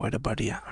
Where the buddy at?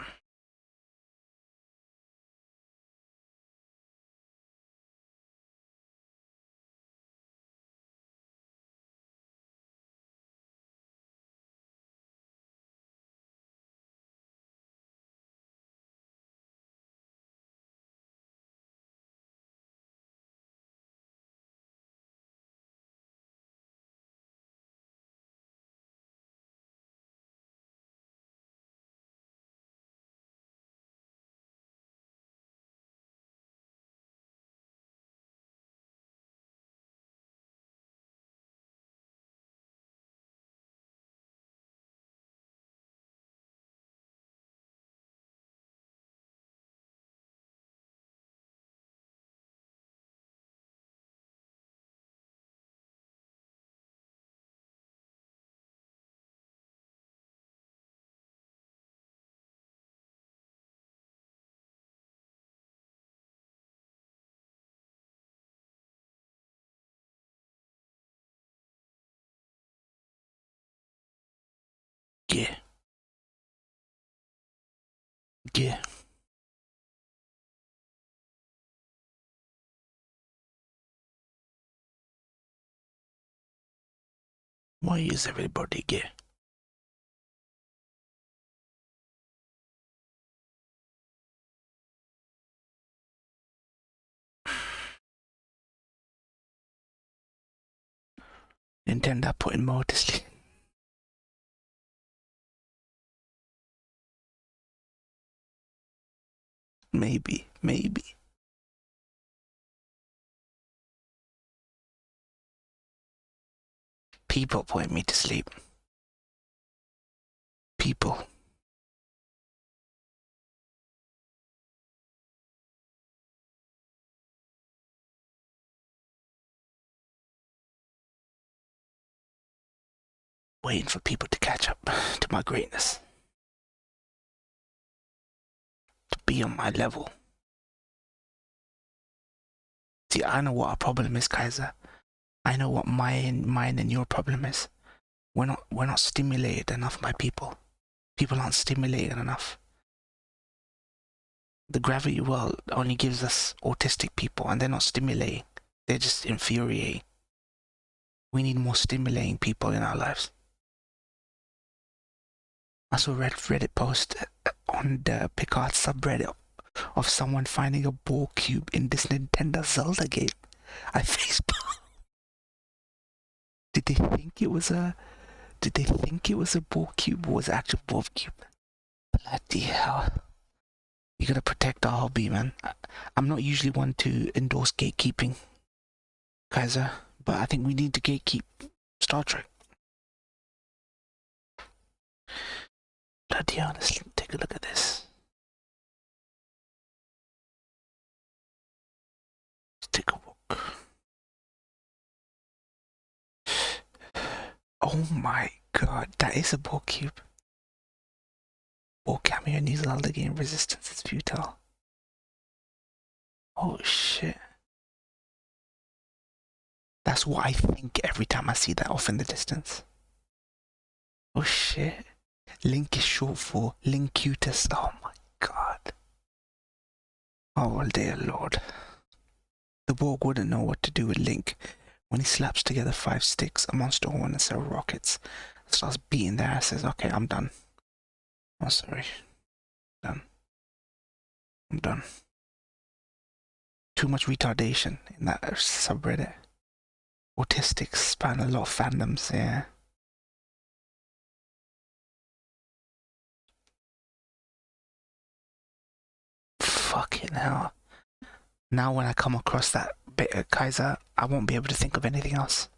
Yeah. Yeah. Why is everybody gay? Nintendo putting more to sleep. Maybe, maybe. People put me to sleep. People. Waiting for people to catch up to my greatness. To be on my level. See, I know what our problem is, Kaiser. I know what mine and your problem is. We're not stimulated enough by people. People aren't stimulated enough. The gravity well only gives us autistic people, and they're not stimulating. They're just infuriating. We need more stimulating people in our lives. I saw a Reddit post on the Picard subreddit of someone finding a ball cube in this Nintendo Zelda game. I facepalm. Did they think it was a? Did they think it was a ball cube, or was it actual ball cube? Bloody hell! You gotta protect our hobby, man. I'm not usually one to endorse gatekeeping, Kaiser, but I think we need to gatekeep Star Trek. Bloody hell! Let's take a look at this. Let's take a look. Oh my god, that is a ball cube. Ball cameo in New Zelda game. Resistance is futile. Oh shit. That's what I think every time I see that off in the distance. Oh shit. Link is short for Linkutus. Oh my god. Oh dear lord. The Borg wouldn't know what to do with Link when he slaps together 5 sticks, a monster horn, and several rockets. Starts beating their asses. Okay, I'm done. Oh, sorry. Done. I'm done. Too much retardation in that subreddit. Autistics span a lot of fandoms, yeah. Fucking hell. Now when I come across that bit of Kaiser, I won't be able to think of anything else.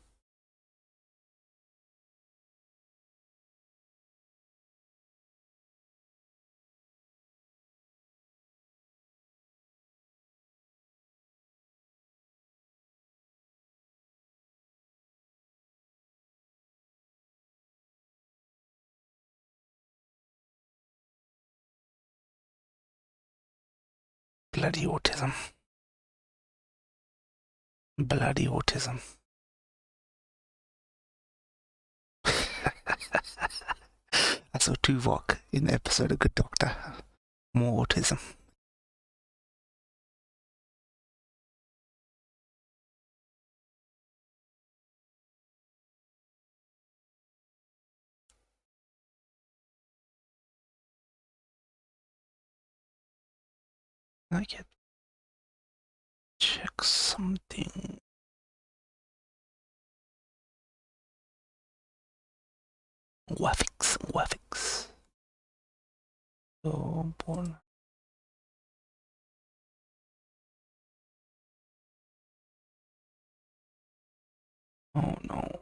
Bloody autism. Bloody autism. I saw Tuvok in the episode of Good Doctor. More autism. I get check something. Waffix. So important. Oh no.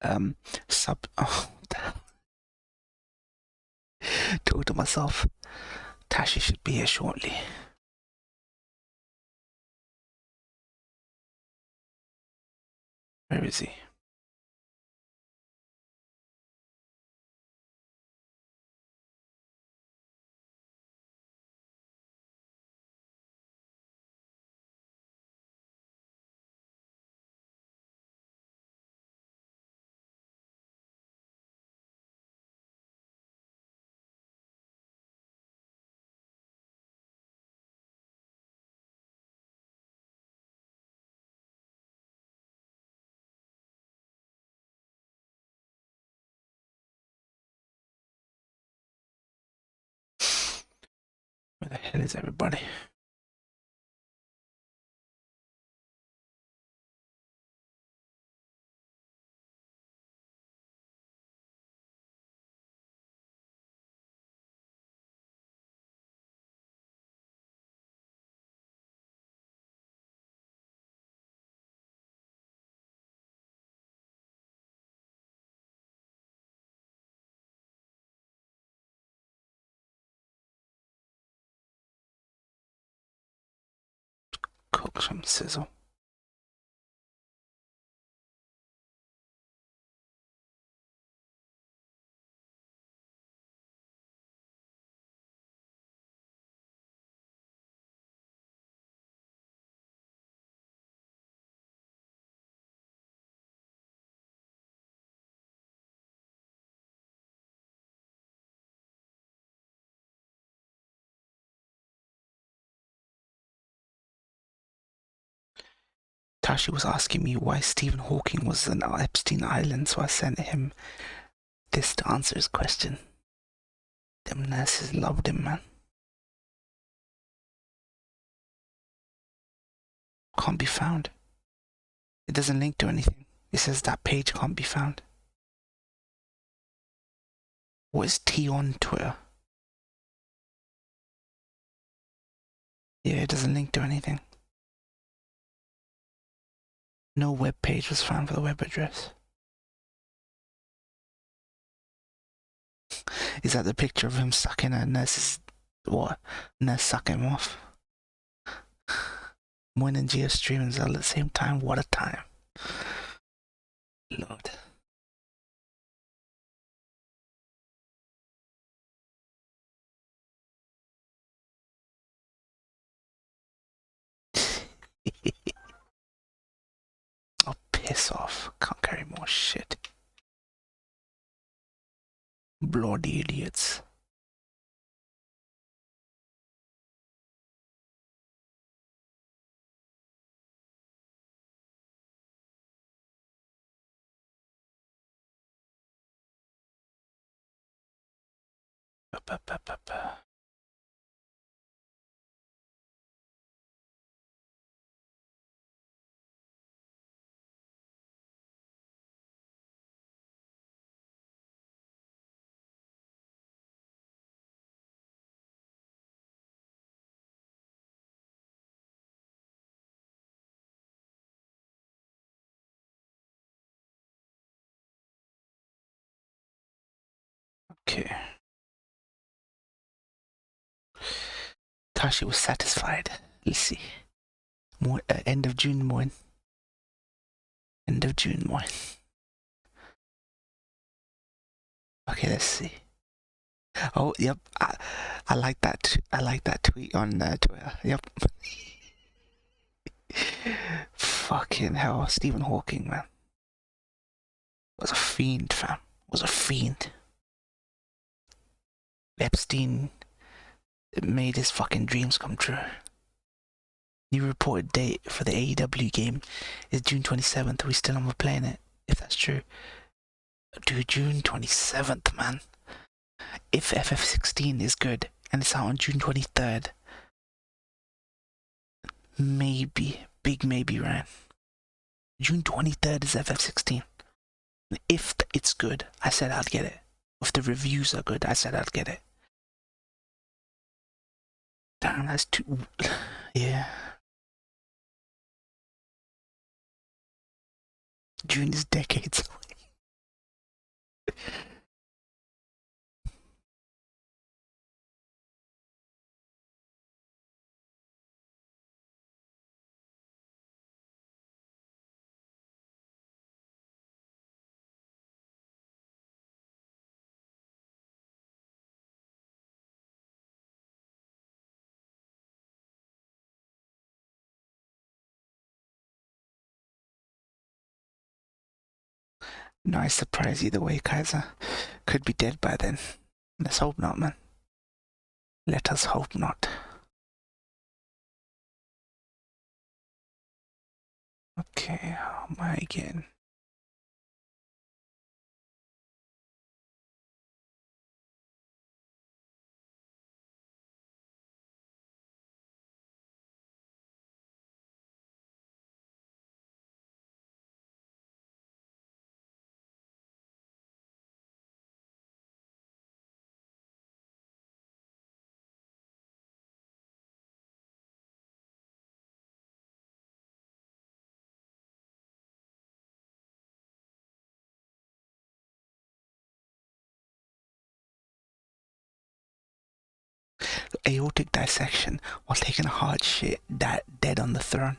Um, oh, talk to myself. Tashi should be here shortly. Where is he? Where the hell is everybody? Cook some sizzle. Tashi was asking me why Stephen Hawking was on Epstein Island, so I sent him this to answer his question. Them nurses loved him, man. Can't be found. It doesn't link to anything. It says that page can't be found. What is T on Twitter? Yeah, it doesn't link to anything. No web page was found for the web address. Is that the picture of him sucking a nurse's... what? Nurse sucking him off? Moin and Geo streaming Zelda at the same time. What a time. Lord. Oh, piss off. Can't carry more shit. Bloody idiots. Okay. Tashi was satisfied. Let's see. More end of June morning. End of June morning. Okay, let's see. Oh, yep. I like that. I like that tweet on Twitter. Yep. Fucking hell, Stephen Hawking, man, was a fiend, fam. Was a fiend. Epstein made his fucking dreams come true. New reported date for the AEW game is June 27th. We still not playing it, if that's true. Dude, June 27th, man. If FF16 is good and it's out on June 23rd, maybe, big maybe, Ryan. June 23rd is FF16. If it's good, I said I'd get it. If the reviews are good, I said I'd get it. Damn, that's too... Yeah. June is decades away. Nice surprise either way, Kaiser. Could be dead by then. Let's hope not, man. Let us hope not. Okay, how am I again? Aortic dissection while taking a hard shit, dead on the throne.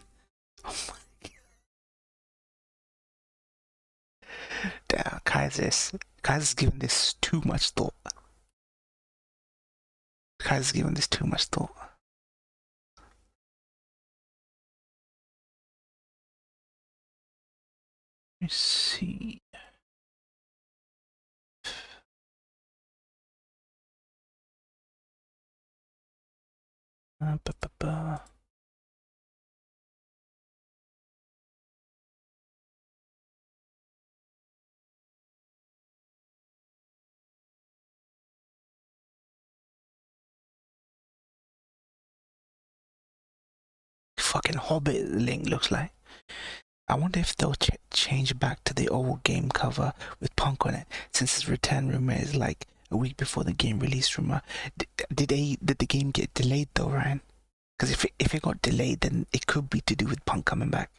Oh my god. Damn, Kaiser's giving this too much thought. Kaiser's giving this too much thought. Let me see. Ba, ba, ba. Fucking Hobbit link looks like. I wonder if they'll change back to the old game cover with Punk on it, since his return rumor is like a week before the game release rumor. Did the game get delayed though, Ryan? Because if it got delayed, then it could be to do with Punk coming back.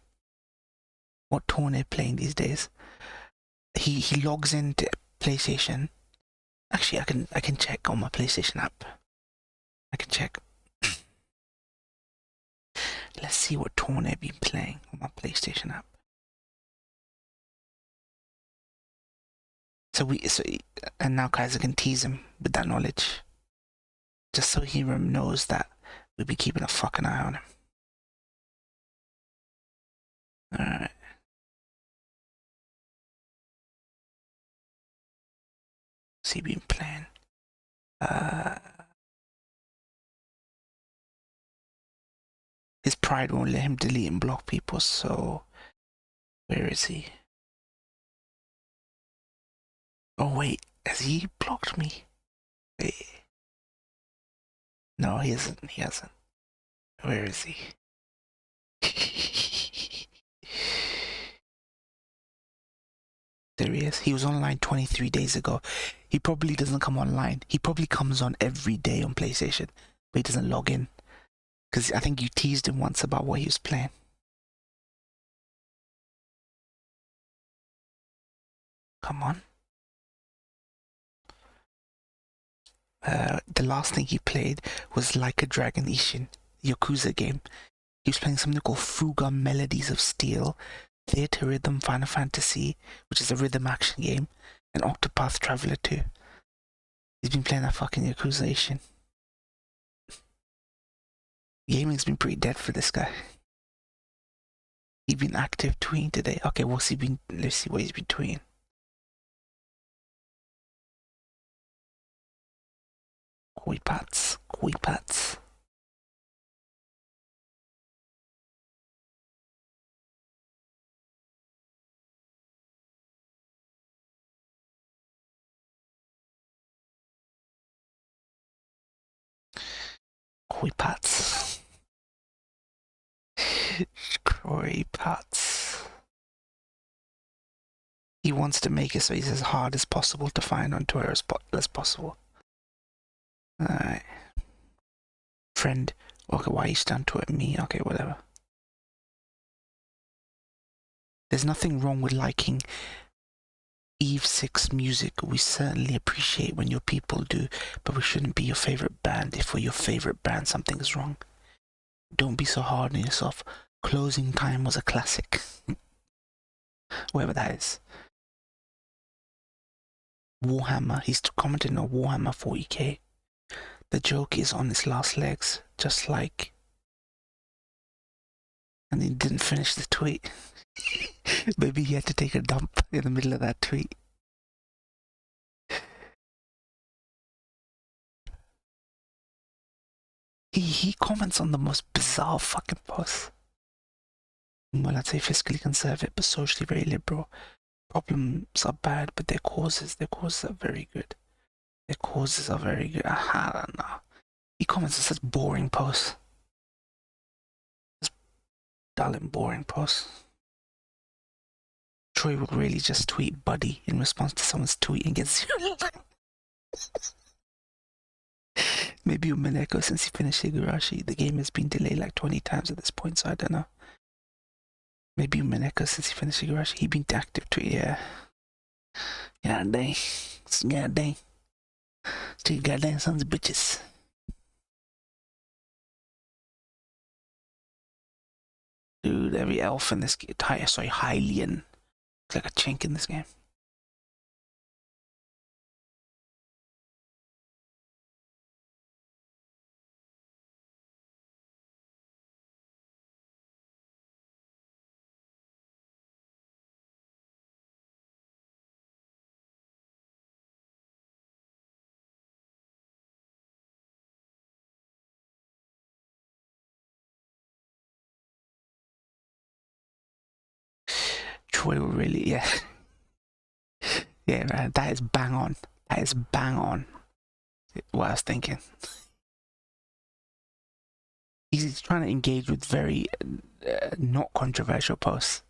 What tone are they playing these days? He logs into PlayStation. Actually, I can check on my PlayStation app. I can check. Let's see what tone I've been playing on my PlayStation app. And now Kaiser can tease him with that knowledge, just so he knows that we'll be keeping a fucking eye on him. Alright. What's he been playing? His pride won't let him delete and block people, so where is he? Oh wait, has he blocked me? Wait. No, he hasn't. Where is he? There he is. He was online 23 days ago. He probably doesn't come online. He probably comes on every day on PlayStation, but he doesn't log in. Because I think you teased him once about what he was playing. Come on. The last thing he played was Like a Dragon Ishin, Yakuza game. He was playing something called Fuga Melodies of Steel, Theater Rhythm Final Fantasy, which is a rhythm action game, and Octopath Traveler 2. He's been playing that fucking Yakuza Ishin. Gaming's been pretty dead for this guy. He's been active tweeting today. Okay, what's he been? Let's see what he's been tweeting. Koi pats, koi pats. Koi pats. Koi pats. He wants to make it so he's as hard as possible to find on Twitter as possible. Alright. Friend. Okay, why are you stunned to it? Me? Okay, whatever. There's nothing wrong with liking Eve 6 music. We certainly appreciate when your people do, but we shouldn't be your favorite band if for your favorite band something is wrong. Don't be so hard on yourself. Closing Time was a classic. Whatever that is. Warhammer. He's commenting on Warhammer 40k. The joke is on its last legs, just like... And he didn't finish the tweet. Maybe he had to take a dump in the middle of that tweet. He comments on the most bizarre fucking posts. Well, I'd say fiscally conservative, but socially very liberal. Problems are bad, but their causes are very good. Their causes are very good. I don't know. He comments on such boring posts. Just dull and boring posts. Troy would really just tweet buddy in response to someone's tweet and get 0 likes. Maybe Umineko since he finished Higurashi. The game has been delayed like 20 times at this point, so I don't know. Maybe Umineko since he finished Higurashi. He been active tweet, yeah. God dang. God dang. Two goddamn sons of bitches. Dude, every elf in this game, Hylian. Looks like a chink in this game. Troy will really, yeah. Yeah, man, that is bang on. That is bang on what I was thinking. He's trying to engage with very not controversial posts.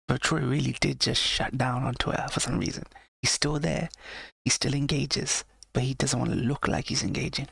But Troy really did just shut down on Twitter for some reason. He's still there. He still engages, but he doesn't want to look like he's engaging.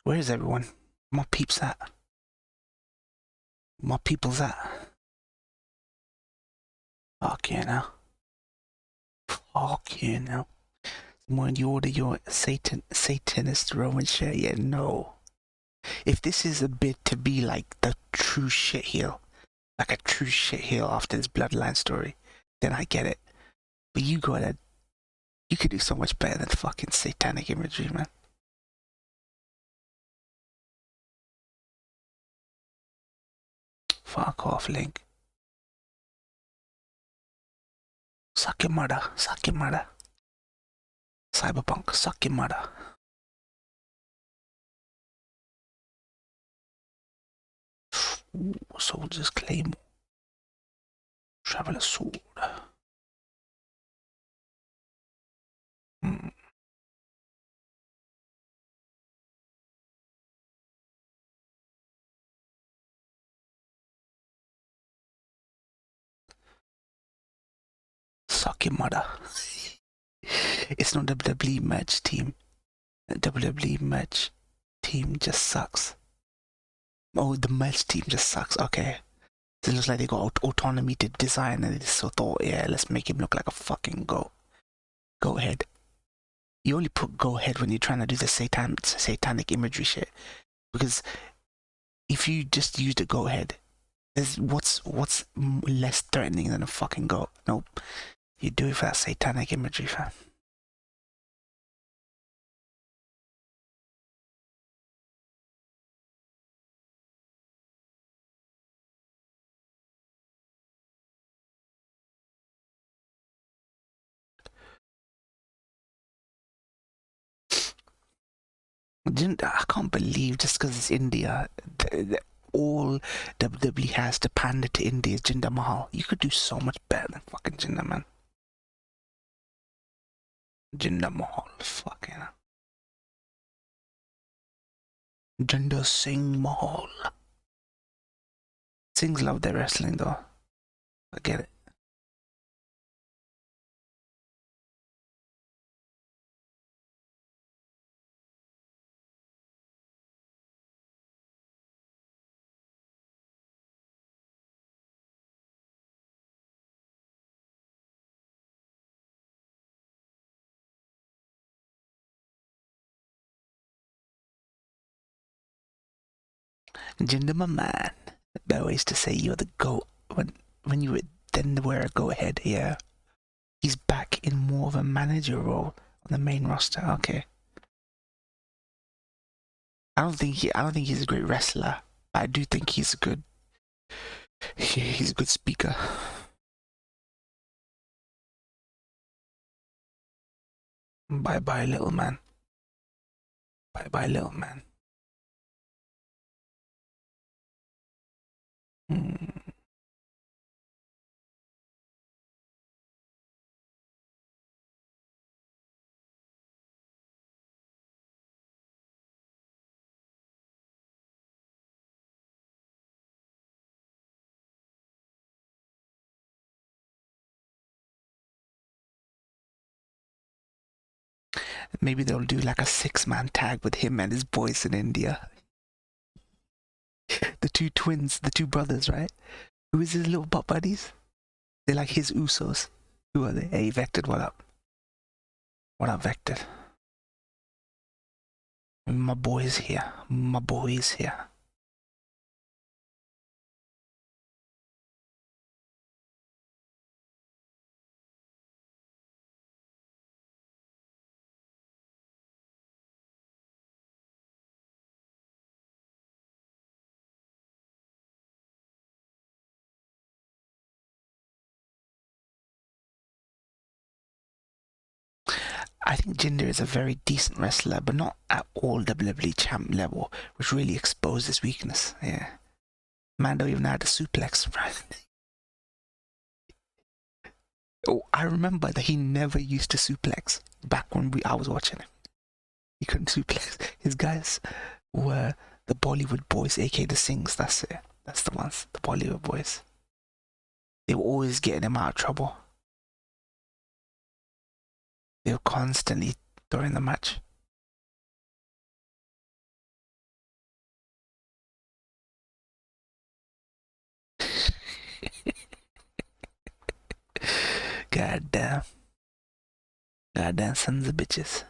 Where is everyone? My peeps at? My people's at? Fuck yeah now. Fuck yeah now. When you order your Satanist Roman shirt, yeah, no. If this is a bit to be like the true shit heel, like a true shit heel after this bloodline story, then I get it. But you could do so much better than fucking satanic imagery, man. Fuck off, Link. Suck your mother, suck your mother. Cyberpunk, suck your mother. Ooh, soldier's claymore. Traveler's sword. Hmm. Suck your mother. It's not WWE match team. The WWE match team just sucks. Oh, the match team just sucks. Okay. So it looks like they got autonomy to design and they just thought, yeah, let's make him look like a fucking goat. Go ahead. You only put go ahead when you're trying to do the satanic imagery shit. Because if you just use the go ahead, there's what's less threatening than a fucking goat? Nope. You do it for that satanic imagery, fam. I can't believe just because it's India, all WWE has to pander to India is Jinder Mahal. You could do so much better than fucking Jinder, man. Jinder Mahal, fucking Jinder Singh Mahal. Singhs love their wrestling though. I get it. Jinder, my man. Better ways to say you're the GOAT when you would then wear a go ahead, yeah. He's back in more of a manager role on the main roster. Okay. I don't think he's a great wrestler, but I do think he's a good speaker. Bye bye, little man. Bye bye, little man. Hmm. Maybe they'll do like a 6-man tag with him and his boys in India. The two twins, the two brothers, right? Who is his little butt buddies? They're like his Usos. Who are they? Hey, Vected, what up? What up, Vected? My boy's here. My boy's here. I think Jinder is a very decent wrestler, but not at all WWE champ level, which really exposed his weakness. Yeah. Man don't even know how to suplex, right? Oh, I remember that he never used to suplex back when I was watching him. He couldn't suplex. His guys were the Bollywood boys, aka the Singhs. That's it. That's the ones. The Bollywood boys. They were always getting him out of trouble. They were constantly during the match. God damn. Goddamn sons of bitches.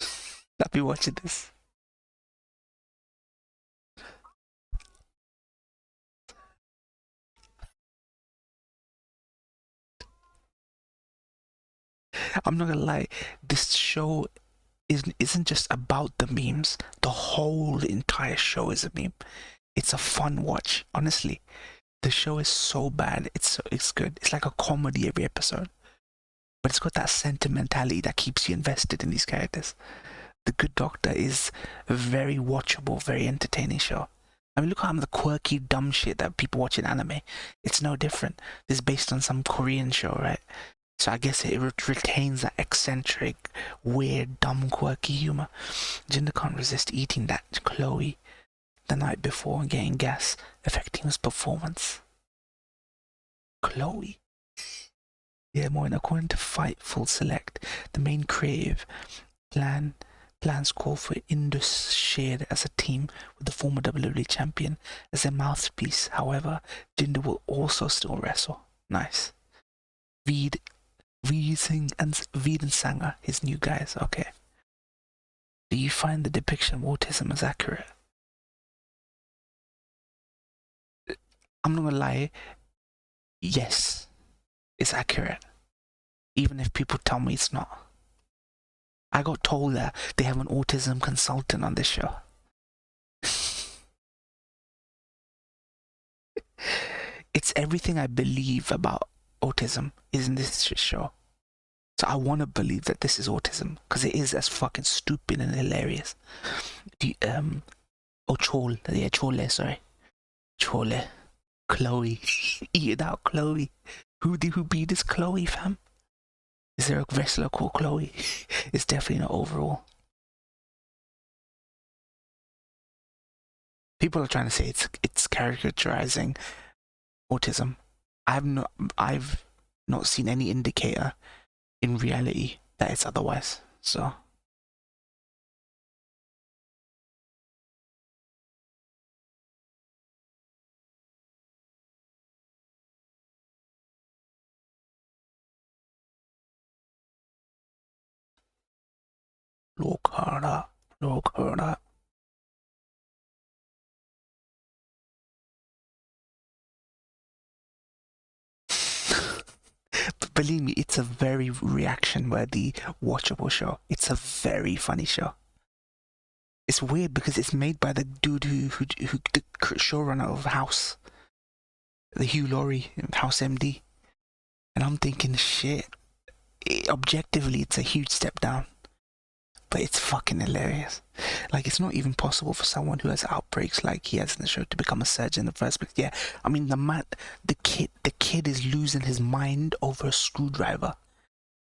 I'll be watching this. I'm not gonna lie. This show isn't just about the memes. The whole entire show is a meme. It's a fun watch. Honestly, the show is so bad. It's good. It's like a comedy every episode, but it's got that sentimentality that keeps you invested in these characters. The Good Doctor is a very watchable, very entertaining show. I mean, look at the quirky, dumb shit that people watch in anime. It's no different. It's based on some Korean show, right? So I guess it retains that eccentric, weird, dumb, quirky humor. Jinder can't resist eating that Chloe the night before and getting gas, affecting his performance. Chloe? Yeah, more according to Fightful Select, the main creative plans call for Indus shared as a team with the former WWE champion as their mouthpiece. However, Jinder will also still wrestle. Nice. Veed and Sanger, his new guys. Okay. Do you find the depiction of autism as accurate? I'm not gonna lie. Yes, it's accurate. Even if people tell me it's not. I got told that they have an autism consultant on this show. It's everything I believe about autism is in this show. So I want to believe that this is autism because it is as fucking stupid and hilarious. Chole, sorry. Chole. Chloe. Eat it out, Chloe. Who beat this Chloe, fam? Is there a wrestler called Chloe? It's definitely not overall. People are trying to say it's caricaturizing autism. I've not seen any indicator in reality that it's otherwise. So look harder. But believe me, it's a very reaction-worthy, watchable show. It's a very funny show. It's weird because it's made by the dude who the showrunner of House, the Hugh Laurie, House MD, and I'm thinking, shit. Objectively, it's a huge step down, but it's fucking hilarious. Like, it's not even possible for someone who has outbreaks like he has in the show to become a surgeon in the first place. Yeah, I mean, the kid is losing his mind over a screwdriver.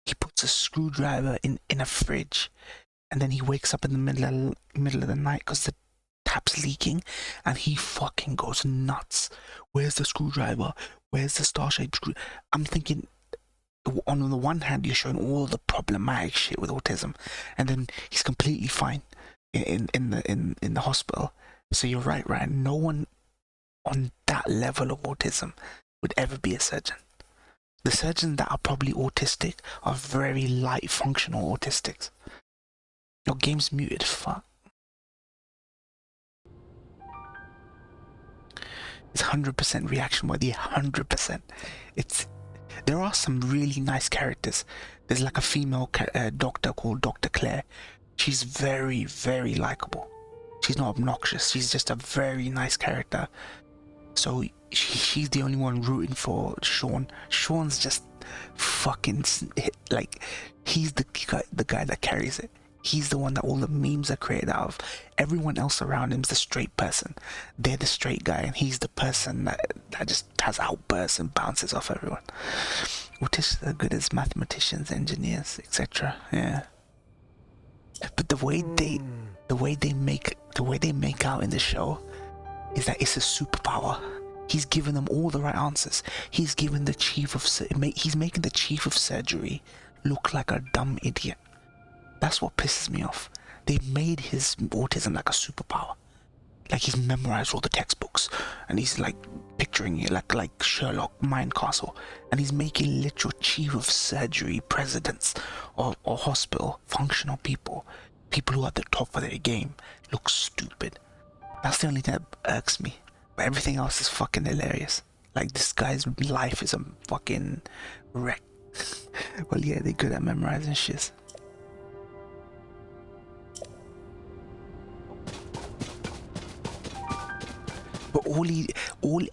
He puts a screwdriver in a fridge, and then he wakes up in the middle of the night because the tap's leaking, and he fucking goes nuts. Where's the screwdriver? Where's the star-shaped screw? I'm thinking, on the one hand, you're showing all the problematic shit with autism, and then he's completely fine in the hospital. So you're right, Ryan. No one on that level of autism would ever be a surgeon. The surgeons that are probably autistic are very light functional autistics. Your game's muted, fuck. It's 100% reaction worthy, 100%. There are some really nice characters. There's like a female doctor called Dr. Claire. She's very, very likable. She's not obnoxious. She's just a very nice character. So she's the only one rooting for Sean. Sean's just fucking like, he's the guy that carries it. He's the one that all the memes are created out of. Everyone else around him's the straight person. They're the straight guy, and he's the person that just has outbursts and bounces off everyone. Autists are good as mathematicians, engineers, etc. Yeah. But the way they make out in the show is that it's a superpower. He's given them all the right answers. He's given the he's making the chief of surgery look like a dumb idiot. That's what pisses me off. They made his autism like a superpower. Like he's memorized all the textbooks, and he's like picturing it like Sherlock Mind Castle, and he's making literal chief of surgery presidents or hospital functional people who are at the top of their game look stupid. That's the only thing that irks me. But everything else is fucking hilarious. Like, this guy's life is a fucking wreck. Well, yeah, they're good at memorizing shit. But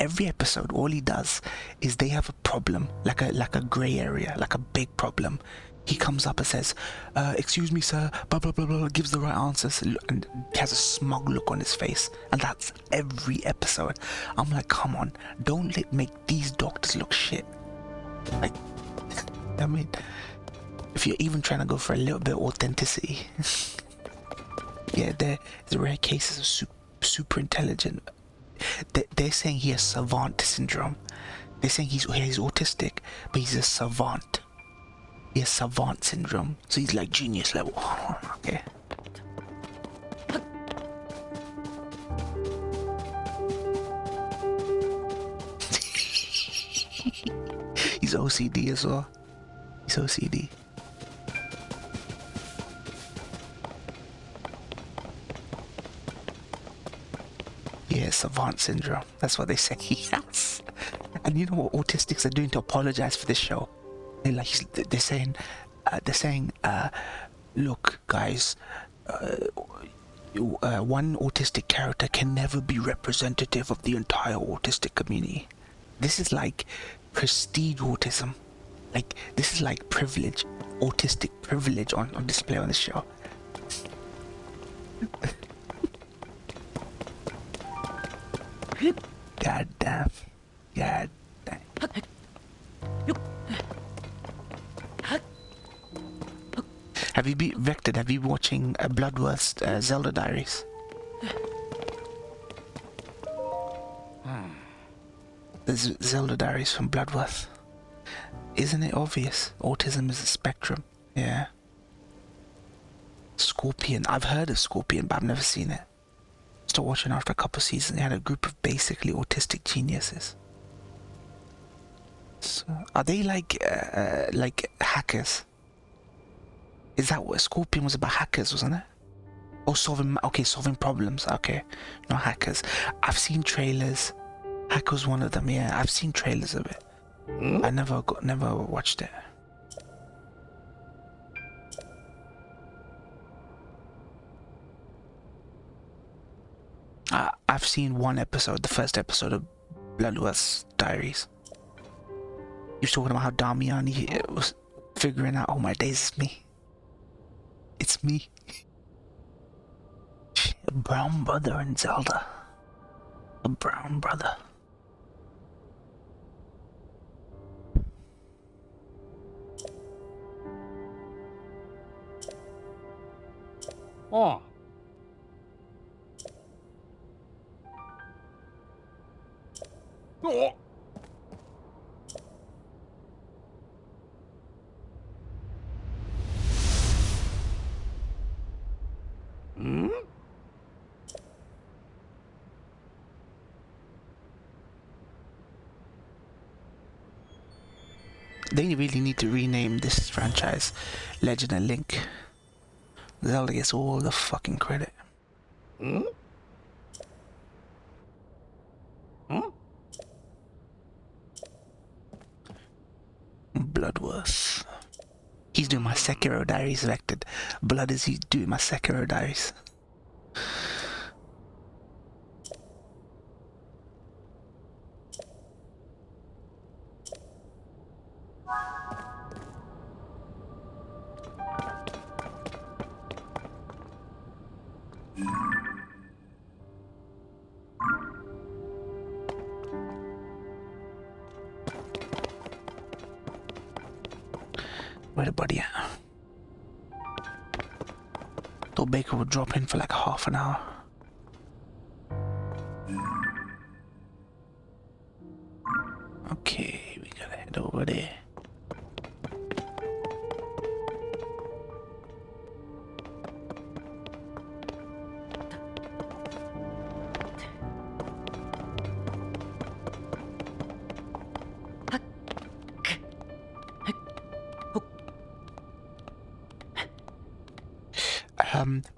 every episode, all he does is they have a problem, like a gray area, like a big problem. He comes up and says, excuse me, sir, blah, blah, blah, blah, gives the right answers, and he has a smug look on his face. And that's every episode. I'm like, come on, don't make these doctors look shit. Like, I mean, if you're even trying to go for a little bit of authenticity, yeah, there's rare cases of super intelligent. They're saying he has savant syndrome. They're saying he's autistic, but he's a savant. He has savant syndrome, so he's like genius level. Okay. He's OCD as well. He's OCD. Yeah, savant syndrome. That's what they say he has. And you know what autistics are doing to apologize for this show? They're saying, look, guys, one autistic character can never be representative of the entire autistic community. This is like prestige autism. Like, this is like privilege, autistic privilege on display on the show. God damn. God damn. Have you been Vectored? Have you been watching Bloodworth's Zelda Diaries? The Zelda Diaries from Bloodworth. Isn't it obvious? Autism is a spectrum. Yeah. Scorpion. I've heard of Scorpion, but I've never seen it. Started watching after a couple of seasons. They had a group of basically autistic geniuses. So, are they like hackers? Is that what Scorpion was about? Hackers, wasn't it? Oh, solving problems. Okay, not hackers. I've seen trailers. Hackers one of them. Yeah, I've seen trailers of it. I never watched it. I've seen one episode, the first episode of Bloodworth's Diaries. He was talking about how Damiani was figuring out, oh my days, it's me. It's me. A brown brother in Zelda. A brown brother. Oh. Oh. Hmm? They really need to rename this franchise Legend of Link. Zelda gets all the fucking credit. Hmm? Huh? Bloodworth. He's doing my Sekiro Diaries, Vectored. Blood is he's doing my Sekiro Diaries. Where the buddy at? Thought Baker would drop in for like half an hour. Okay, we gotta head over there.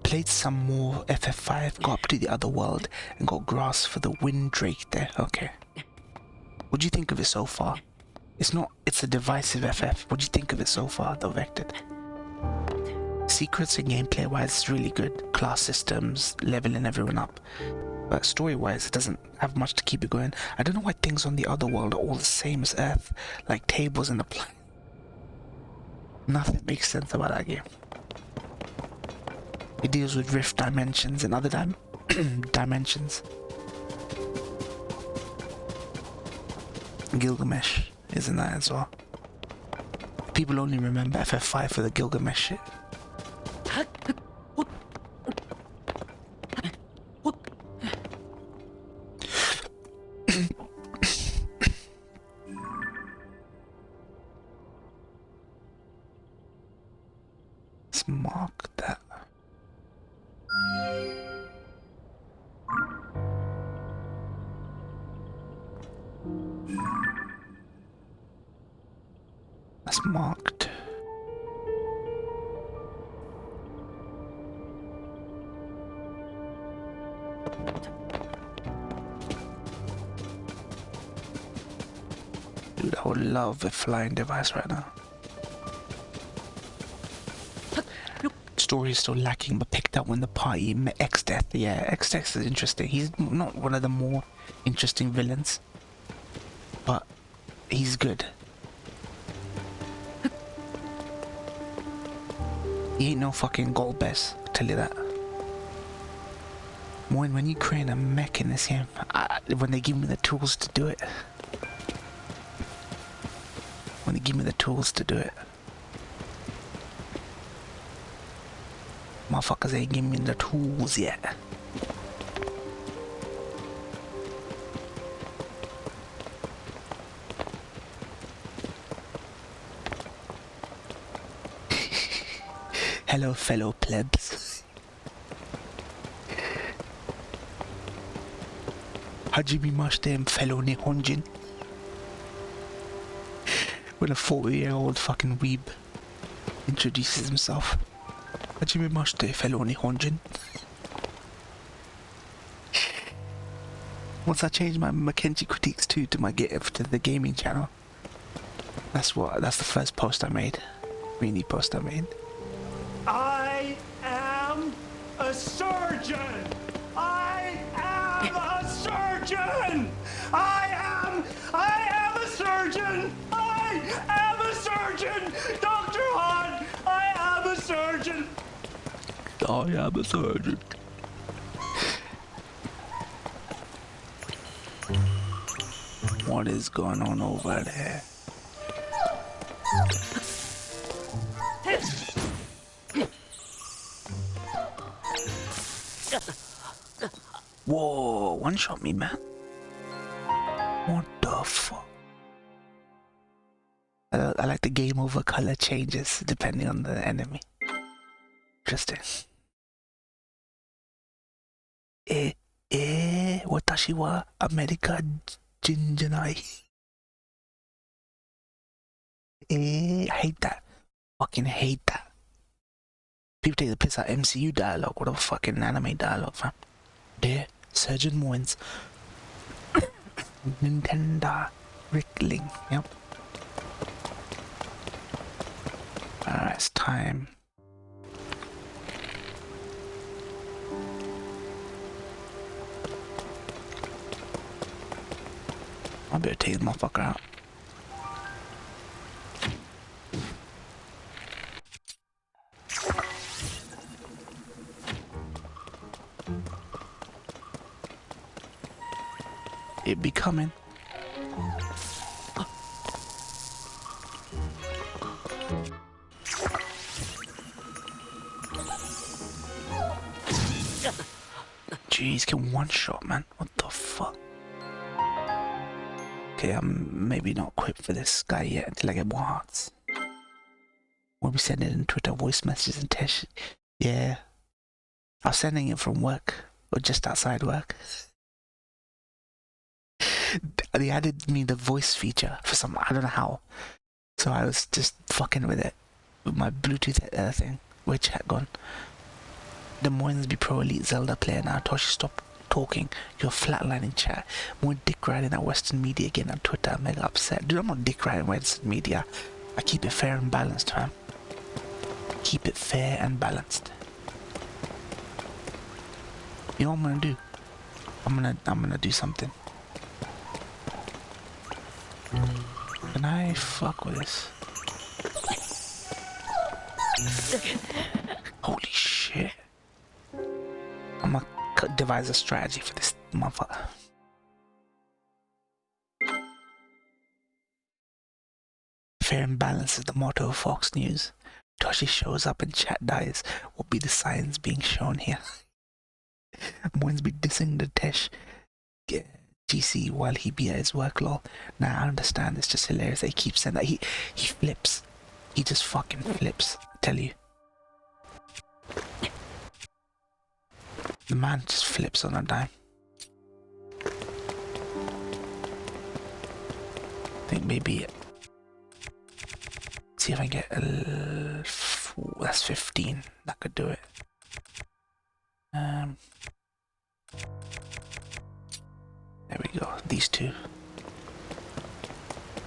Played some more FF5, got up to the other world, and got grass for the wind drake there. Okay. What do you think of it so far? It's a divisive FF. What do you think of it so far, though, Vectored? Secrets and gameplay wise, it's really good. Class systems, leveling everyone up. But story wise, it doesn't have much to keep it going. I don't know why things on the other world are all the same as Earth, like tables in the planet. Nothing makes sense about that game. It deals with rift dimensions and other dimensions. Gilgamesh is in that as well. People only remember FF5 for the Gilgamesh shit. Let's mark that. That's marked. Dude, I would love a flying device right now. Story is still lacking, but picked up when the party met X-Death. Yeah, X-Death is interesting. He's not one of the more interesting villains, but he's good. He ain't no fucking gold best, I'll tell you that. When you create a mech in this game, when they give me the tools to do it. When they give me the tools to do it. Motherfuckers ain't giving me the tools yet. Hello, fellow plebs. Hajime Mashtem, fellow Nihonjin. When a 40-year-old fucking weeb introduces himself. Hajime Mashite, fellow Nihonjin. Once I change my Mackenzie critiques too to the gaming channel. That's the first post I made. Really post I made. I am a surgeon! I am a surgeon! I am a surgeon! I am a surgeon! Dr. Hahn, I am a surgeon! I am a surgeon. What is going on over there? Whoa, one shot me, man. What the fuck? I like the game over color changes depending on the enemy. Interesting. Watashi wa America Jinjanai. I hate that. Fucking hate that. People take the piss out of MCU dialogue. What a fucking anime dialogue, fam. Dear Surgeon Moines. Nintendo Rickling. Yep. Alright, it's time. I better take this motherfucker out. It be coming. Jeez, get one shot, man. What the fuck? Okay, I'm maybe not equipped for this guy yet until I get more hearts. We'll be sending in Twitter voice messages and tests. Yeah. I was sending it from work, or just outside work. They added me the voice feature for some, I don't know how. So I was just fucking with it. With my Bluetooth thing. Where chat gone? The Moines be pro elite Zelda player now. Toshi, stop talking. You're flatlining chat. More dick riding at Western media again on Twitter. I'm mega upset. Dude, I'm not dick riding Western media. I keep it fair and balanced, fam. Keep it fair and balanced. You know what I'm gonna do? I'm gonna do something. Can I fuck with this? Holy shit. I'm gonna devise a strategy for this motherfucker. Fair and balance is the motto of Fox News. Toshi shows up and chat dies. Will be the signs being shown here. Moins be dissing the Tesh GC while he be at his work, lol. Nah, I understand. It's just hilarious. They keep saying that. He flips. He just fucking flips. I tell you. The man just flips on a dime. I think maybe. See if I get that's 15. That could do it. There we go. These two.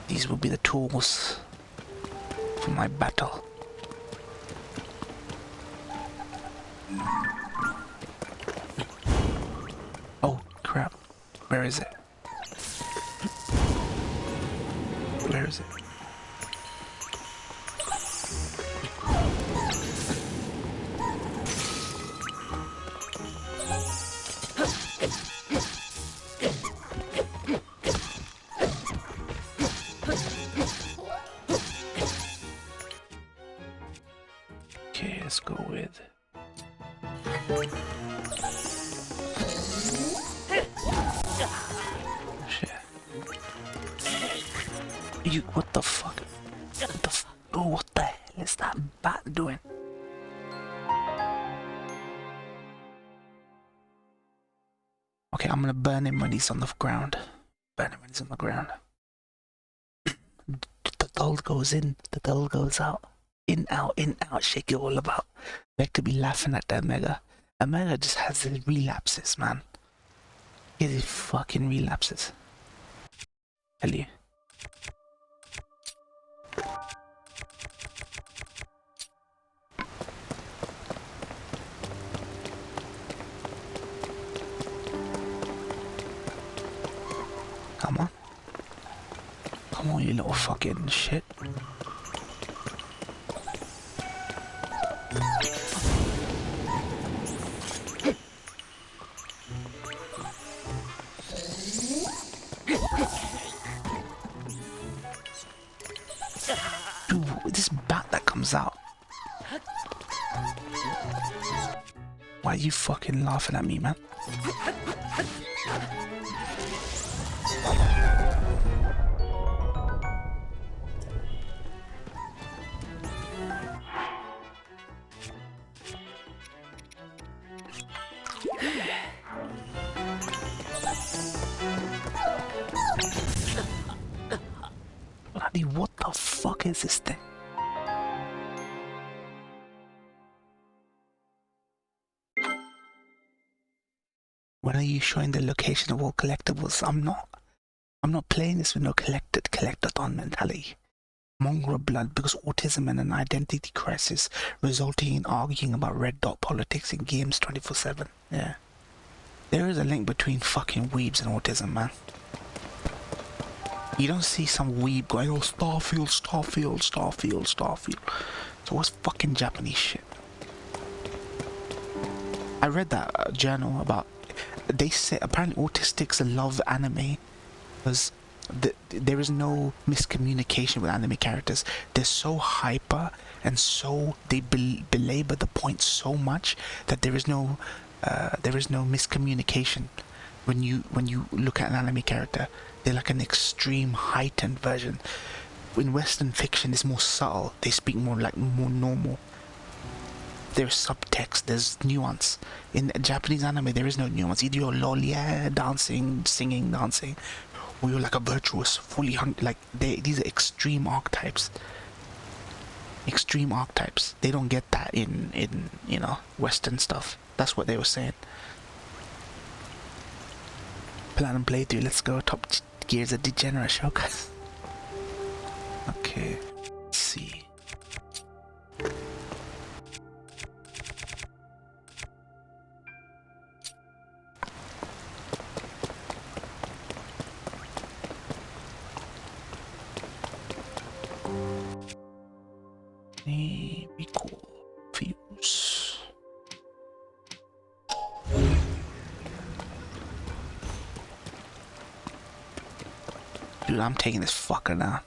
These will be the tools for my battle. Oh crap. Where is it? Where is it? Okay, let's go with shit. You, what the fuck? What the oh, what the hell is that bat doing? Okay, I'm gonna burn him when he's on the ground. Burn him when he's on the ground. The doll goes in, the doll goes out. In, out, shake it all about. They could be laughing at that Omega. Omega just has his relapses, man. He has his fucking relapses. Tell you. Come on. Come on, you little fucking shit. Dude, this bat that comes out. Why are you fucking laughing at me, man? Bloody, what the fuck is this thing? When are you showing the location of all collectibles? I'm not playing this with no collectathon mentality. Mongrel blood because autism and an identity crisis resulting in arguing about red dot politics in games 24/7. Yeah. There is a link between fucking weebs and autism, man. You don't see some weeb going, oh, Starfield. So what's fucking Japanese shit? I read that journal about, they say apparently autistics love anime because there is no miscommunication with anime characters. They're so hyper and so they belabor the point so much that there is no miscommunication when you look at an anime character. They're like an extreme heightened version. In Western fiction, it's more subtle. They speak more normal. There's subtext, there's nuance. In Japanese anime, there is no nuance. Either you're lol, yeah, dancing, singing, dancing, or you're like a virtuous, fully like these are extreme archetypes. Extreme archetypes. They don't get that in Western stuff. That's what they were saying. Plan and playthrough. Let's go. Top Gears of Degenerate show, guys. Okay. Let's see. Maybe Recall. Fuse. Dude, I'm taking this fucker down.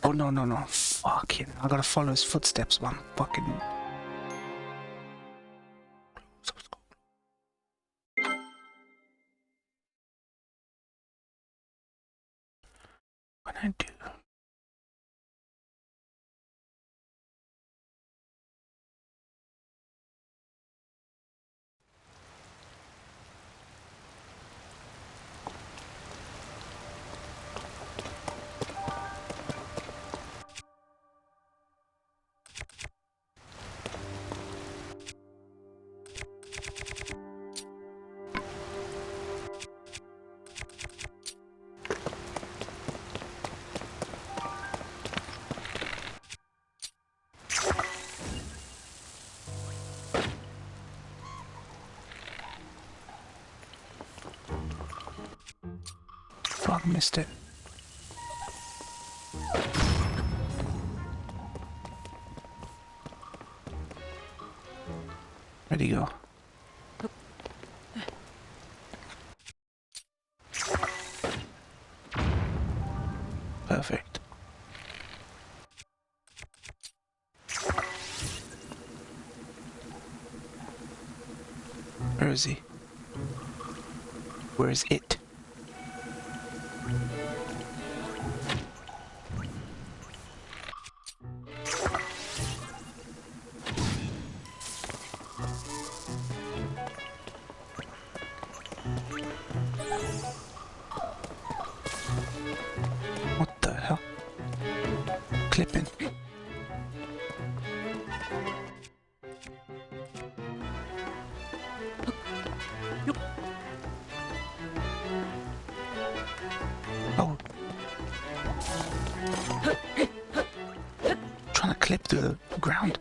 Oh no no no! Fucking! I gotta follow his footsteps. While I'm fucking. What can I do? Fuck, missed it. Where'd he go? Perfect. Where is he? Where is it? What the hell? Clipping. Oh. Trying to clip through the ground.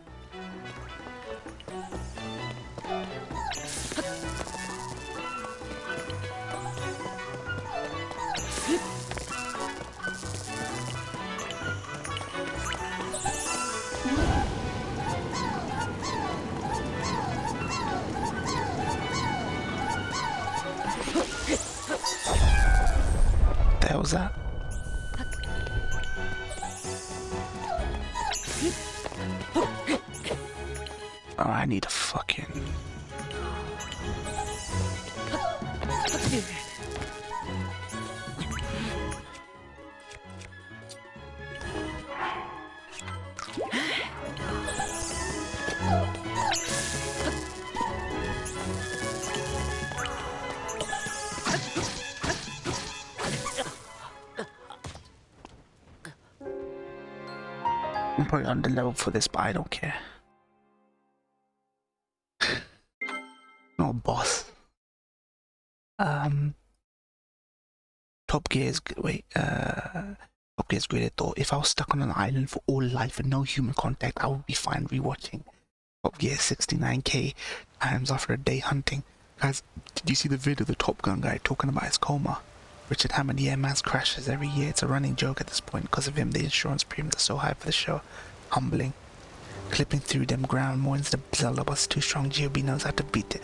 The hell was that? Oh, I need a fucking... I'm probably under level for this, but I don't care. No boss. Top Gear's Top Gear's graded thought. If I was stuck on an island for all life and no human contact, I would be fine rewatching Top Gear 69k times after a day hunting. Guys, did you see the video of the Top Gun guy talking about his coma? Richard Hammond, yeah, man's crashes every year. It's a running joke at this point. Because of him, the insurance premiums are so high for the show. Humbling. Clipping through them ground more into the Zelda bus too strong. GOB knows how to beat it.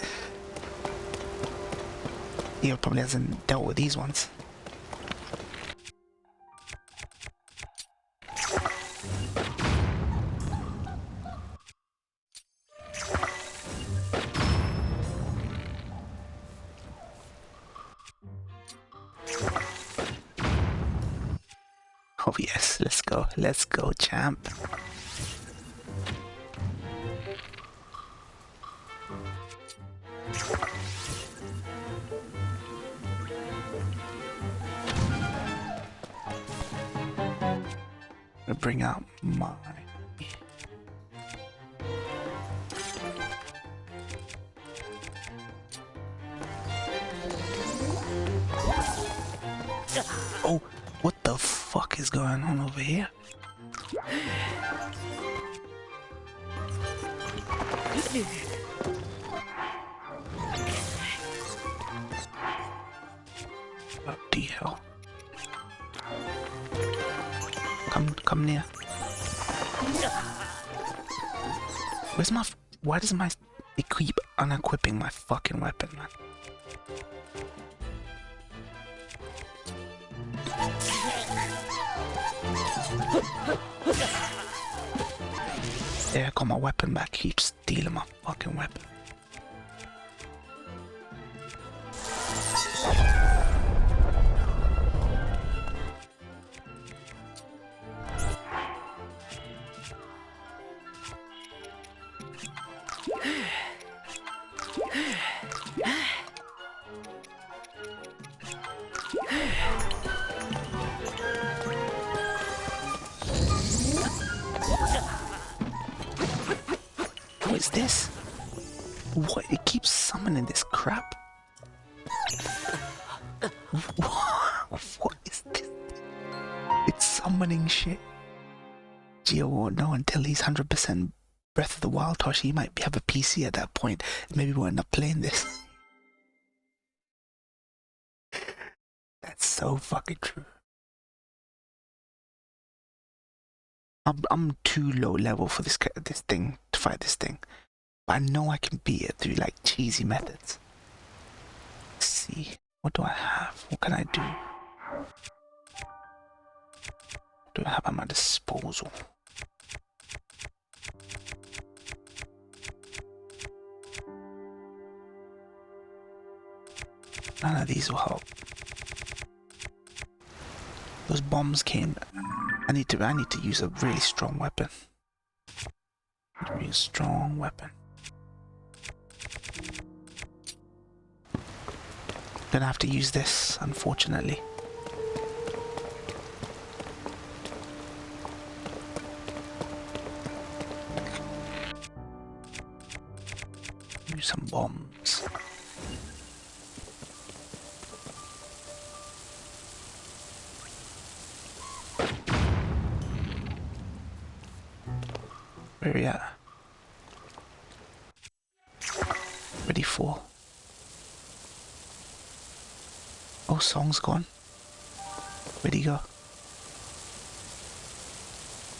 He probably hasn't dealt with these ones. Oh yes, let's go, champ. gonna bring out my... Oh, what the fuck is going on over here? Bloody hell. Come near. Where's my... Why does my... They keep unequipping my fucking weapon, man? Yeah, I got my weapon back. Keep stealing my fucking weapon. What is this? What? It keeps summoning this crap. What is this? It's summoning shit. Gio won't know until he's 100% Breath of the Wild, Tosh. He might have a PC at that point. Maybe we'll end up playing this. That's so fucking true. I'm too low level for this thing to fight this thing, but I know I can beat it through like cheesy methods. Let's see, what do I have? What can I do? What do I have at my disposal? None of these will help. Those bombs came. I need to use a really strong weapon. A really strong weapon. Gonna have to use this, unfortunately. Use some bombs. Where are we at? Ready for. Oh, song's gone. Where'd he go?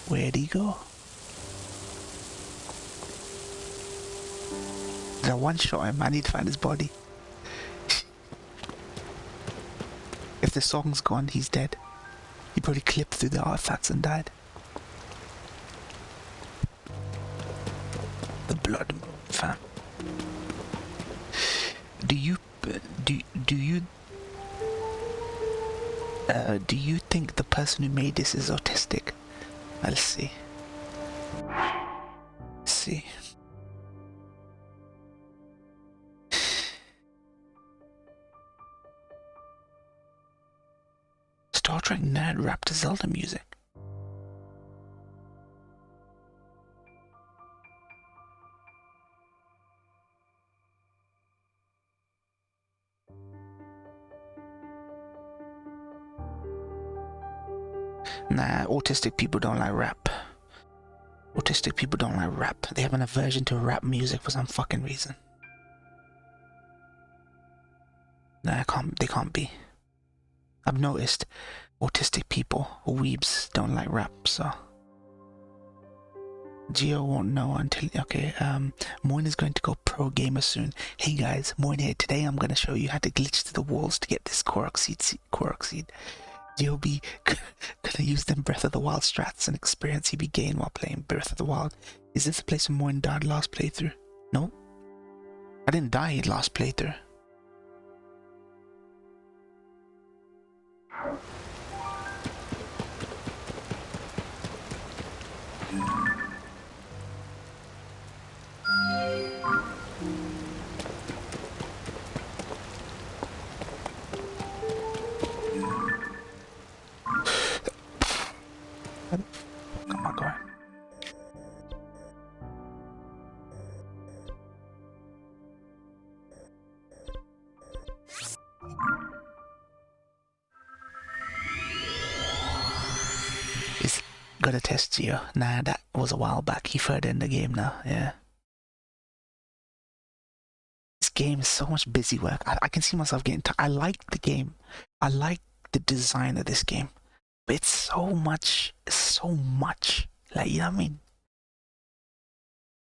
Where'd he go? Did I one-shot him? I need to find his body. If the song's gone, he's dead. He probably clipped through the artifacts and died. The blood moon, fam. Do you think the person who made this is autistic? Let's see. Let's see. Star Trek nerd rap to Zelda music. Nah, autistic people don't like rap. Autistic people don't like rap. They have an aversion to rap music for some fucking reason. Nah, they can't be. I've noticed autistic people or weebs don't like rap, so... Gio won't know until... Okay, Moin is going to go pro gamer soon. Hey guys, Moin here. Today I'm going to show you how to glitch to the walls to get this Korok seed. You'll be gonna use them Breath of the Wild strats and experience he be gained while playing Breath of the Wild. Is this the place where Moin died last playthrough? No? I didn't die last playthrough. gotta test you. Nah, that was a while back. He further in the game now, yeah. This game is so much busy work. I can see myself getting I like the game. I like the design of this game. But it's so much. Like, you know what I mean?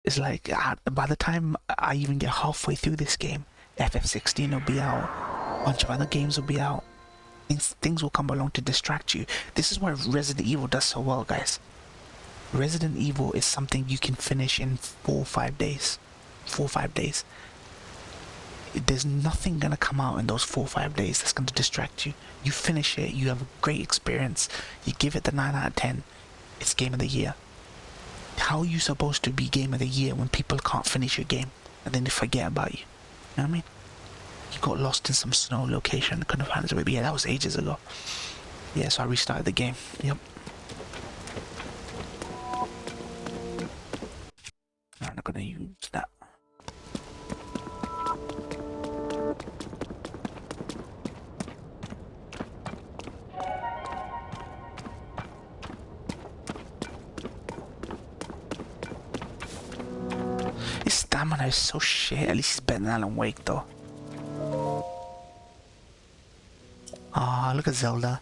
It's like, by the time I even get halfway through this game, FF16 will be out. A bunch of other games will be out. Things will come along to distract you. This is why Resident Evil does so well, guys. Resident Evil is something you can finish in 4 or 5 days. 4 or 5 days. There's nothing gonna come out in those 4 or 5 days that's gonna distract you. You finish it, you have a great experience, you give it the 9 out of 10, it's game of the year. How are you supposed to be game of the year when people can't finish your game and then they forget about you? You know what I mean? You got lost in some snow location, couldn't find it. Yeah, that was ages ago. Yeah, so I restarted the game. Yep. I'm not gonna use that. His stamina is so shit. At least he's better than Alan Wake, though. Ah, look at Zelda.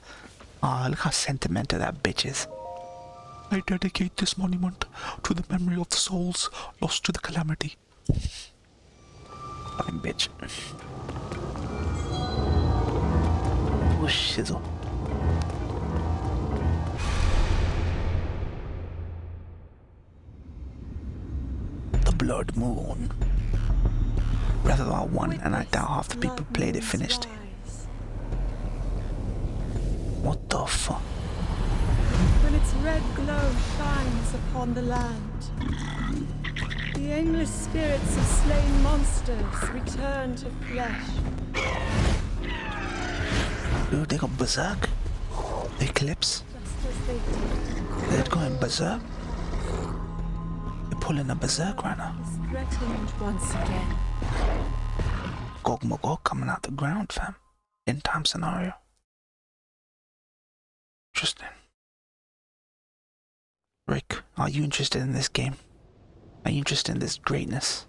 Ah, look how sentimental that bitch is. I dedicate this monument to the memory of the souls lost to the calamity. Fucking bitch. Oh, shizzle. The Blood Moon. Breath of the Wild 1, and I doubt half the people played it finished it. What the fuck? When its red glow shines upon the land, the aimless spirits of slain monsters return to flesh. Dude, they got Berserk? Eclipse? Just as they did. They're going Berserk? They're pulling a Berserk right now. Is threatened once again. Gog Magog coming out the ground, fam. End time scenario. Interesting. Rick, are you interested in this game? Are you interested in this greatness?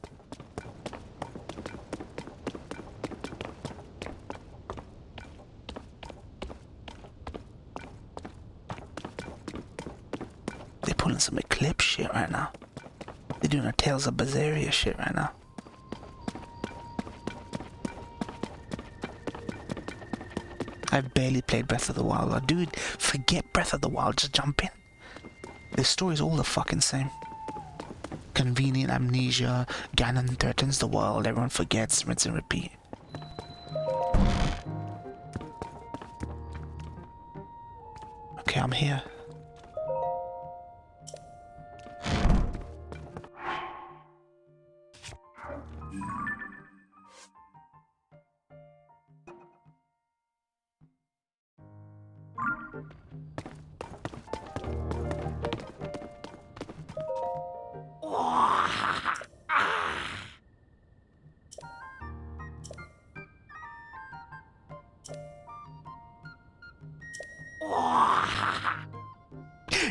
They're pulling some Eclipse shit right now. They're doing a Tales of Berseria shit right now. I've barely played Breath of the Wild. Dude, forget Breath of the Wild, just jump in. The story's all the fucking same. Convenient amnesia, Ganon threatens the world, everyone forgets, rinse and repeat. Okay, I'm here.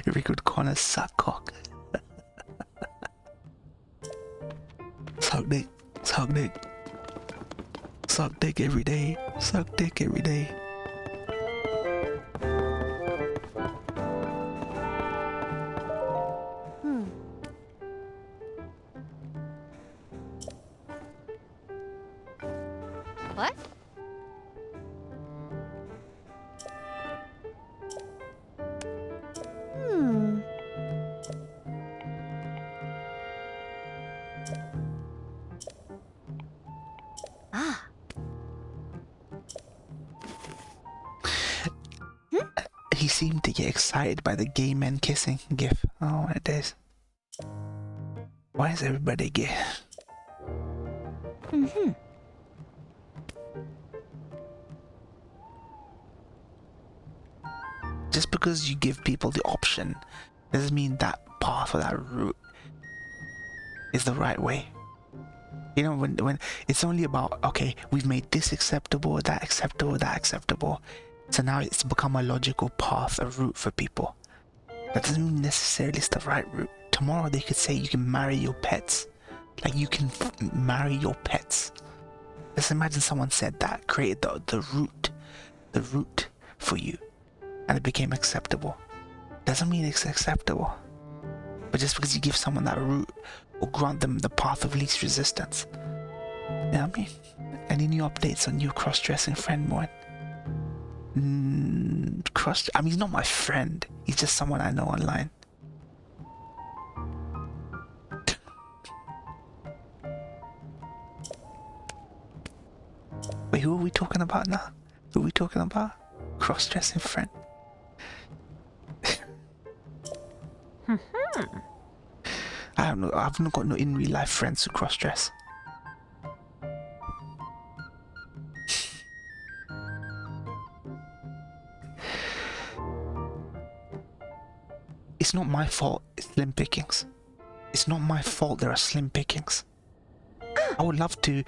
Very good corner, suck cock. Suck dick, suck dick. Suck dick every day, suck dick every day. What? Ah. He seemed to get excited by the gay men kissing gif. Oh, it is. Why is everybody gay? Just because you give people the option doesn't mean that path or that route is the right way. You know, when it's only about, okay, we've made this acceptable, that acceptable, that acceptable. So now it's become a logical path, a route for people. That doesn't mean necessarily it's the right route. Tomorrow they could say you can marry your pets. Like you can marry your pets. Let's imagine someone said that, created the route for you, and it became acceptable. Doesn't mean it's acceptable. But just because you give someone that route or grant them the path of least resistance. You know what I mean? Any new updates on your cross-dressing friend, Moen? I mean, he's not my friend. He's just someone I know online. Wait, who are we talking about now? Who are we talking about? Cross-dressing friend. I don't know. I've not got no in real life friends who cross-dress. It's not my fault. It's slim pickings. It's not my fault there are slim pickings. I would love to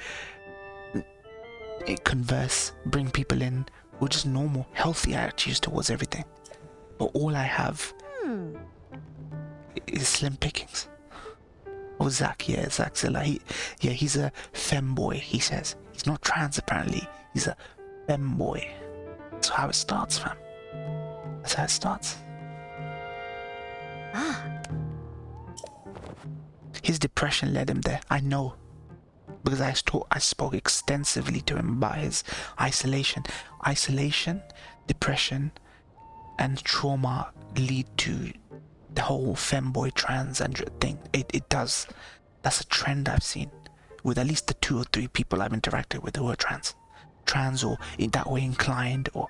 converse, bring people in with just normal, healthy attitudes towards everything. But all I have is slim pickings. Oh, Zach, yeah, Zach Zilla. He's a femboy, he says. He's not trans, apparently. He's a femboy. That's how it starts, fam. That's how it starts. His depression led him there. I know. Because I spoke extensively to him about his isolation. Isolation, depression, and trauma lead to the whole femboy transgender thing. It does. That's a trend I've seen with at least the 2 or 3 people I've interacted with who are trans or in that way inclined, or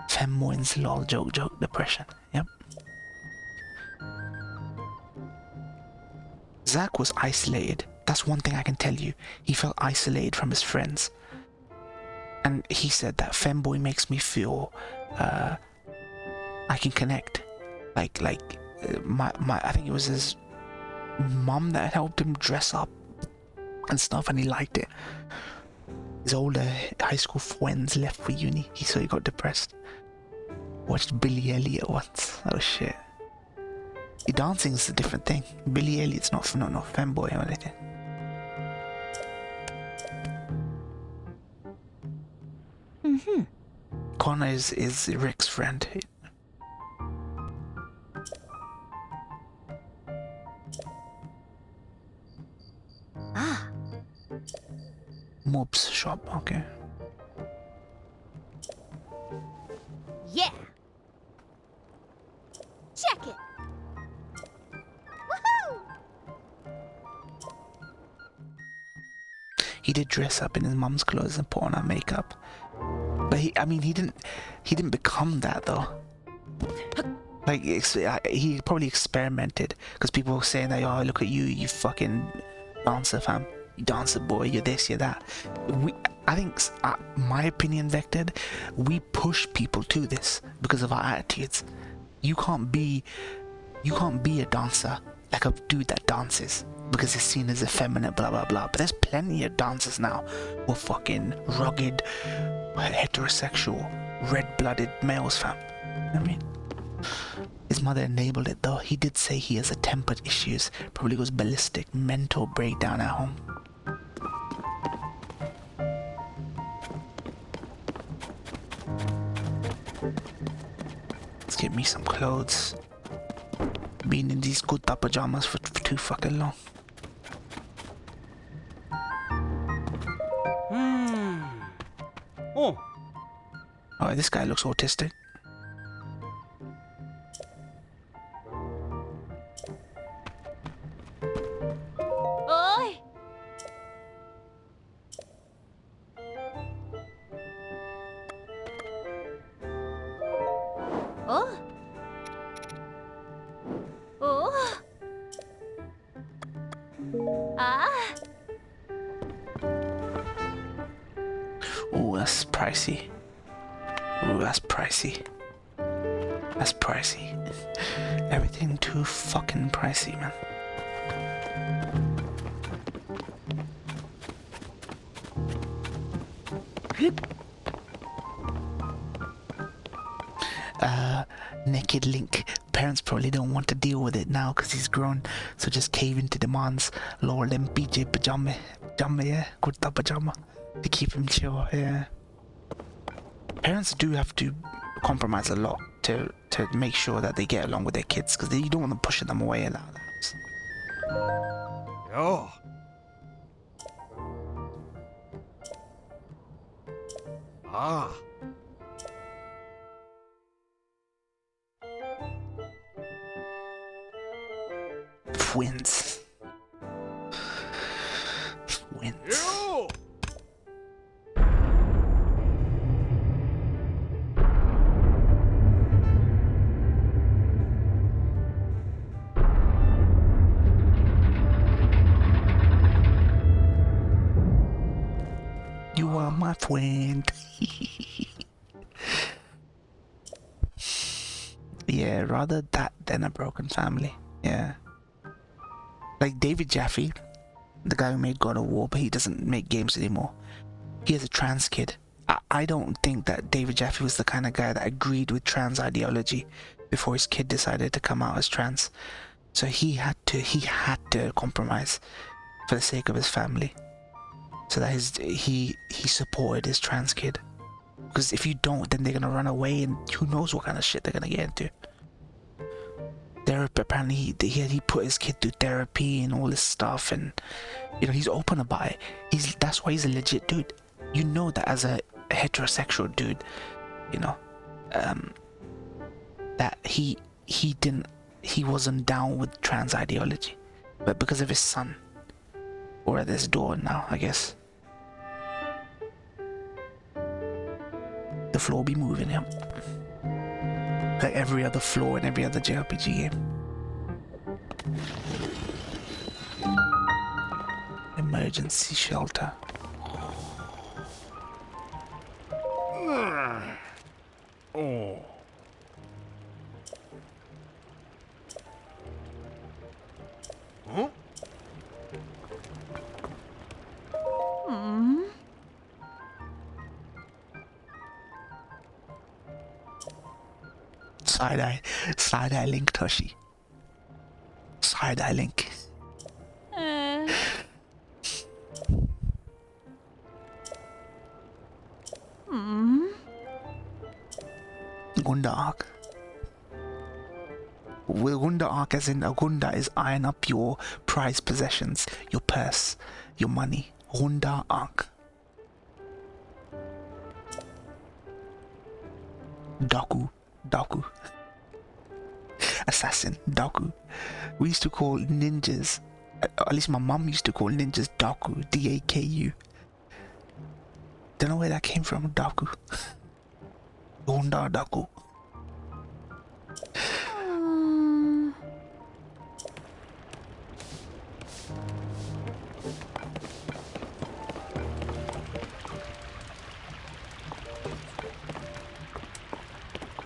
femboys, lol, joke, depression. Yep. Zach was isolated. That's one thing I can tell you. He felt isolated from his friends. And he said that femboy makes me feel I can connect. Like I think it was his mum that helped him dress up and stuff, and he liked it. His older high school friends left for uni, so he got depressed. Watched Billy Elliot once. Oh shit. Dancing is a different thing. Billy Elliot's not femboy or anything. Connor is Rick's friend. Mob's shop, okay. Yeah. Check it. Woohoo! He did dress up in his mum's clothes and put on her makeup. But he didn't become that though. Like he probably experimented because people were saying that, oh, look at you fucking dancer fam, you dancer boy, you're this, you're that. I think, my opinion vectored, we push people to this because of our attitudes. You can't be a dancer like a dude that dances because it's seen as effeminate, blah blah blah. But there's plenty of dancers now who are fucking rugged, heterosexual, red-blooded males, fam. You know what I mean? His mother enabled it though. He did say he has a tempered issues, probably goes ballistic, mental breakdown at home. Let's get me some clothes. Been in these Gutta pajamas for too fucking long. Oh, this guy looks autistic. Oi! Oh! Oh! Ah! Oh, that's pricey. Ooh, that's pricey. That's pricey. Everything too fucking pricey, man. Naked Link parents probably don't want to deal with it now because he's grown, so just cave into demands. Lower them PJ pajama, yeah, kurta pajama, to keep him chill. Yeah, parents do have to compromise a lot to make sure that they get along with their kids, because you don't want them pushing them away out of the house. Yo. Ah. Twins. Yo. You are my friend. Yeah, rather that than a broken family. Yeah. Like David Jaffe, the guy who made God of War, but he doesn't make games anymore. He has a trans kid. I don't think that David Jaffe was the kind of guy that agreed with trans ideology before his kid decided to come out as trans. So he had to compromise for the sake of his family, so that he supported his trans kid. Because if you don't, then they're gonna run away, and who knows what kind of shit they're gonna get into. Therapy, apparently he put his kid through therapy and all this stuff, and you know, he's open about it. That's why he's a legit dude. You know that as a heterosexual dude, you know, that he wasn't down with trans ideology, but because of his son, or at his door now, I guess. The floor be moving him, like every other floor in every other JRPG game. Emergency shelter. Oh. Huh? Side-eye link, Toshi. Side-eye link. Gunda arc. With Gunda arc, as in a Gunda is eyeing up your prized possessions, your purse, your money. Gunda arc. Daku. Assassin, Daku. We used to call ninjas, at least my mum used to call ninjas Daku, D-A-K-U. Don't know where that came from, Daku. Honda Daku.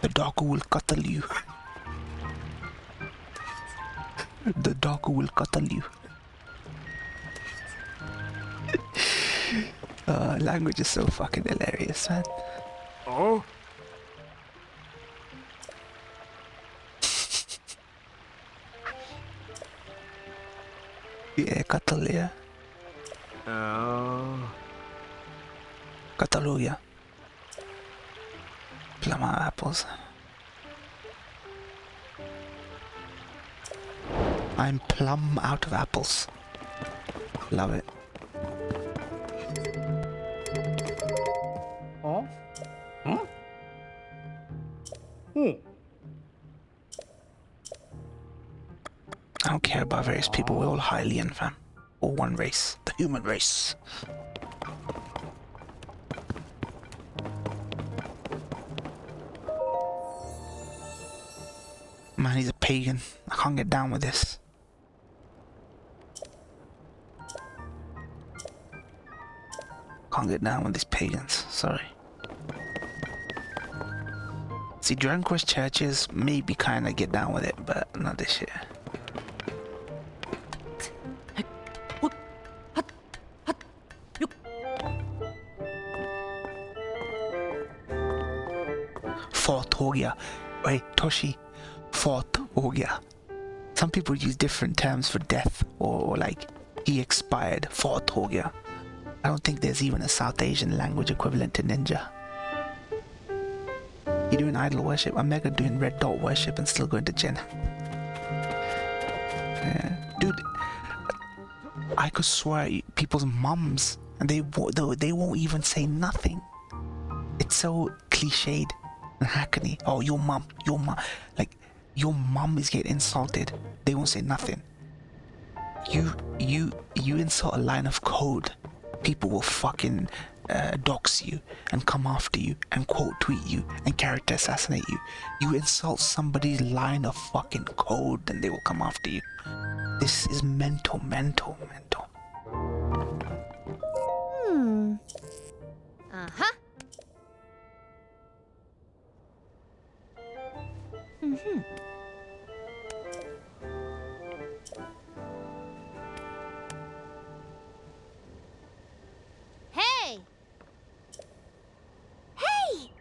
The Daku will cuddle you. The Daku will cuddle you. Language is so fucking hilarious, man. Oh. Yeah, Catalia. Oh. Catalunya. Plum apples. I'm plumb out of apples. Love it. Oh. Huh? Hmm. I don't care about various people. We're all Hylian, fam. Or one race. The human race. Man, he's a pagan. I can't get down with this. Can't get down with these pagans. Sorry. See, Dragon Quest churches maybe kind of get down with it, but not this shit. Fortogia. Wait, Toshi. Fort Ogya. Some people use different terms for death or like he expired. Fort Ogya. I don't think there's even a South Asian language equivalent to ninja. You doing idol worship? I'm mega doing red dot worship and still going to Jen. Yeah. Dude, I could swear people's mums and they won't even say nothing. It's so cliched and hackney. Oh, your mom, like your mom is getting insulted. They won't say nothing. You insult a line of code, people will fucking dox you and come after you and quote tweet you and character assassinate you. You insult somebody's line of fucking code and they will come after you. This is mental. Uh-huh. Mm-hmm. Hey! Hey!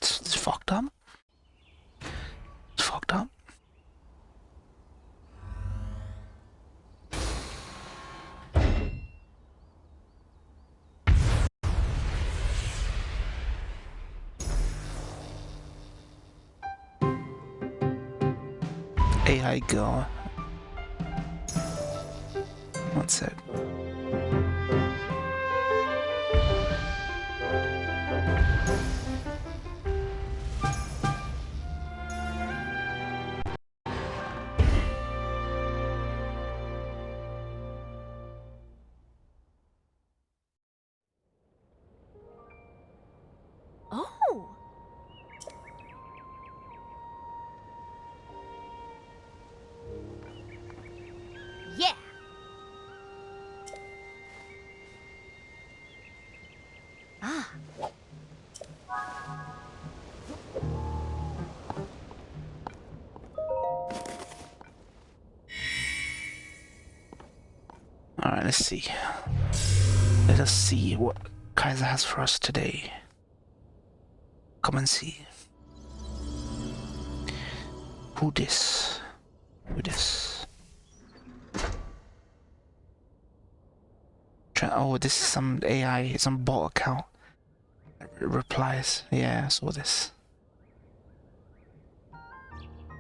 It's fucked up. It's fucked up. AI girl. One sec. Oh! Yeah! Ah! Alright, let's see. Let us see what Kaiser has for us today. Come and see. Who this? Oh, this is some AI, some bot account. Replies. Yeah, I saw this.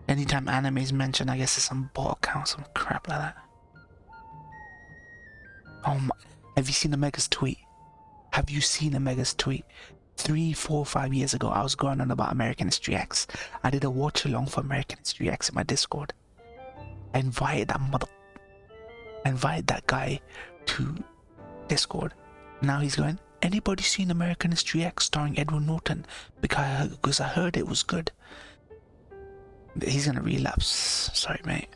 Anytime anime is mentioned, I guess it's some bot account, some crap like that. Oh my, have you seen Omega's tweet? Have you seen Omega's tweet? 3, 4, 5 years ago, I was going on about American History X. I did a watch along for American History X in my Discord. I invited that guy to Discord. Now he's going, anybody seen American History X starring Edward Norton? Because I heard it was good. He's gonna relapse. Sorry, mate.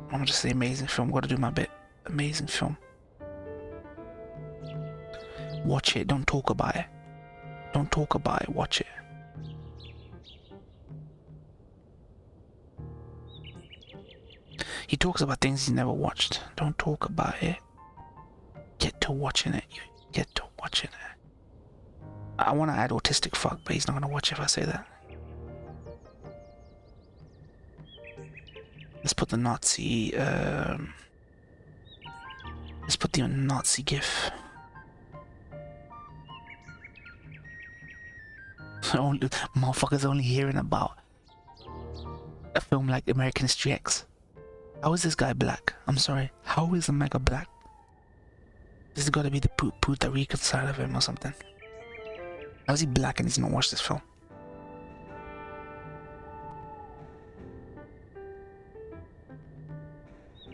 I'm gonna just say amazing film. Gotta do my bit. Amazing film. Watch it. Don't talk about it. Don't talk about it. Watch it. He talks about things he's never watched. Don't talk about it. Get to watching it. You get to watching it. I want to add autistic fuck, but he's not gonna watch it if I say that. Let's put the Nazi. Let's put the Nazi gif. Motherfuckers only hearing about a film like American History X. How is this guy black? I'm sorry. How is Omega black? This has got to be the Puerto Rican side of him or something. How is he black and he's not watched this film?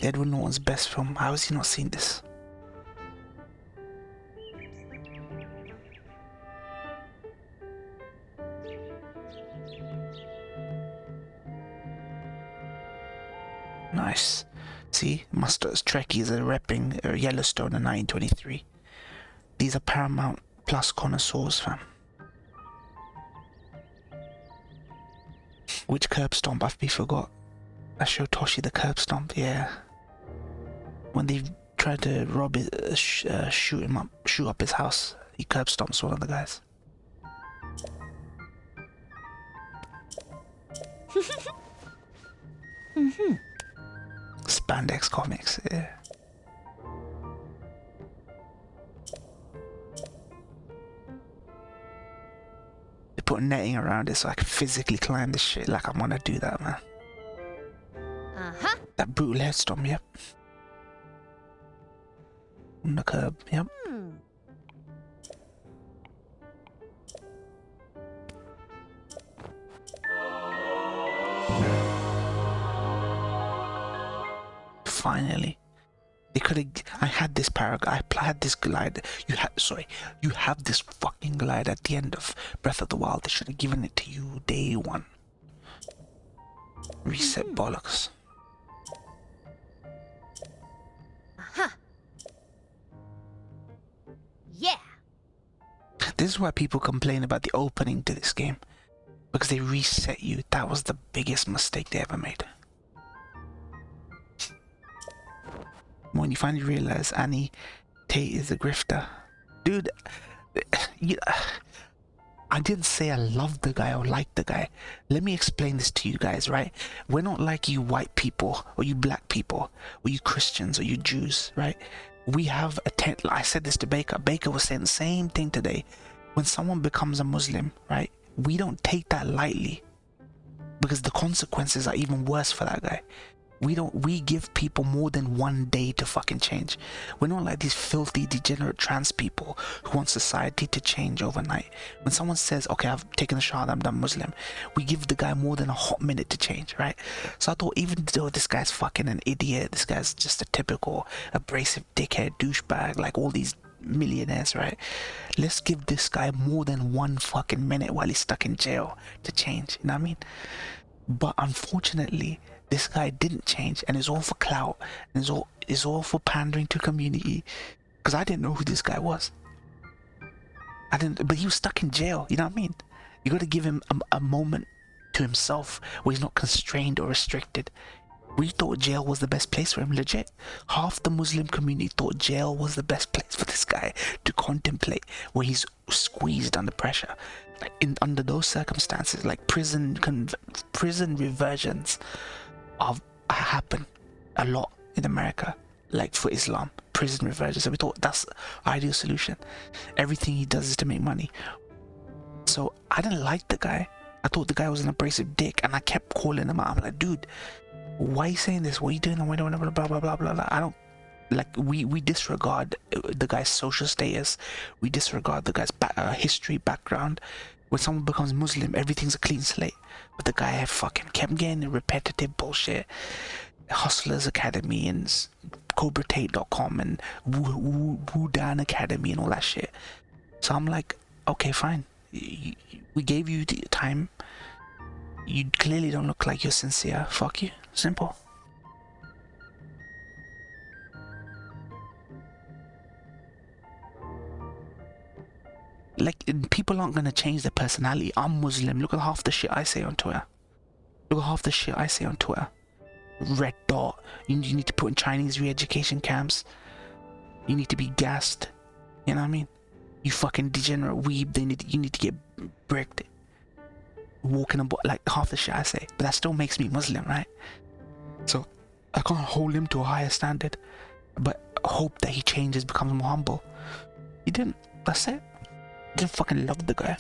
Edward Norton's best film. How has he not seen this? Nice. See, Masters Trekkies are repping Yellowstone in 1923. These are Paramount Plus connoisseurs, fam. Which curb stomp? I forgot. I showed Toshi the curb stomp, yeah. When they tried to rob it, shoot up his house. He curb stomps one of the guys. Spandex comics, yeah. They put netting around it so I can physically climb this shit. Like, I'm gonna do that, man. Uh-huh. That brutal headstorm, yep. On the curb, yep. Finally. They could have. I had this paragraph. I had this glide. You have this fucking glide at the end of Breath of the Wild. They should have given it to you day one. Reset bollocks. Uh-huh. Yeah. This is why people complain about the opening to this game. Because they reset you. That was the biggest mistake they ever made. When you finally realize Annie Tate is a grifter. Dude, I didn't say I love the guy or like the guy. Let me explain this to you guys, right? We're not like you white people, or you black people, or you Christians, or you Jews, right? We have I said this to Baker. Baker was saying the same thing today. When someone becomes a Muslim, right? We don't take that lightly. Because the consequences are even worse for that guy. We give people more than one day to fucking change. We're not like these filthy, degenerate trans people who want society to change overnight. When someone says, okay, I've taken a shahada, I'm done Muslim, we give the guy more than a hot minute to change, right? So I thought, even though this guy's fucking an idiot, this guy's just a typical abrasive dickhead douchebag, like all these millionaires, right? Let's give this guy more than one fucking minute while he's stuck in jail to change, you know what I mean? But unfortunately, this guy didn't change, and it's all for clout, and it's all for pandering to community. Because I didn't know who this guy was. But he was stuck in jail, you know what I mean? You got to give him a moment to himself where he's not constrained or restricted. We thought jail was the best place for him, legit. Half the Muslim community thought jail was the best place for this guy to contemplate, where he's squeezed under pressure. Like under those circumstances, like prison reversions happen a lot in America, like for Islam, prison reversions. So we thought that's the ideal solution. Everything he does is to make money. So I didn't like the guy. I thought the guy was an abrasive dick, and I kept calling him out. I'm like, dude, why are you saying this? What are you doing? Blah blah blah blah blah blah. I don't like. We disregard the guy's social status. We disregard the guy's history, background. When someone becomes Muslim, everything's a clean slate. But the guy fucking kept getting repetitive bullshit. Hustlers Academy and CobraTate.com and Wudan Academy and all that shit. So I'm like, okay, fine. We gave you the time. You clearly don't look like you're sincere. Fuck you. Simple. Like, people aren't gonna change their personality. I'm Muslim. Look at half the shit I say on Twitter. Red dot. You need to put in Chinese re-education camps. You need to be gassed. You know what I mean? You fucking degenerate weeb. You need to get bricked. Walking about like half the shit I say. But that still makes me Muslim, right? So I can't hold him to a higher standard. But hope that he changes, becomes more humble. He didn't. That's it. Didn't fucking love the guy.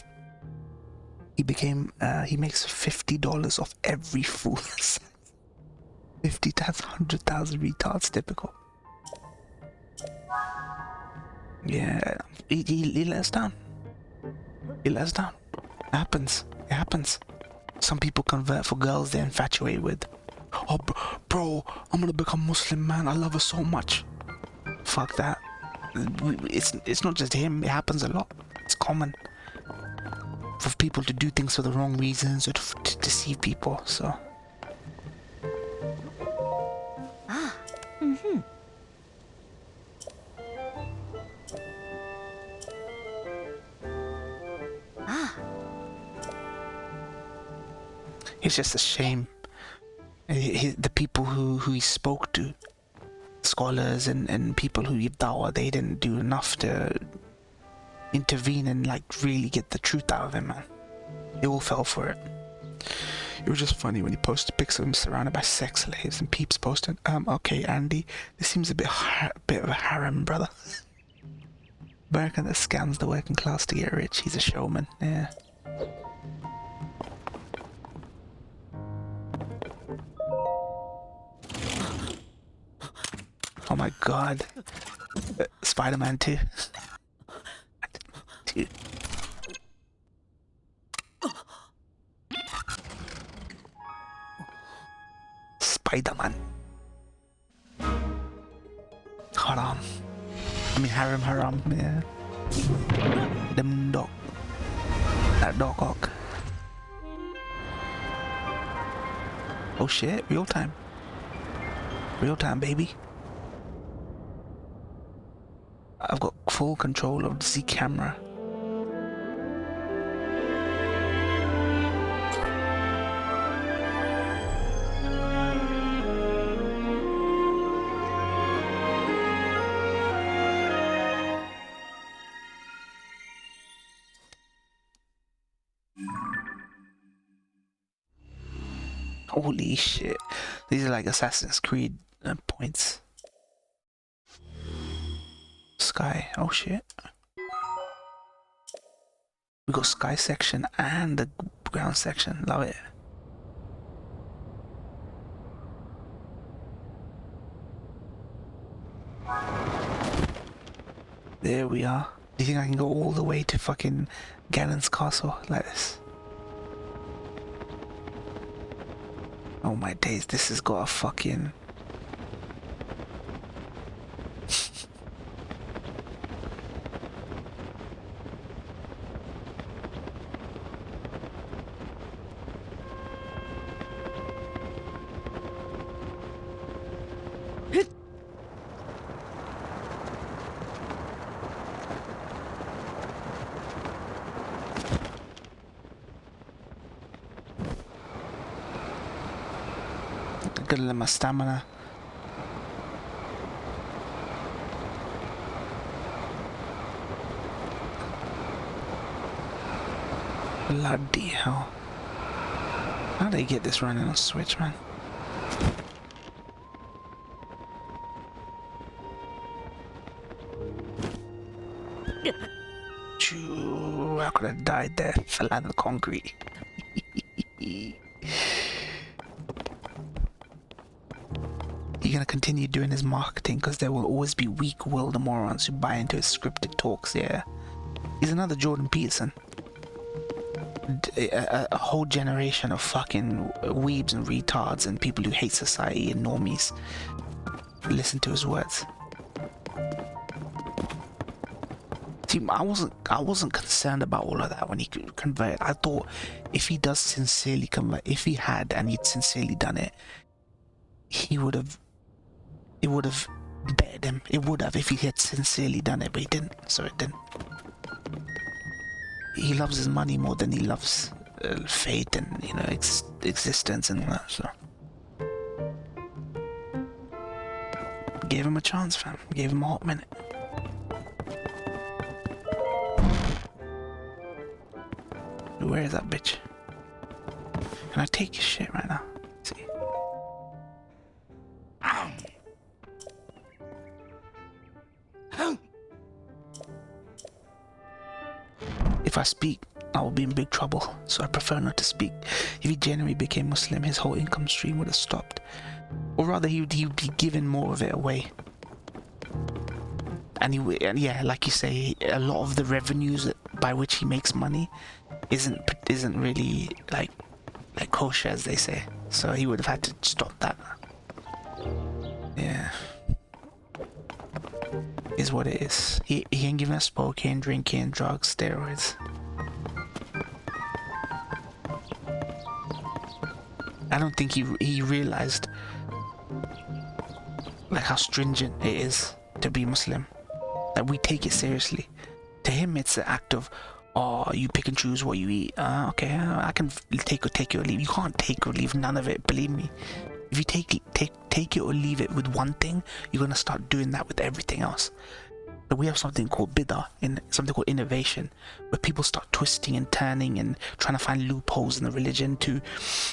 He makes $50 off every fool. 50 times 100,000 retards, typical. Yeah, he let us down. It happens. It happens. Some people convert for girls they're infatuated with. Oh, bro, I'm gonna become Muslim, man. I love her so much. Fuck that. It's not just him. It happens a lot. It's common for people to do things for the wrong reasons or to deceive people. So. It's just a shame. The people who he spoke to, scholars and people who give dawah, they didn't do enough to intervene and like really get the truth out of him, man. They all fell for it. It was just funny when he posted pics of him surrounded by sex slaves and peeps posted, okay, Andy, this seems a bit of a harem, brother. American that scams the working class to get rich. He's a showman, yeah. Oh my god. Spider-Man 2. Dude. Spider-Man. Haram. I mean haram, yeah. Them dog. That dog cock. Oh shit, real time. Real time, baby. I've got full control of the camera. Holy shit. These are like Assassin's Creed points. Sky. Oh shit. We got sky section and the ground section. Love it. There we are. Do you think I can go all the way to fucking Ganon's castle like this? Oh my days, this has got a fucking... Gotta let my stamina. Bloody hell. How do they get this running on Switch, man? Choo, I could have died there. Fell out of the concrete. You're gonna continue doing his marketing because there will always be weak-willed morons who buy into his scripted talks, yeah. He's another Jordan Peterson. A whole generation of fucking weebs and retards and people who hate society and normies listen to his words. See, I wasn't concerned about all of that when he converted. I thought if he does sincerely convert, if he had and he'd sincerely done it, he would have... It would have bettered him. It would have if he had sincerely done it, but he didn't, so it didn't. He loves his money more than he loves fate and, you know, existence and all that, so. Gave him a chance, fam. Gave him a hot minute. Where is that bitch? Can I take his shit right now? Let's see. If I speak, I will be in big trouble, so I prefer not to speak. If he genuinely became Muslim, his whole income stream would have stopped. Or rather, he would be given more of it away. And yeah, like you say, a lot of the revenues by which he makes money isn't really like kosher, as they say. So he would have had to stop that. Yeah. Is what it is. He ain't giving us smoking, drinking, drugs, steroids. I don't think he realized like how stringent it is to be Muslim. That we take it seriously. To him, it's an act of, oh, you pick and choose what you eat. Okay, I can take or leave. You can't take or leave none of it. Believe me. If you take it or leave it with one thing, you're gonna start doing that with everything else. So we have something called bid'ah, something called innovation, where people start twisting and turning and trying to find loopholes in the religion to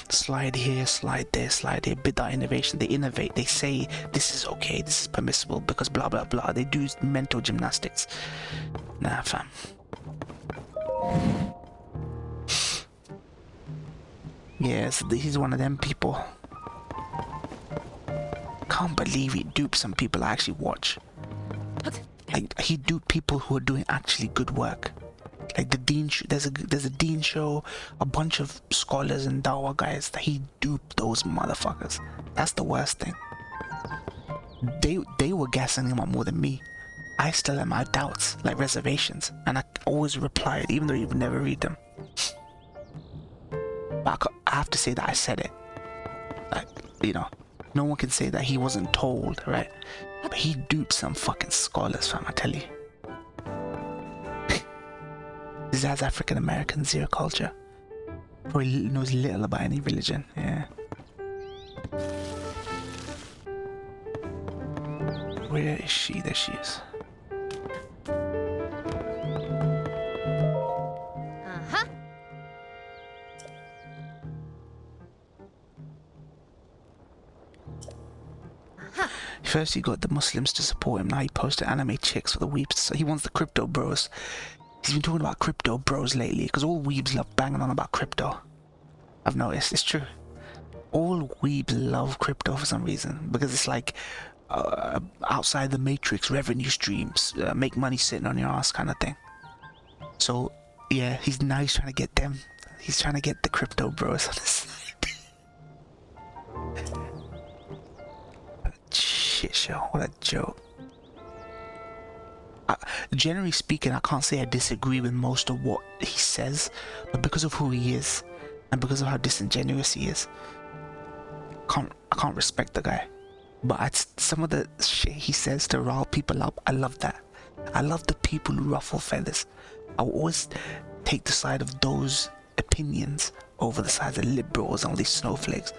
slide here, slide there, slide here. Bid'ah, innovation. They innovate. They say this is okay, this is permissible because blah blah blah. They do mental gymnastics. Nah, fam. Yes, he's one of them people. Can't believe he duped some people I actually watch. Like, he duped people who are doing actually good work. Like the Dean, there's a Dean show, a bunch of scholars and Dawa guys. He duped those motherfuckers. That's the worst thing. They were gassing him up more than me. I still have my doubts, like reservations, and I always replied, even though you would never read them. But I have to say that I said it. Like, you know, no one can say that he wasn't told, right? But he duped some fucking scholars, fam, I tell you. This has African American zero culture. Probably knows little about any religion, yeah. Where is she? There she is. First he got the Muslims to support him, now he posted anime chicks for the weeps. So he wants the crypto bros. He's been talking about crypto bros lately, because all weebs love banging on about crypto. I've noticed, it's true. All weebs love crypto for some reason, because it's like outside the matrix, revenue streams, make money sitting on your ass kind of thing. So yeah, he's trying to get them. He's trying to get the crypto bros on his side. Shit show, what a joke. Generally speaking, I can't say I disagree with most of what he says, but because of who he is and because of how disingenuous he is, I can't respect the guy. But some of the shit he says to rile people up, I love that. I love the people who ruffle feathers. I will always take the side of those opinions over the sides of liberals and all these snowflakes.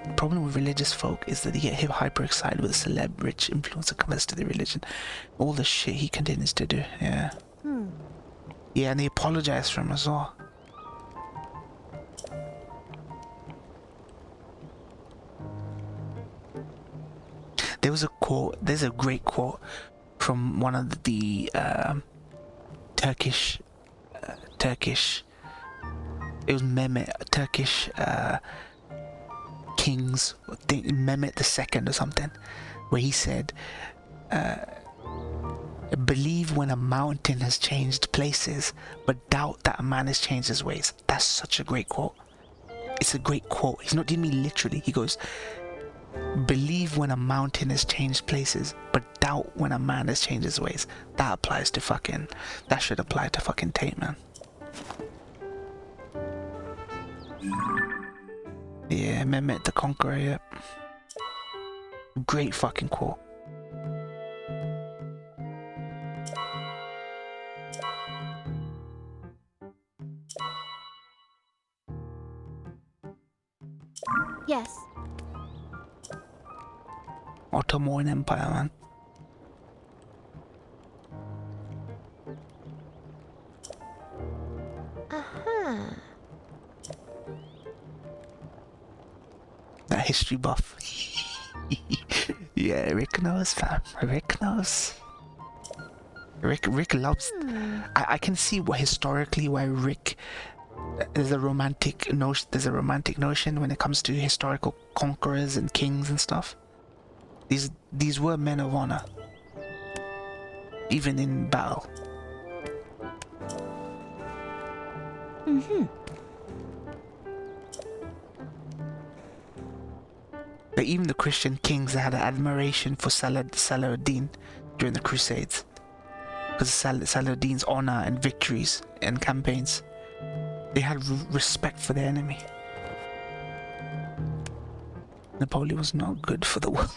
The problem with religious folk is that they get hyper excited with a celeb rich influencer converts to their religion. All the shit he continues to do, yeah. Yeah, and they apologize for him as well. There's a great quote from one of the Turkish, it was Mehmet, Turkish kings, I think Mehmet II or something, where he said, believe when a mountain has changed places, but doubt that a man has changed his ways. That's such a great quote. It's a great quote. He's not doing me literally. He goes, believe when a mountain has changed places, but doubt when a man has changed his ways. That should apply to fucking Tate, man. Yeah, Mehmet the Conqueror, yep. Great fucking quote. Yes. Ottoman Empire, man. That history buff. Yeah, Rick knows, fam. Rick knows. Rick loves. I can see historically why Rick. There's a romantic notion when it comes to historical conquerors and kings and stuff. These were men of honor, even in battle. But even the Christian kings had an admiration for Saladin during the Crusades, because Saladin's honor and victories and campaigns, they had respect for their enemy. Napoleon was not good for the world.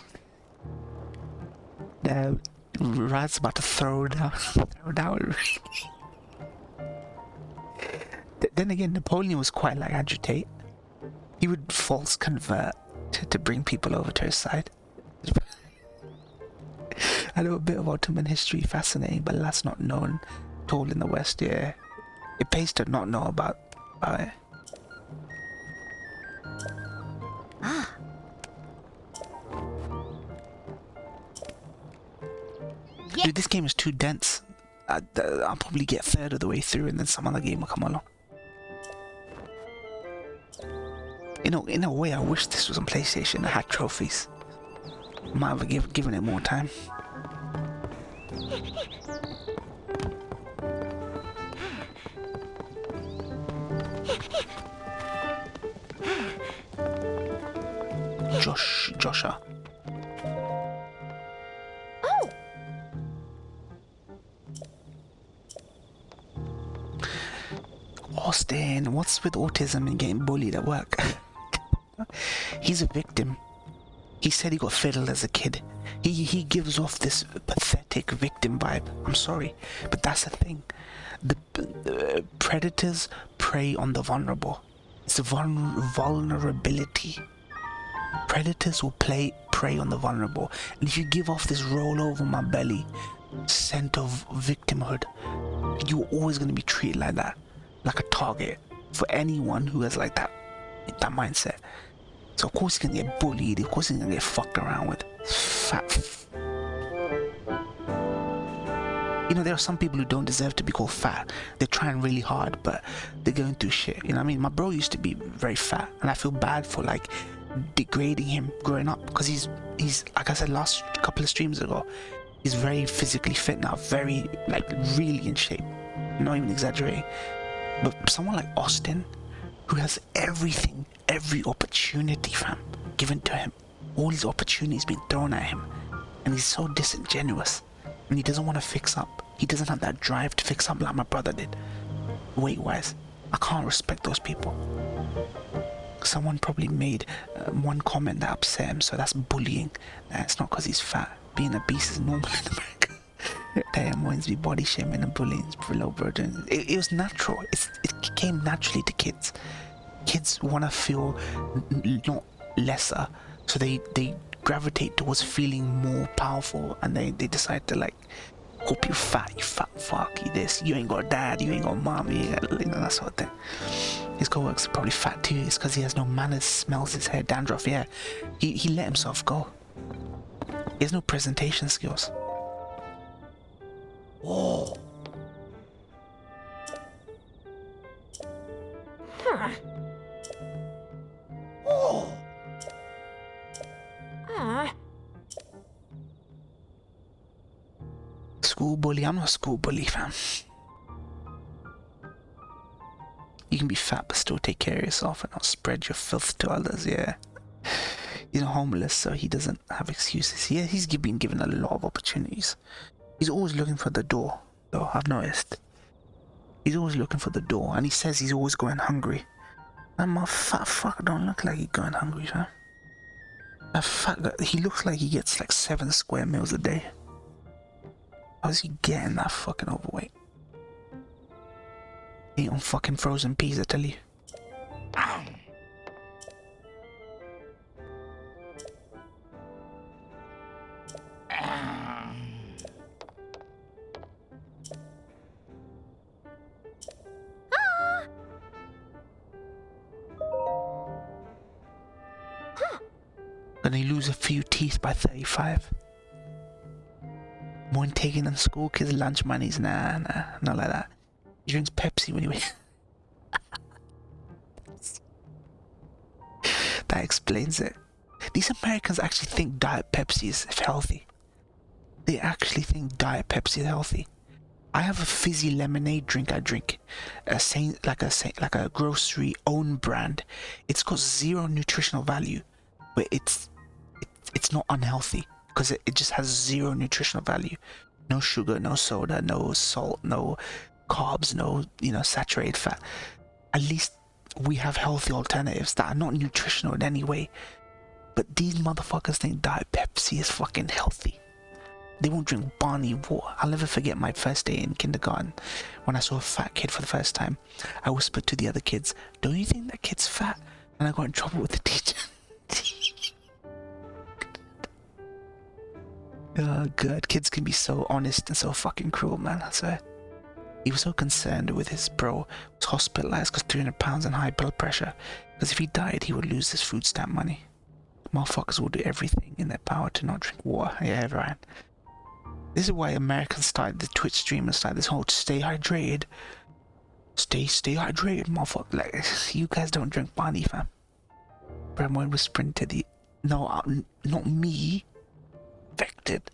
Rad's about to throw down. Then again, Napoleon was quite like Agitate. He would false convert to bring people over to his side. I know a bit of Ottoman history, fascinating, but that's not known at all in the West. Yeah, it pays to not know about it. Ah. Dude, this game is too dense. I'll probably get a third of the way through and then some other game will come along. You know, in a way, I wish this was on PlayStation. I had trophies. Might have given it more time. Joshua. Oh. Austin, what's with autism and getting bullied at work? He's a victim. He said he got fiddled as a kid. He gives off this pathetic victim vibe. I'm sorry, but that's the thing. The predators prey on the vulnerable. It's a vulnerability. Predators will prey on the vulnerable. And if you give off this roll over my belly scent of victimhood, you're always going to be treated like that. Like a target for anyone who has like that mindset. So of course he's gonna get bullied, of course he's gonna get fucked around with. Fat. You know, there are some people who don't deserve to be called fat. They're trying really hard, but they're going through shit. You know what I mean? My bro used to be very fat, and I feel bad for like degrading him growing up, because he's like I said last couple of streams ago, he's very physically fit now, very like really in shape. Not even exaggerating. But someone like Austin, who has everything, every opportunity, fam, given to him, all these opportunities being thrown at him, and he's so disingenuous, and he doesn't want to fix up. He doesn't have that drive to fix up like my brother did. Weight-wise, I can't respect those people. Someone probably made one comment that upset him, so that's bullying. It's not because he's fat. Being obese is normal in America. Damn, Wednesday body shaming and bullying below burden. It was natural. It came naturally to kids. Kids want to feel not lesser, so they gravitate towards feeling more powerful, and they decide to like, hope you fat fuck, you this, you ain't got a dad, you ain't got a mom, you ain't got, that sort of thing. His co-worker's probably fat too. It's because he has no manners, smells his hair, dandruff. Yeah, he let himself go. He has no presentation skills. Oh. Huh. Oh. Ah. School bully? I'm not a school bully, fam. You can be fat but still take care of yourself and not spread your filth to others, yeah. He's not homeless, so he doesn't have excuses. Yeah, he's been given a lot of opportunities. He's always looking for the door, though, I've noticed. He's always looking for the door, and he says he's always going hungry. And my fat fucker don't look like he's going hungry, fam. That fat guy, he looks like he gets like 7 square meals a day. How's he getting that fucking overweight? Eat on fucking frozen peas, I tell you. Gonna lose a few teeth by 35. More than taking them school kids' lunch monies. Nah, not like that. He drinks Pepsi when he wakes. That explains it. These Americans actually think Diet Pepsi is healthy. They actually think Diet Pepsi is healthy. I have a fizzy lemonade drink I drink, like a grocery own brand. It's got 0 nutritional value, but it's not unhealthy because it just has 0 nutritional value. No sugar, no soda, no salt, no carbs, no saturated fat. At least we have healthy alternatives that are not nutritional in any way. But these motherfuckers think Diet Pepsi is fucking healthy. They won't drink Barney water. I'll never forget my first day in kindergarten when I saw a fat kid for the first time. I whispered to the other kids, "Don't you think that kid's fat?" And I got in trouble with the teacher. Oh god, kids can be so honest and so fucking cruel, man. I swear. He was so concerned with his bro was hospitalized because 300 pounds and high blood pressure. Because if he died, he would lose his food stamp money. Motherfuckers will do everything in their power to not drink water. Yeah, Ryan. This is why Americans started, the Twitch streamers started this whole stay hydrated. Stay hydrated, motherfucker. Like, you guys don't drink money, fam. Bramwell was sprinted. No, not me. Infected.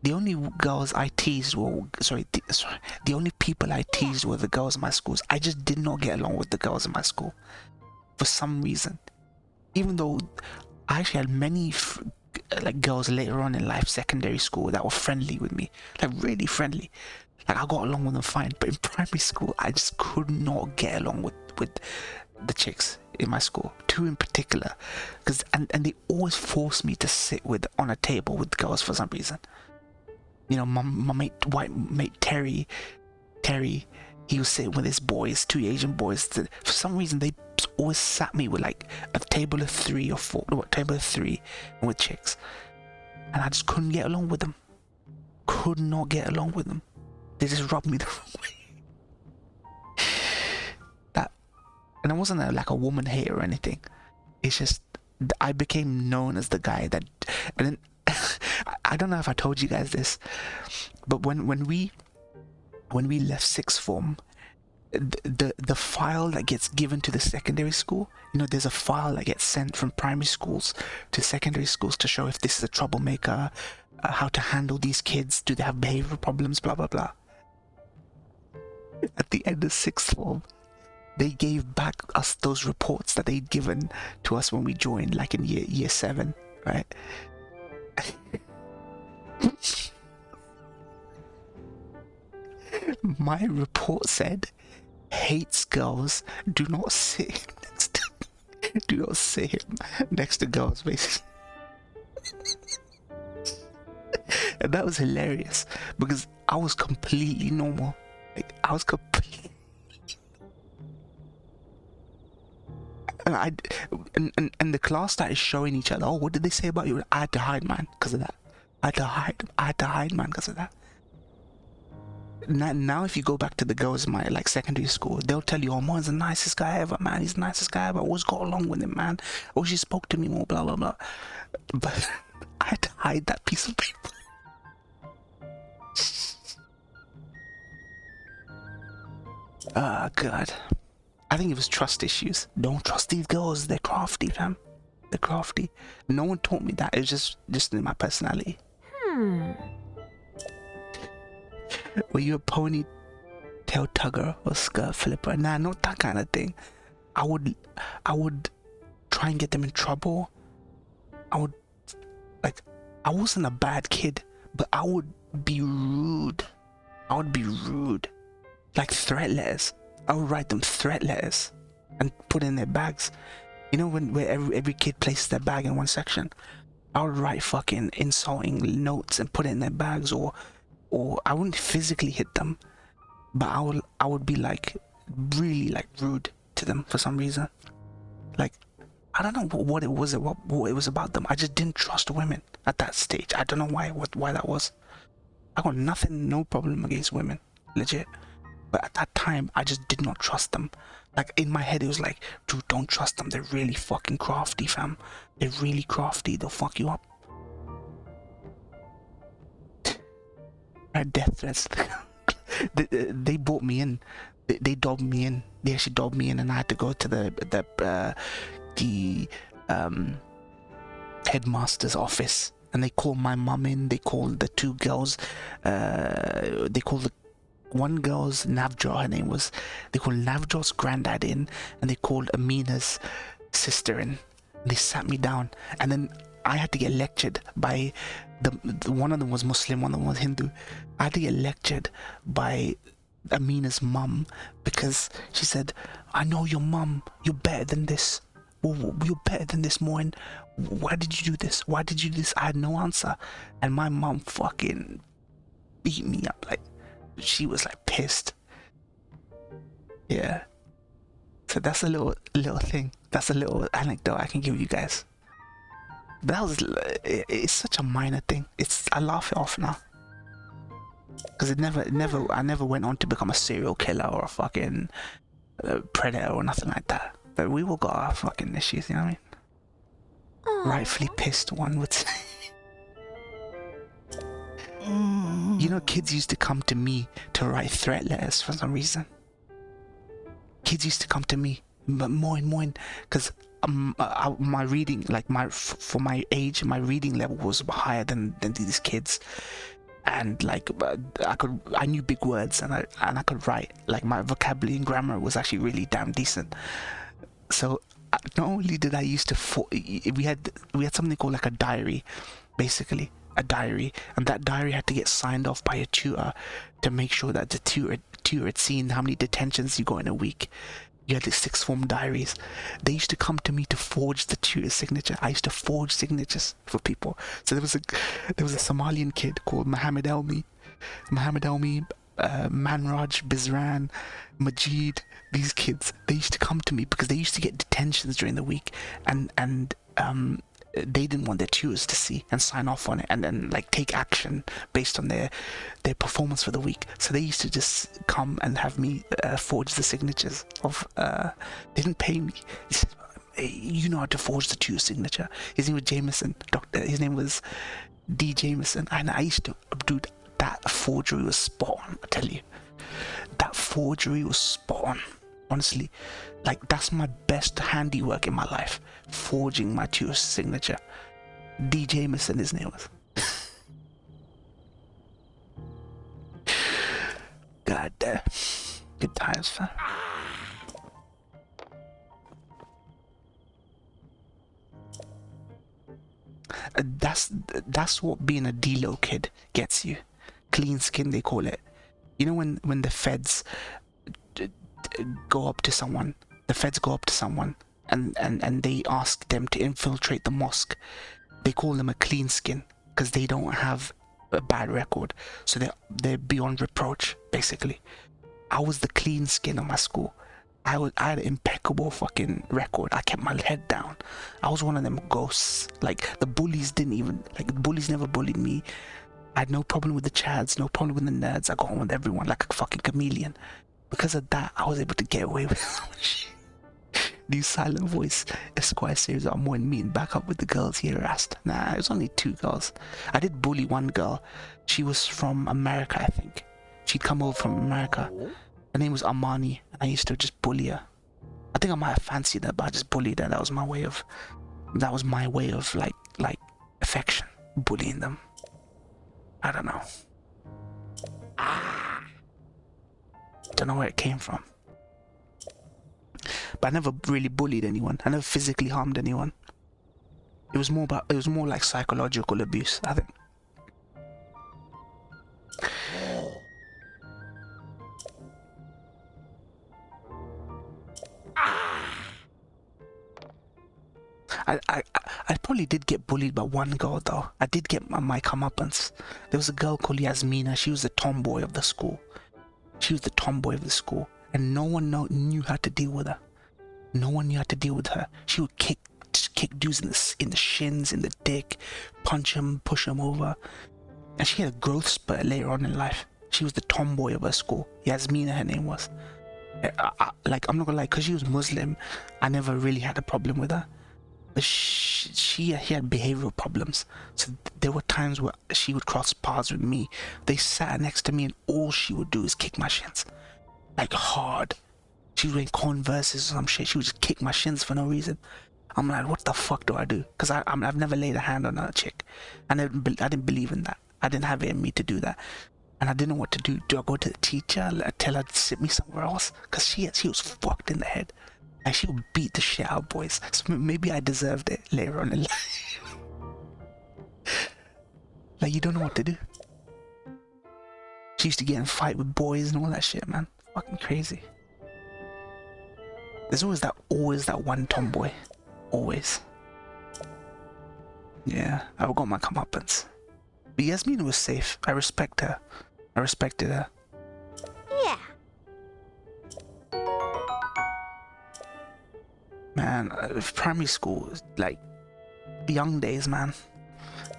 The only girls I teased were, the only people I teased were the girls in my schools. I just did not get along with the girls in my school. For some reason. Even though I actually had many like girls later on in life, secondary school, that were friendly with me. Like really friendly. Like I got along with them fine. But in primary school, I just could not get along with the chicks in my school. Two in particular. And they always forced me to sit on a table with girls for some reason. You know, my white mate Terry, he was sitting with his boys, 2 Asian boys. For some reason, they always sat me with like a table of 3 or 4, table of 3, and with chicks. And I just couldn't get along with them. Could not get along with them. They just rubbed me the wrong way. And I wasn't like a woman hater or anything. It's just, I became known as the guy that, and then, I don't know if I told you guys this, but when we left sixth form, the file that gets given to the secondary school, you know, there's a file that gets sent from primary schools to secondary schools to show if this is a troublemaker, how to handle these kids, do they have behavioral problems, blah blah blah. At the end of sixth form, they gave back us those reports that they'd given to us when we joined, like in year 7, right? My report said, hates girls, do not sit him next to girls, basically. And that was hilarious because I was completely normal. Like I was completely, and the class started showing each other, oh, what did they say about you? I had to hide, man, because of that. I had to hide, man, because of that. Now if you go back to the girls in my like secondary school, they'll tell you, oh, Mo's the nicest guy ever, man. He's the nicest guy ever. I always got along with him, man. Oh, she spoke to me more, blah blah blah. But I had to hide that piece of paper. God. I think it was trust issues. Don't trust these girls. They're crafty, fam. They're crafty. No one taught me that. It was just in my personality. Were you a ponytail tugger or skirt flipper? Nah, not that kind of thing. I would try and get them in trouble. I wasn't a bad kid, but I would be rude. Like threat letters. I would write them threat letters and put in their bags. You know where every kid places their bag in one section? I would write fucking insulting notes and put it in their bags, or I wouldn't physically hit them, but I would be like really like rude to them for some reason. Like I don't know what it was about them. I just didn't trust women at that stage. I don't know why that was. I got no problem against women, legit. But at that time, I just did not trust them. Like in my head, it was like, dude, don't trust them. They're really fucking crafty, fam. They're really crafty. They'll fuck you up. Right, death threats. They brought me in. They dobbed me in. They actually dobbed me in, and I had to go to the headmaster's office. And they called my mum in. They called the 2 girls. They called the one girl's Navjot, her name was. They called Navjot's granddad in, and they called Amina's sister in. They sat me down, and then I had to get lectured by the one of them was Muslim, one of them was Hindu. I had to get lectured by Amina's mum because she said, I know your mum, you're better than this. Well, you're better than this, Moin. Why did you do this? Why did you do this? I had no answer. And my mum fucking beat me up. Like, she was like pissed. Yeah. So that's a little thing. That's a little anecdote I can give you guys. That was it's such a minor thing. I laugh it off now because I never went on to become a serial killer or a fucking predator or nothing like that. But we all got our fucking issues, you know what I mean? Rightfully pissed, one would say. You know, kids used to come to me to write threat letters for some reason. Kids used to come to me, but more and more, because my reading, like for my age, my reading level was higher than these kids, and like I knew big words and I could write. Like my vocabulary and grammar was actually really damn decent. So not only did I used to we had something called like a diary, basically a diary, and that diary had to get signed off by a tutor to make sure that the tutor had seen how many detentions you got in a week. You had the sixth form diaries. They used to come to me to forge the tutor's signature. I used to forge signatures for people. So there was a Somalian kid called Mohammed Elmi, Manraj, Bizran, Majid. These kids, they used to come to me because they used to get detentions during the week, and they didn't want their tutors to see and sign off on it and then like take action based on their performance for the week. So they used to just come and have me forge the signatures of they didn't pay me. He said, hey, you know how to forge the tutor's signature. His name was Jameson. His name was D. Jameson, and I used to do that. Forgery was spot on, I tell you. That forgery was spot on. Honestly, like that's my best handiwork in my life, forging my tutor's signature. D. Jameson, his name was. God damn. Good times, fam. That's what being a D-Lo kid gets you. Clean skin, they call it. You know when the feds go up to someone, and they ask them to infiltrate the mosque. They call them a clean skin because they don't have a bad record, so they're beyond reproach, basically. I was the clean skin of my school. I had an impeccable fucking record. I kept my head down. I was one of them ghosts. Like the bullies never bullied me. I had no problem with the chads, no problem with the nerds. I got on with everyone like a fucking chameleon. Because of that, I was able to get away with so much shit. New Silent Voice Esquire series are more than me and back up with the girls he harassed. Nah, it was only 2 girls. I did bully one girl. She was from America, I think. She'd come over from America. Her name was Armani, and I used to just bully her. I think I might have fancied her, but I just bullied her. That was my way of like affection, bullying them. I don't know. Don't know where it came from. But I never really bullied anyone. I never physically harmed anyone. It was more like psychological abuse, I think. I probably did get bullied by one girl though. I did get my comeuppance. There was a girl called Yasmina. She was the tomboy of the school. And no one knew how to deal with her. No one knew how to deal with her. She would kick dudes in the shins, in the dick, punch him, push him over. And she had a growth spurt later on in life. She was the tomboy of her school. Yasmina, her name was. I'm not gonna lie, because she was Muslim, I never really had a problem with her. But she had behavioral problems. So there were times where she would cross paths with me. They sat next to me and all she would do is kick my shins. Like hard. She was wearing Converses or some shit. She would just kick my shins for no reason. I'm like, what the fuck do I do? Because I've never laid a hand on a chick. I didn't believe in that. I didn't have it in me to do that. And I didn't know what to do. Do I go to the teacher, tell her to sit me somewhere else? Because she was fucked in the head. Like she would beat the shit out of boys. So maybe I deserved it later on in life. Like you don't know what to do. She used to get in fight with boys and all that shit, man. Fucking crazy. There's always that one tomboy. Always. Yeah, I've got my comeuppance. But Yasmin was safe. I respect her. I respected her. Yeah. Man, primary school, like, young days, man.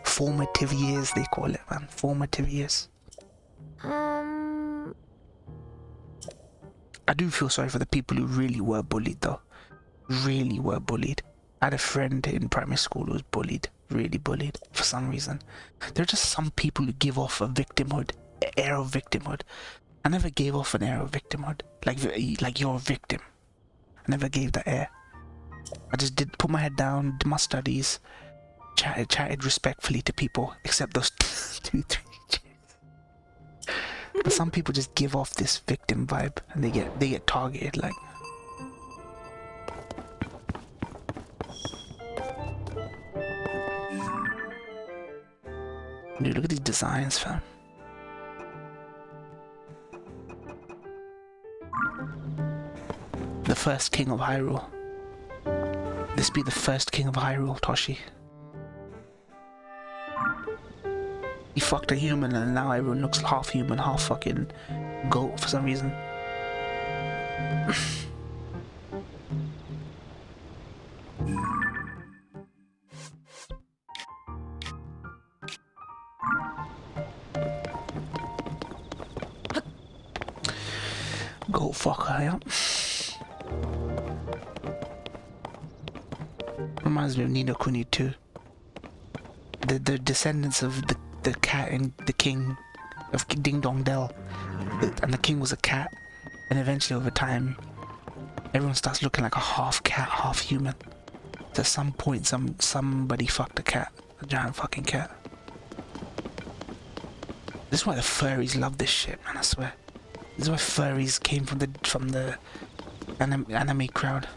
Formative years, they call it, man. Formative years. I do feel sorry for the people who really were bullied, though. Really were bullied. I had a friend in primary school who was bullied. Really bullied, for some reason. There are just some people who give off a victimhood, air of victimhood. I never gave off an air of victimhood. Like you're a victim. I never gave that air. I just put my head down, did my studies, chatted respectfully to people, except those 2-3 chicks. But some people just give off this victim vibe, and they get targeted. Like, dude, look at these designs, fam. The first king of Hyrule. This be the first king of Hyrule, Toshi. He fucked a human and now everyone looks half human, half fucking goat for some reason. Goat fucker, yeah. Reminds me of Ni no Kuni too. The descendants of the cat and the king of Ding Dong Dell, and the king was a cat, and eventually over time everyone starts looking like a half cat, half human. So at some point somebody fucked a cat, a giant fucking cat. This is why the furries love this shit, man, I swear. This is why furries came from the anime crowd.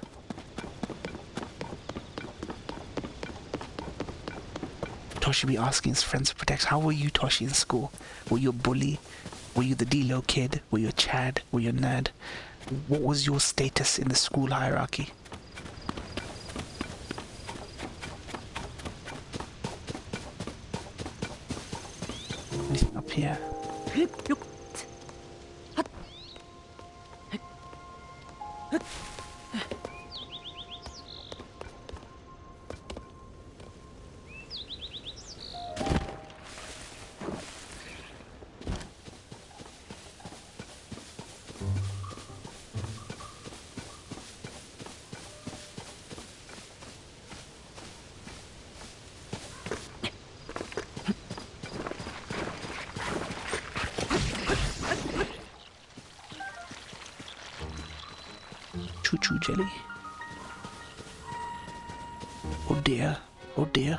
Toshi be asking his friends for protection. How were you, Toshi, in school? Were you a bully? Were you the D-Lo kid? Were you a Chad? Were you a nerd? What was your status in the school hierarchy? Anything up here? Choo-choo jelly. Oh dear. Oh dear.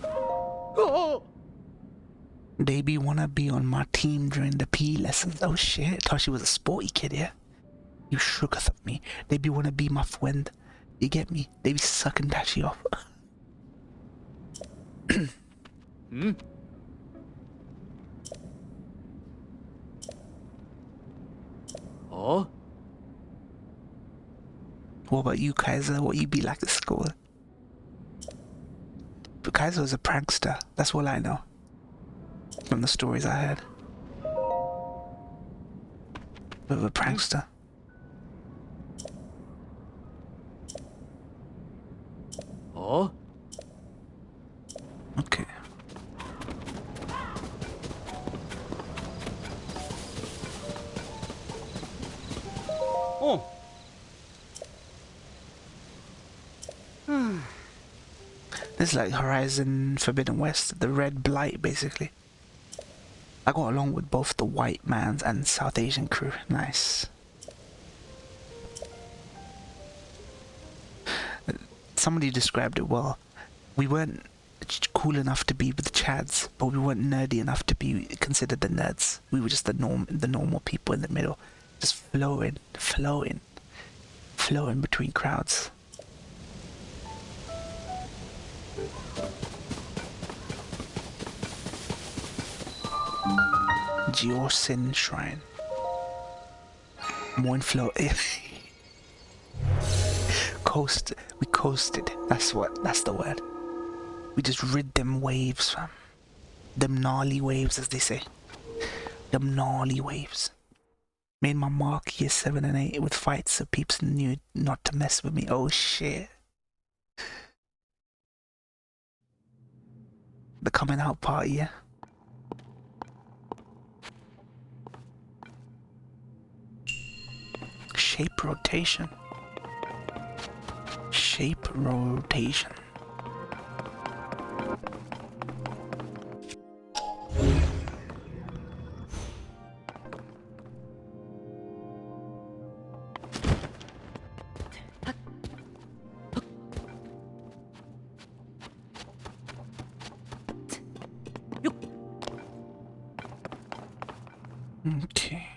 Oh! Davey wanna be on my team during the PE lessons. Oh shit. Thought she was a sporty kid, yeah? You shooketh at me. Davey wanna be my friend. You get me? They be sucking Tashi off. Hmm? Oh? What about you, Kaiser? What you be like at school? But Kaiser was a prankster. That's all I know. From the stories I heard. Bit of a prankster. Oh? Okay. Oh! This is like Horizon Forbidden West, the Red Blight, basically. I got along with both the white man's and South Asian crew. Nice. Somebody described it well. We weren't cool enough to be with the Chads, but we weren't nerdy enough to be considered the nerds. We were just the normal people in the middle, just flowing between crowds. Georsin Shrine. Mournflow. We coasted. That's the word. We just rid them waves, fam. Them gnarly waves, as they say. Them gnarly waves. Made my mark year 7 and 8 with fights so peeps knew not to mess with me. Oh shit. The coming out party, yeah? Shape rotation. Shape rotation. Okay.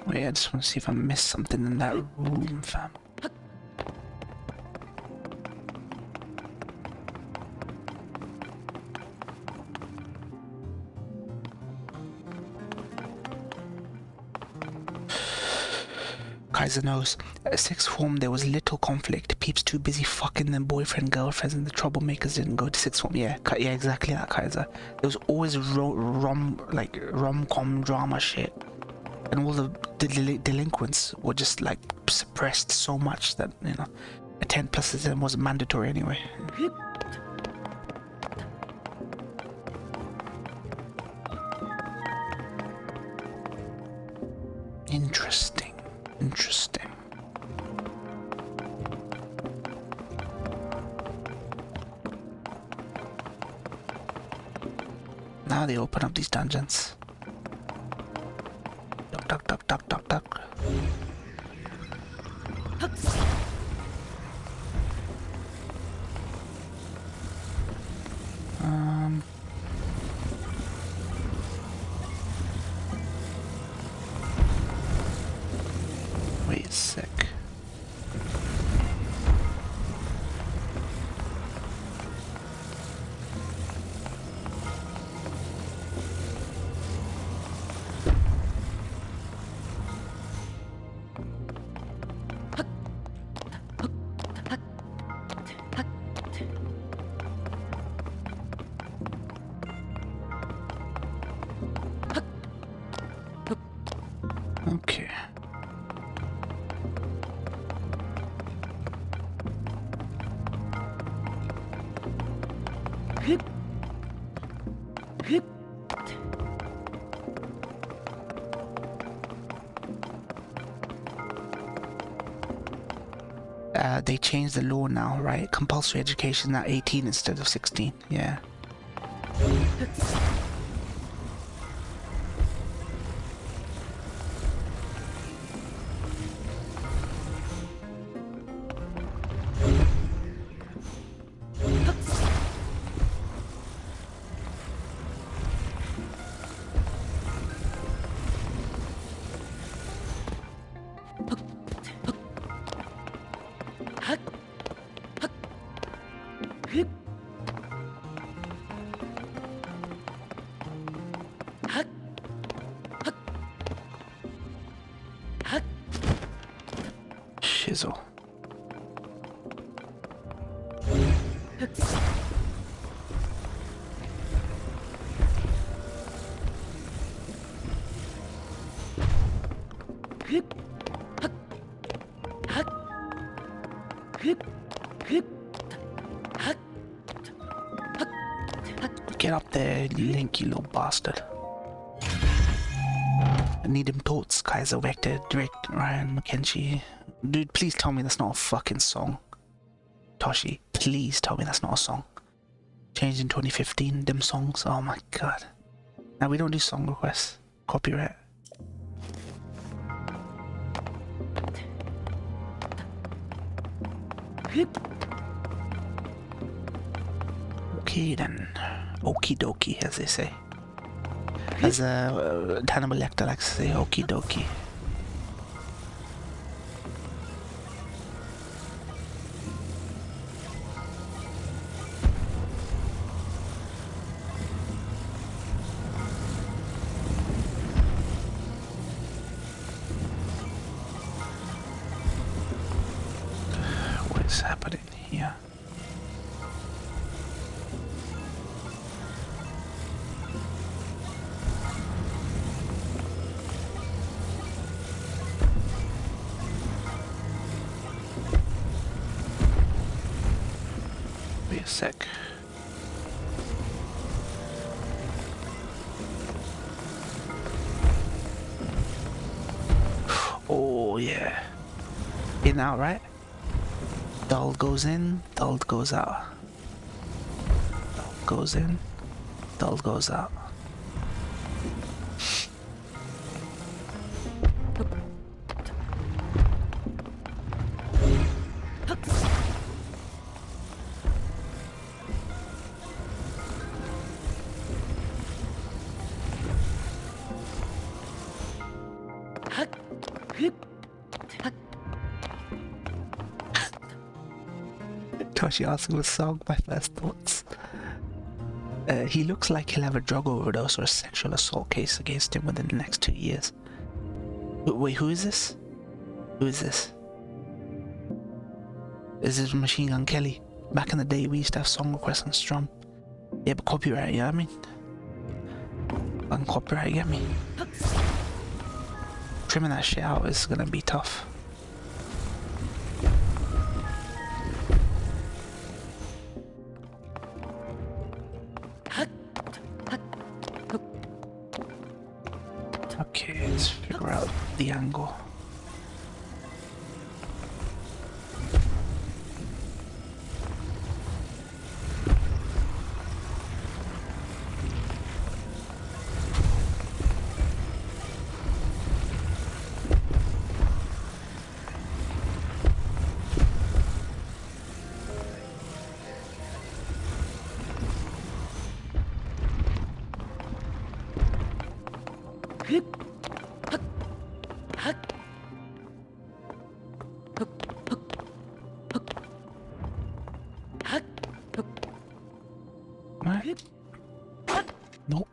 Wait, I just want to see if I missed something in that room, fam. Kaiser knows. At sixth form, there was little conflict. Peeps too busy fucking their boyfriend, girlfriends, and the troublemakers didn't go to sixth form. Yeah, yeah, exactly that, Kaiser. There was always rom-com drama shit. And all the delinquents were just like suppressed so much that, you know, a 10 plus to 10 wasn't mandatory anyway. Interesting. Interesting. Now they open up these dungeons. Duck, duck, duck, duck, duck. Wait a sec. Okay. They changed the law now, right? Compulsory education now 18 instead of 16. Yeah. Shizzle. Get up there, Link, you little bastard. I need him thoughts, Kaiser, Vector, Direct, Ryan, Mackenzie. Dude, please tell me that's not a fucking song. Toshi, please tell me that's not a song. Changed in 2015, them songs, oh my god. Now we don't do song requests. Copyright. Okay then. Okie dokie, as they say. As Hannibal Lecter likes to say, okie dokie. What is happening here? Wait a sec. Oh yeah. In out, right? Dull goes in, dull goes out. Dull goes in, dull goes out. Toshi asking the song, my first thoughts. He looks like he'll have a drug overdose or a sexual assault case against him within the next 2 years. Wait, who is this? Who is this? Is this Machine Gun Kelly? Back in the day, we used to have song requests on Strum. Yeah, but copyright, you know what I mean? Fucking copyright, you get me? Trimming that shit out is gonna be tough. Okay, let's figure out the angle. What? Nope.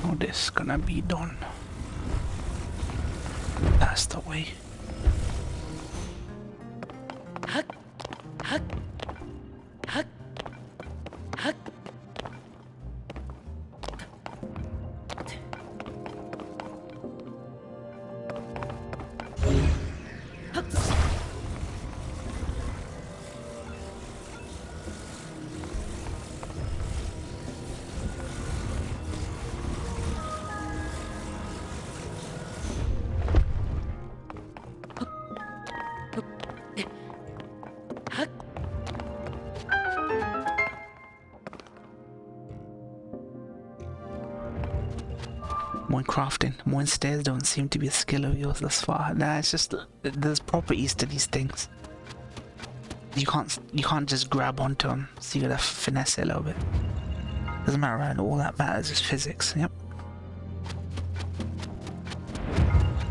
How this gonna be done? That's the way. More crafting, more stairs don't seem to be a skill of yours thus far. Nah, it's just there's properties to these things. You can't just grab onto them, so you gotta finesse it a little bit. Doesn't matter, right? All that matters is physics. Yep.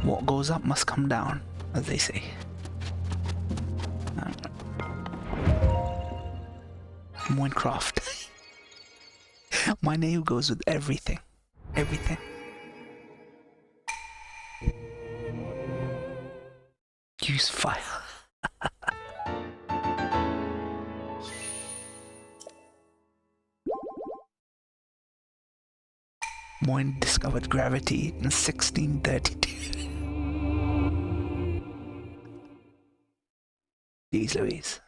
What goes up must come down, as they say. Minecraft. My name goes with everything. Everything. Use fire. Moin discovered gravity in 1632. Jeez Louise.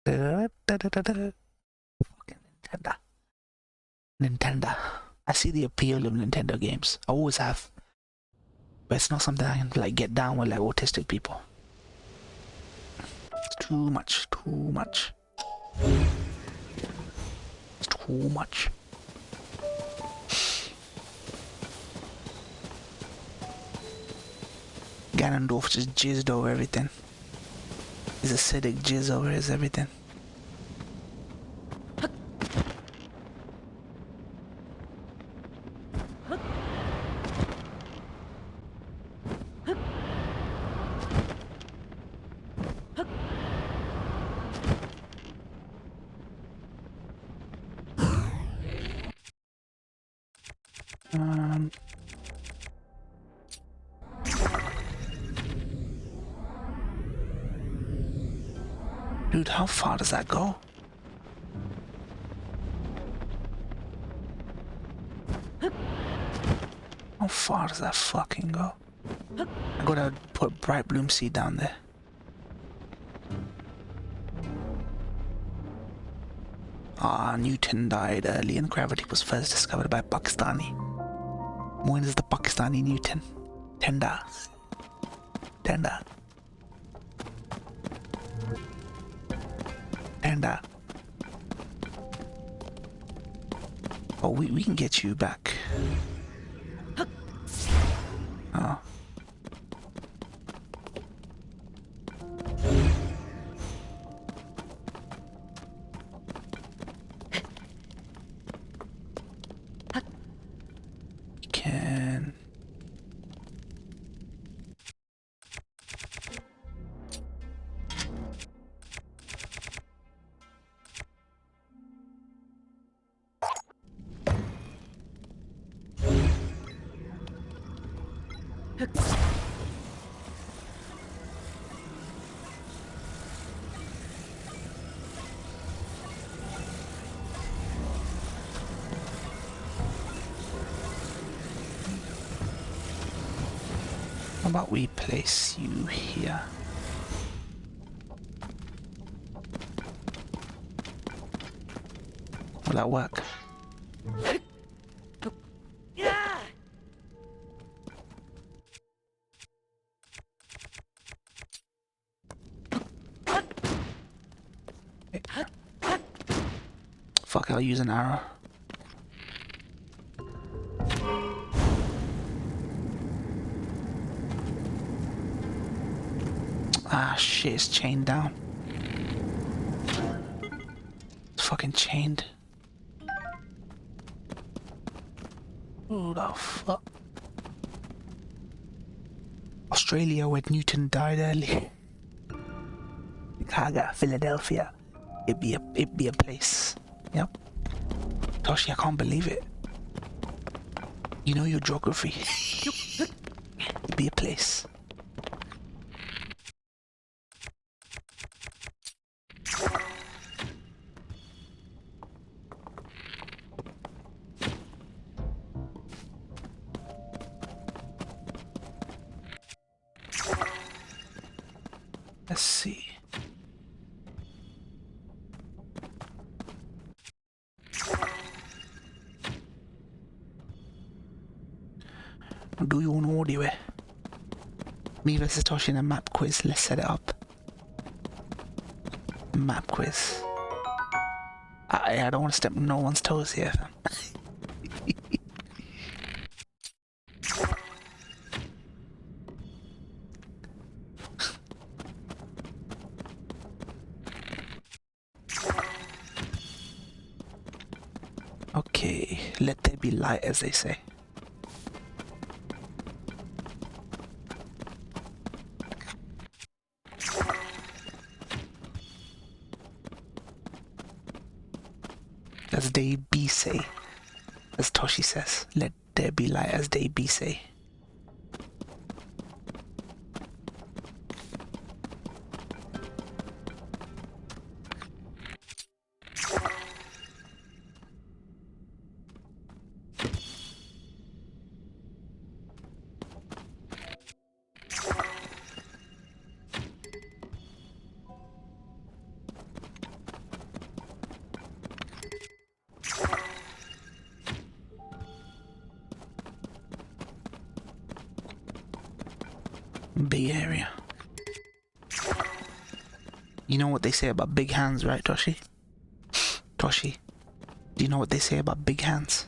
Fucking Nintendo. Nintendo. I see the appeal of Nintendo games. I always have. But it's not something I can like get down with like autistic people. It's too much. Too much. It's too much. Ganondorf just jizzed over everything. His acidic jizz over his everything. Dude, how far does that go? How far does that fucking go? I gotta put Bright Bloom Seed down there. Newton died early and gravity was first discovered by Pakistani. When is the Pakistani Newton? Tenda. Tenda. Tenda. Oh, we can get you back. Oh. Can... How about we place you here? Will that work? Fuck, I'll use an arrow. Ah, shit, it's chained down. It's fucking chained. Who the fuck? Australia, where Newton died early. Chicago, Philadelphia. It'd be a place. Yep. Toshi, I can't believe it. You know your geography. It'd be a place. Let's see. Do you want to audio it? Me versus Toshi in a map quiz. Let's set it up. Map quiz. I don't want to step on no one's toes here, fam. Okay, let there be light, as they say. As they be say, as Toshi says, let there be light, as they be say. Big area. You know what they say about big hands, right, Toshi? Toshi, do you know what they say about big hands?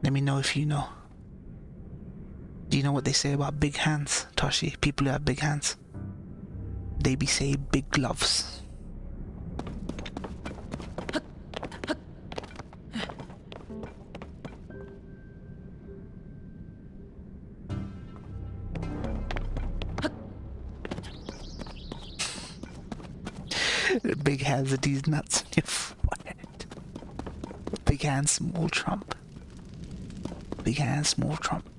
Let me know if you know. Do you know what they say about big hands, Toshi? People who have big hands. They be saying big gloves. Big hands are these nuts in your forehead. Big hands, small Trump. Big hands, small Trump.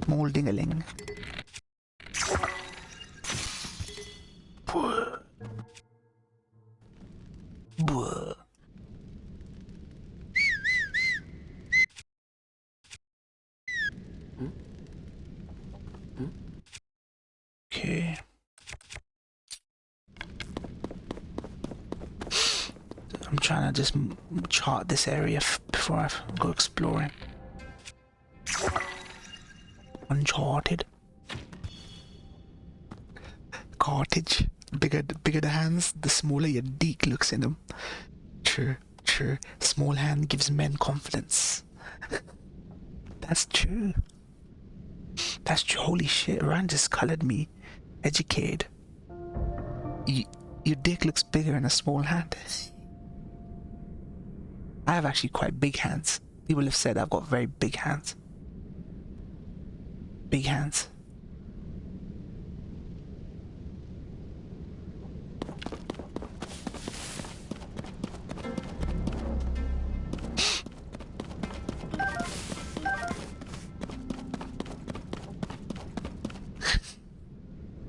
Small ding-a-ling. Buh. Buh. Okay. I'm trying to just chart this area before I go exploring. Uncharted. Cartage. Bigger the hands, the smaller your deek looks in them. True, true. Small hand gives men confidence. That's true. That's true. Holy shit, Rand just colored me. Educated. Your dick looks bigger in a small hand. I have actually quite big hands. People have said I've got very big hands. Big hands.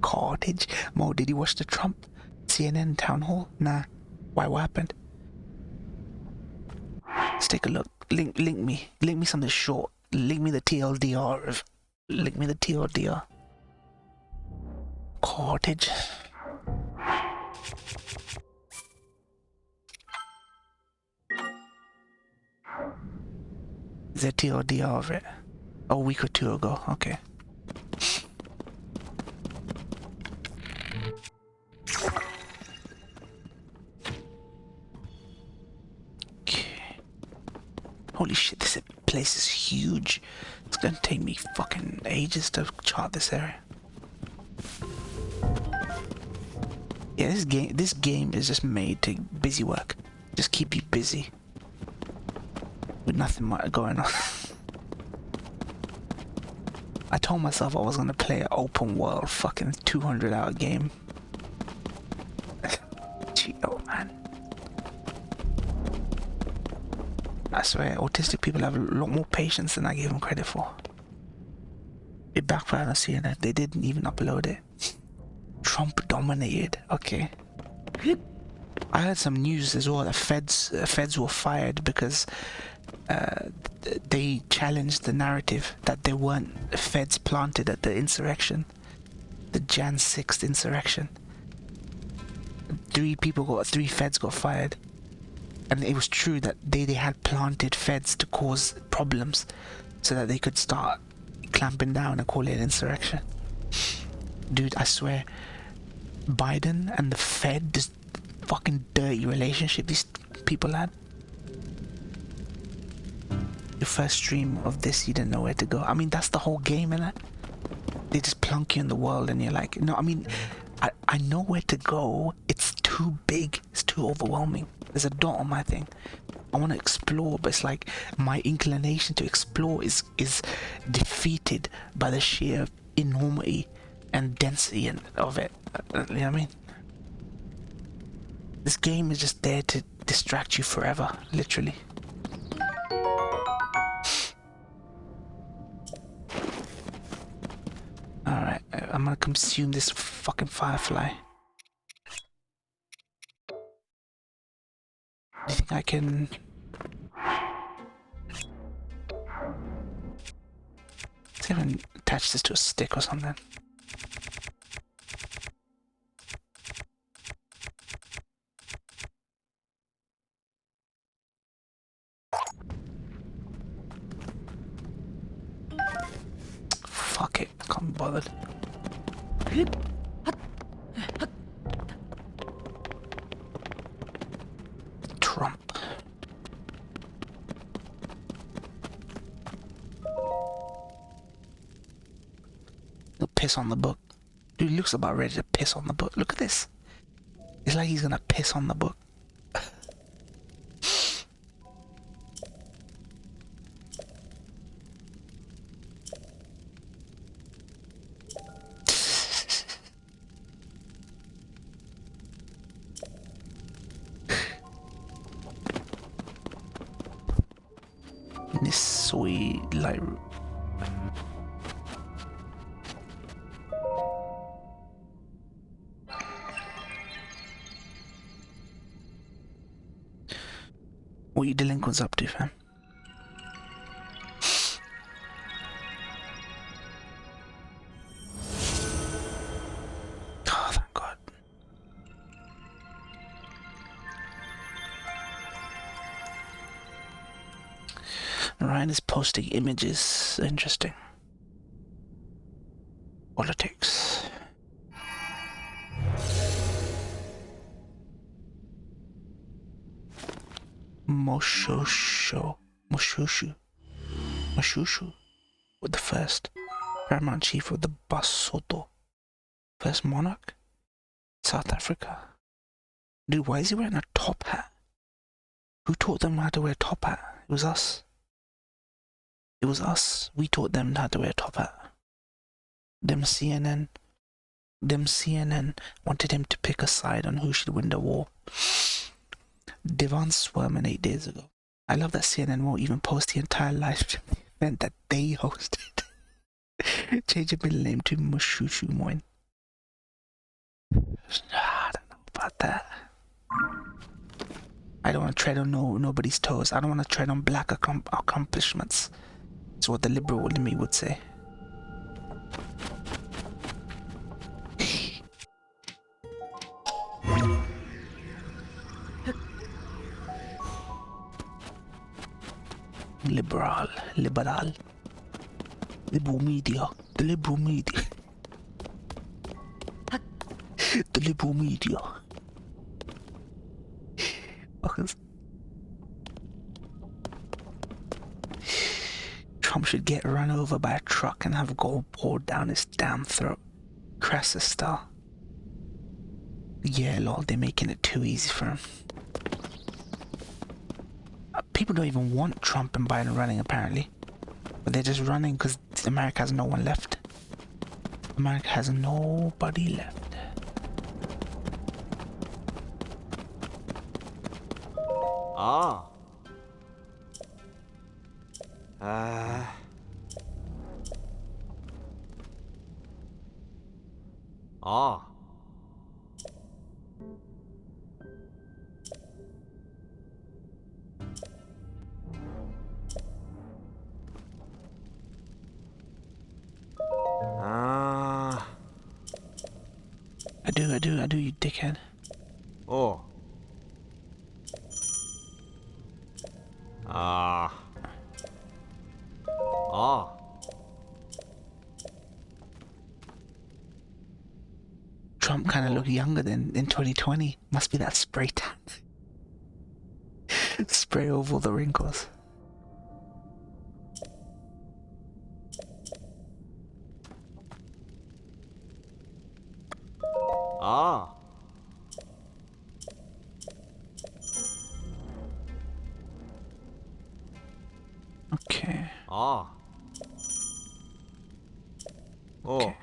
Cottage. Mo, did you watch the Trump CNN town hall? Nah. Why? What happened? Let's take a look. Link me something short. Link me the TLDR. Link me the TLDR. Cottage. Is there TLDR of it? A week or two ago. Okay. Holy shit, this place is huge. It's gonna take me fucking ages to chart this area. Yeah, this game is just made to busy work. Just keep you busy. With nothing much going on. I told myself I was gonna play an open world fucking 200-hour game. Cheeto, man. I swear, autistic people have a lot more patience than I gave them credit for. It backfired on CNN. They didn't even upload it. Trump dominated. Okay. I heard some news as well that feds were fired because they challenged the narrative that there weren't feds planted at the insurrection, the Jan 6th insurrection. Three feds got fired. And it was true that they had planted feds to cause problems so that they could start clamping down and call it an insurrection. Dude, I swear, Biden and the Fed, this fucking dirty relationship these people had. Your first stream of this, you didn't know where to go. I mean, that's the whole game, innit? They just plunk you in the world and you're like, no, I mean, I know where to go. It's too big. It's too overwhelming. There's a dot on my thing. I want to explore, but it's like my inclination to explore is defeated by the sheer enormity and density of it. You know what I mean? This game is just there to distract you forever, literally. Alright, I'm gonna consume this fucking firefly. Do you think I can... Let's see if I can attach this to a stick or something. Fuck it, I can't be bothered. Trump. He'll piss on the book. Dude, he looks about ready to piss on the book. Look at this. It's like he's gonna piss on the book. This sweet light. What you delinquents up to, fam? Oh, thank God. Ryan is posting images. Interesting. Politics. Moshushu with the first paramount chief of the Basotho. First monarch? South Africa. Dude, why is he wearing a top hat? Who taught them how to wear a top hat? It was us. It was us. We taught them how to wear a top hat. Them CNN wanted him to pick a side on who should win the war. Divan Swerman 8 days ago. I love that CNN won't even post the entire live stream event that they hosted. Change your middle name to Mushushu Moin. I don't know about that. I don't want to tread on nobody's toes. I don't want to tread on black accomplishments. It's what the liberal in me would say. Liberal media, the liberal media, the liberal media. Fuckers. Trump should get run over by a truck and have gold poured down his damn throat. Crassus style. Yeah, lol, they're making it too easy for him. People don't even want Trump and Biden running, apparently. But they're just running because America has no one left. America has nobody left. Ah. Ah. I do, you dickhead. Oh. Ah. Ah. Trump kind of looked younger than in 2020. Must be that spray tan. Spray over all the wrinkles. Ah. Okay. Ah. Oh. Okay.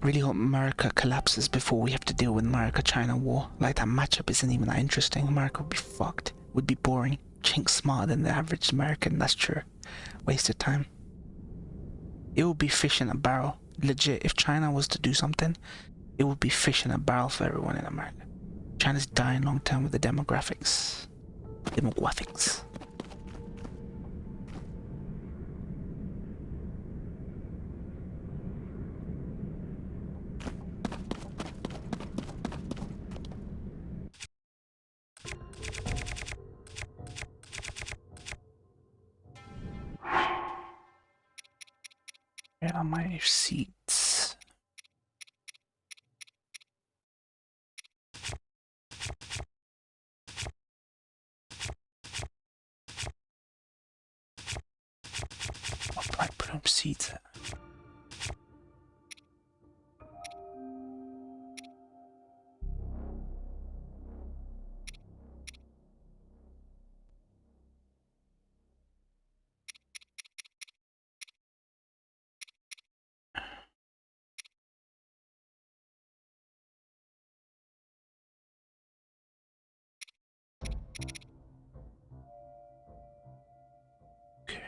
Really hope America collapses before we have to deal with America-China war. Like, that matchup isn't even that interesting. America would be fucked. Would be boring. Chink smarter than the average American, that's true. Waste of time. It would be fish in a barrel. Legit, if China was to do something, it would be fish in a barrel for everyone in America. China's dying long term with the demographics. Where are my seats? What do I put on seats at? Okay.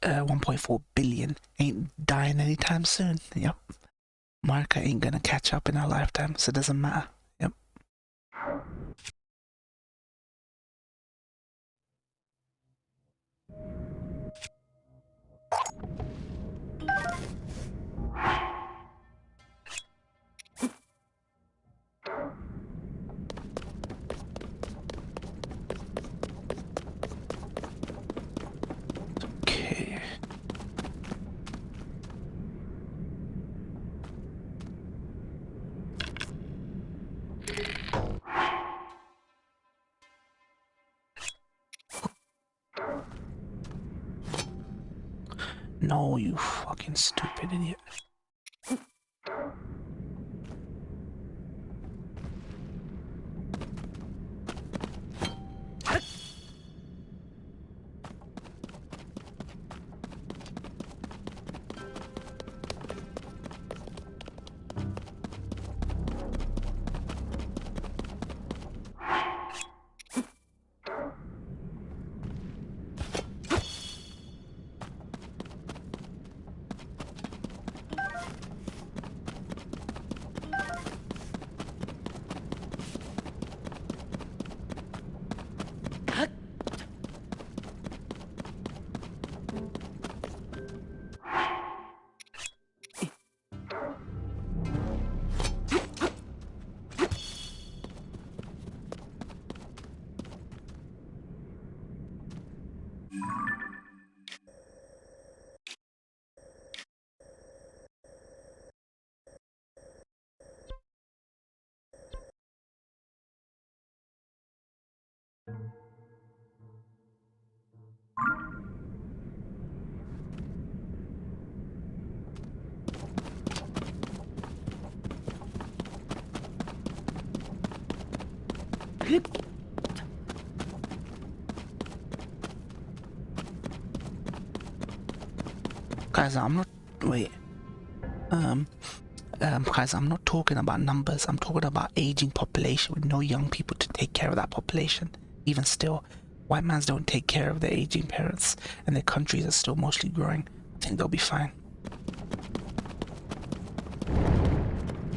1.4 billion ain't dying anytime soon. Yep. America ain't gonna catch up in our lifetime, so it doesn't matter. Yep. Okay. No, you fucking stupid idiot. Guys, I'm not. Wait. Guys, I'm not talking about numbers. I'm talking about aging population with no young people to take care of that population. Even still, white mans don't take care of their aging parents, and their countries are still mostly growing. I think they'll be fine.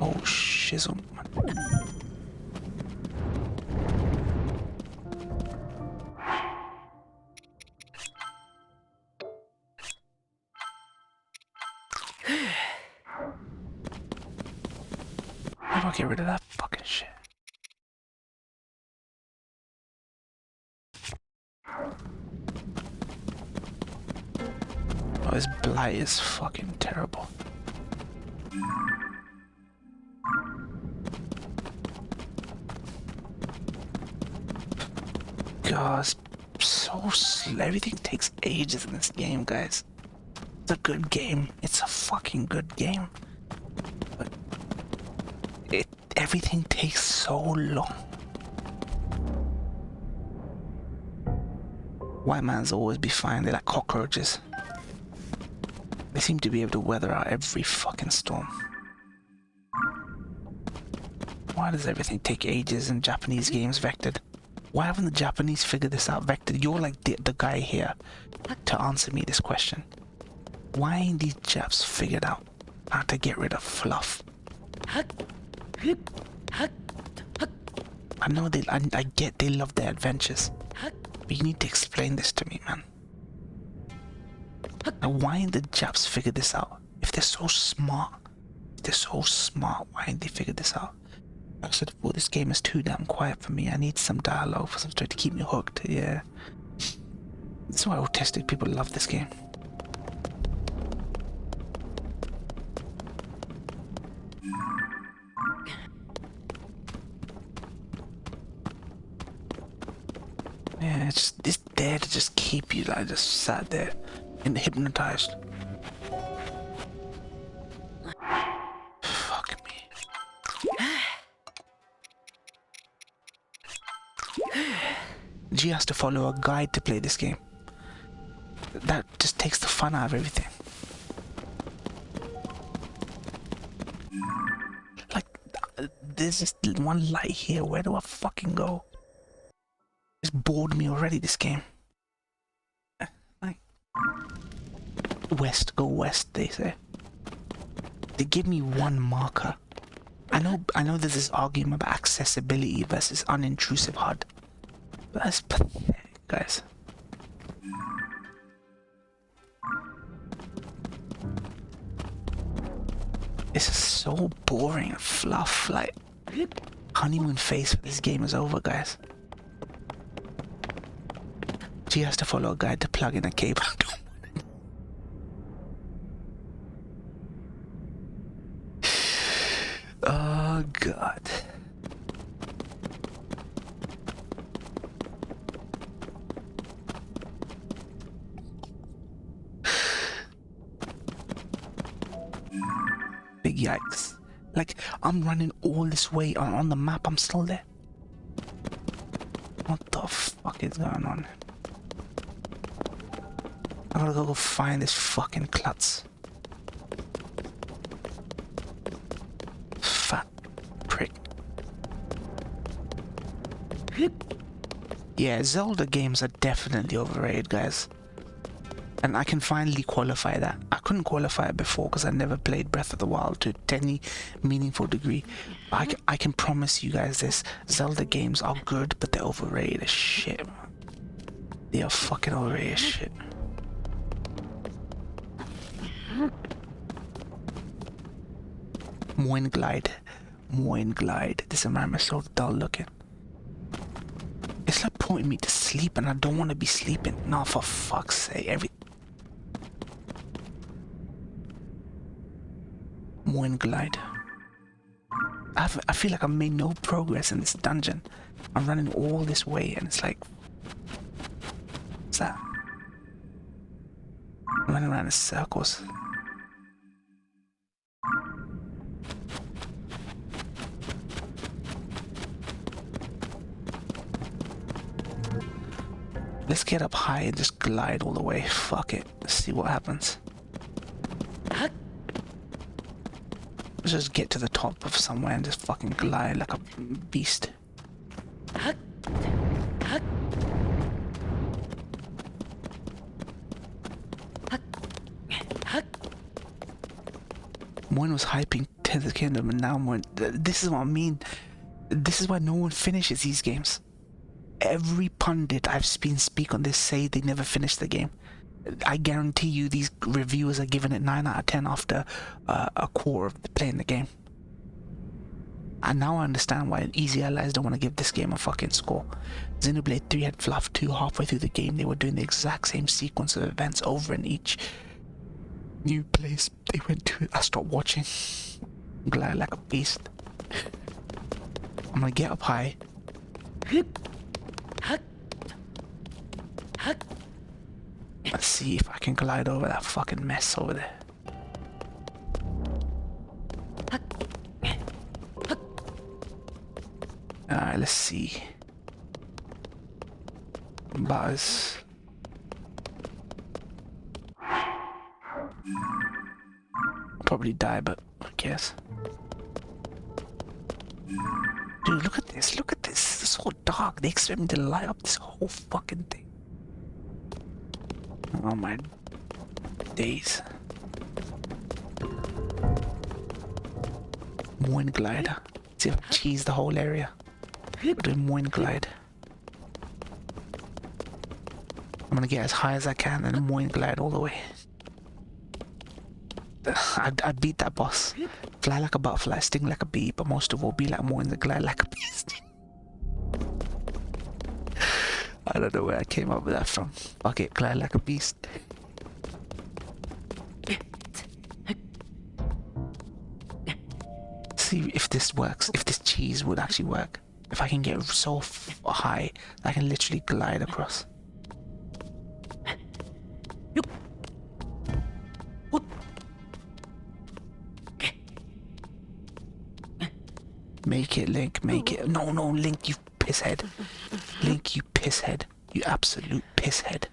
Oh, shizzle. How do I get rid of that fucking shit? Oh, this blight is fucking terrible. God, it's so slow. Everything takes ages in this game, guys. It's a good game. It's a fucking good game. But everything takes so long. White mans always be fine. They're like cockroaches. They seem to be able to weather out every fucking storm. Why does everything take ages in Japanese games vectored? Why haven't the Japanese figured this out vectored? You're like the guy here to answer me this question. Why ain't these Japs figured out how to get rid of fluff? I know I get they love their adventures, but you need to explain this to me, man. Now, why ain't the Japs figured this out? If they're so smart, why ain't they figured this out? Like I said, well, this game is too damn quiet for me. I need some dialogue for something to keep me hooked. Yeah, that's why autistic people love this game. it's there to just keep you like just sat there and hypnotized. Fuck me. G has to follow a guide to play this game. That just takes the fun out of everything. Like, there's just one light here. Where do I fucking go? It's bored me already, this game. Like, west, go west, they say. They give me one marker. I know there's this argument about accessibility versus unintrusive HUD. But that's pathetic, guys. This is so boring and fluff, like honeymoon phase for this game is over, guys. She has to follow a guide to plug in a cable. Oh god. Big yikes. Like, I'm running all this way on the map, I'm still there. What the fuck is going on? I gotta go find this fucking klutz. Fat prick. Yeah, Zelda games are definitely overrated, guys. And I can finally qualify that. I couldn't qualify it before because I never played Breath of the Wild to any meaningful degree. I can promise you guys this. Zelda games are good, but they're overrated as shit. They are fucking overrated as shit. Moin Glide. Moin Glide. This environment is so dull looking. It's like putting me to sleep and I don't want to be sleeping. No, for fuck's sake. Moin Glide. I feel like I've made no progress in this dungeon. I'm running all this way and it's like... What's that? I'm running around in circles. Let's get up high and just glide all the way. Fuck it. Let's see what happens. Let's just get to the top of somewhere and just fucking glide like a beast. Moin was hyping Tears of the Kingdom and now Moin... This is what I mean. This is why no one finishes these games. Every pundit I've seen speak on this say they never finished the game. I guarantee you these reviewers are giving it 9 out of 10 after a quarter of playing the game. And now I understand why Easy Allies don't want to give this game a fucking score. Xenoblade 3 had fluff 2 halfway through the game. They were doing the exact same sequence of events over in each new place they went to. I stopped watching. Glide like a beast. I'm gonna get up high. Let's see if I can glide over that fucking mess over there. Alright, let's see. Buzz. I'll probably die, but who cares? Dude, look at this. Look at this. It's so dark. They expect me to light up this whole fucking thing. Oh my days. Moin Glide. See if I cheese the whole area. We're doing Moin Glide. I'm gonna get as high as I can and Moin Glide all the way. I beat that boss. Fly like a butterfly, sting like a bee, but most of all be like Moin and glide like a beast. I don't know where I came up with that from. Fuck it, glide like a beast. See if this works, if this cheese would actually work. If I can get so high, I can literally glide across. Make it, Link, make it. No, no, Link, you pisshead. Link, you pisshead. You absolute pisshead.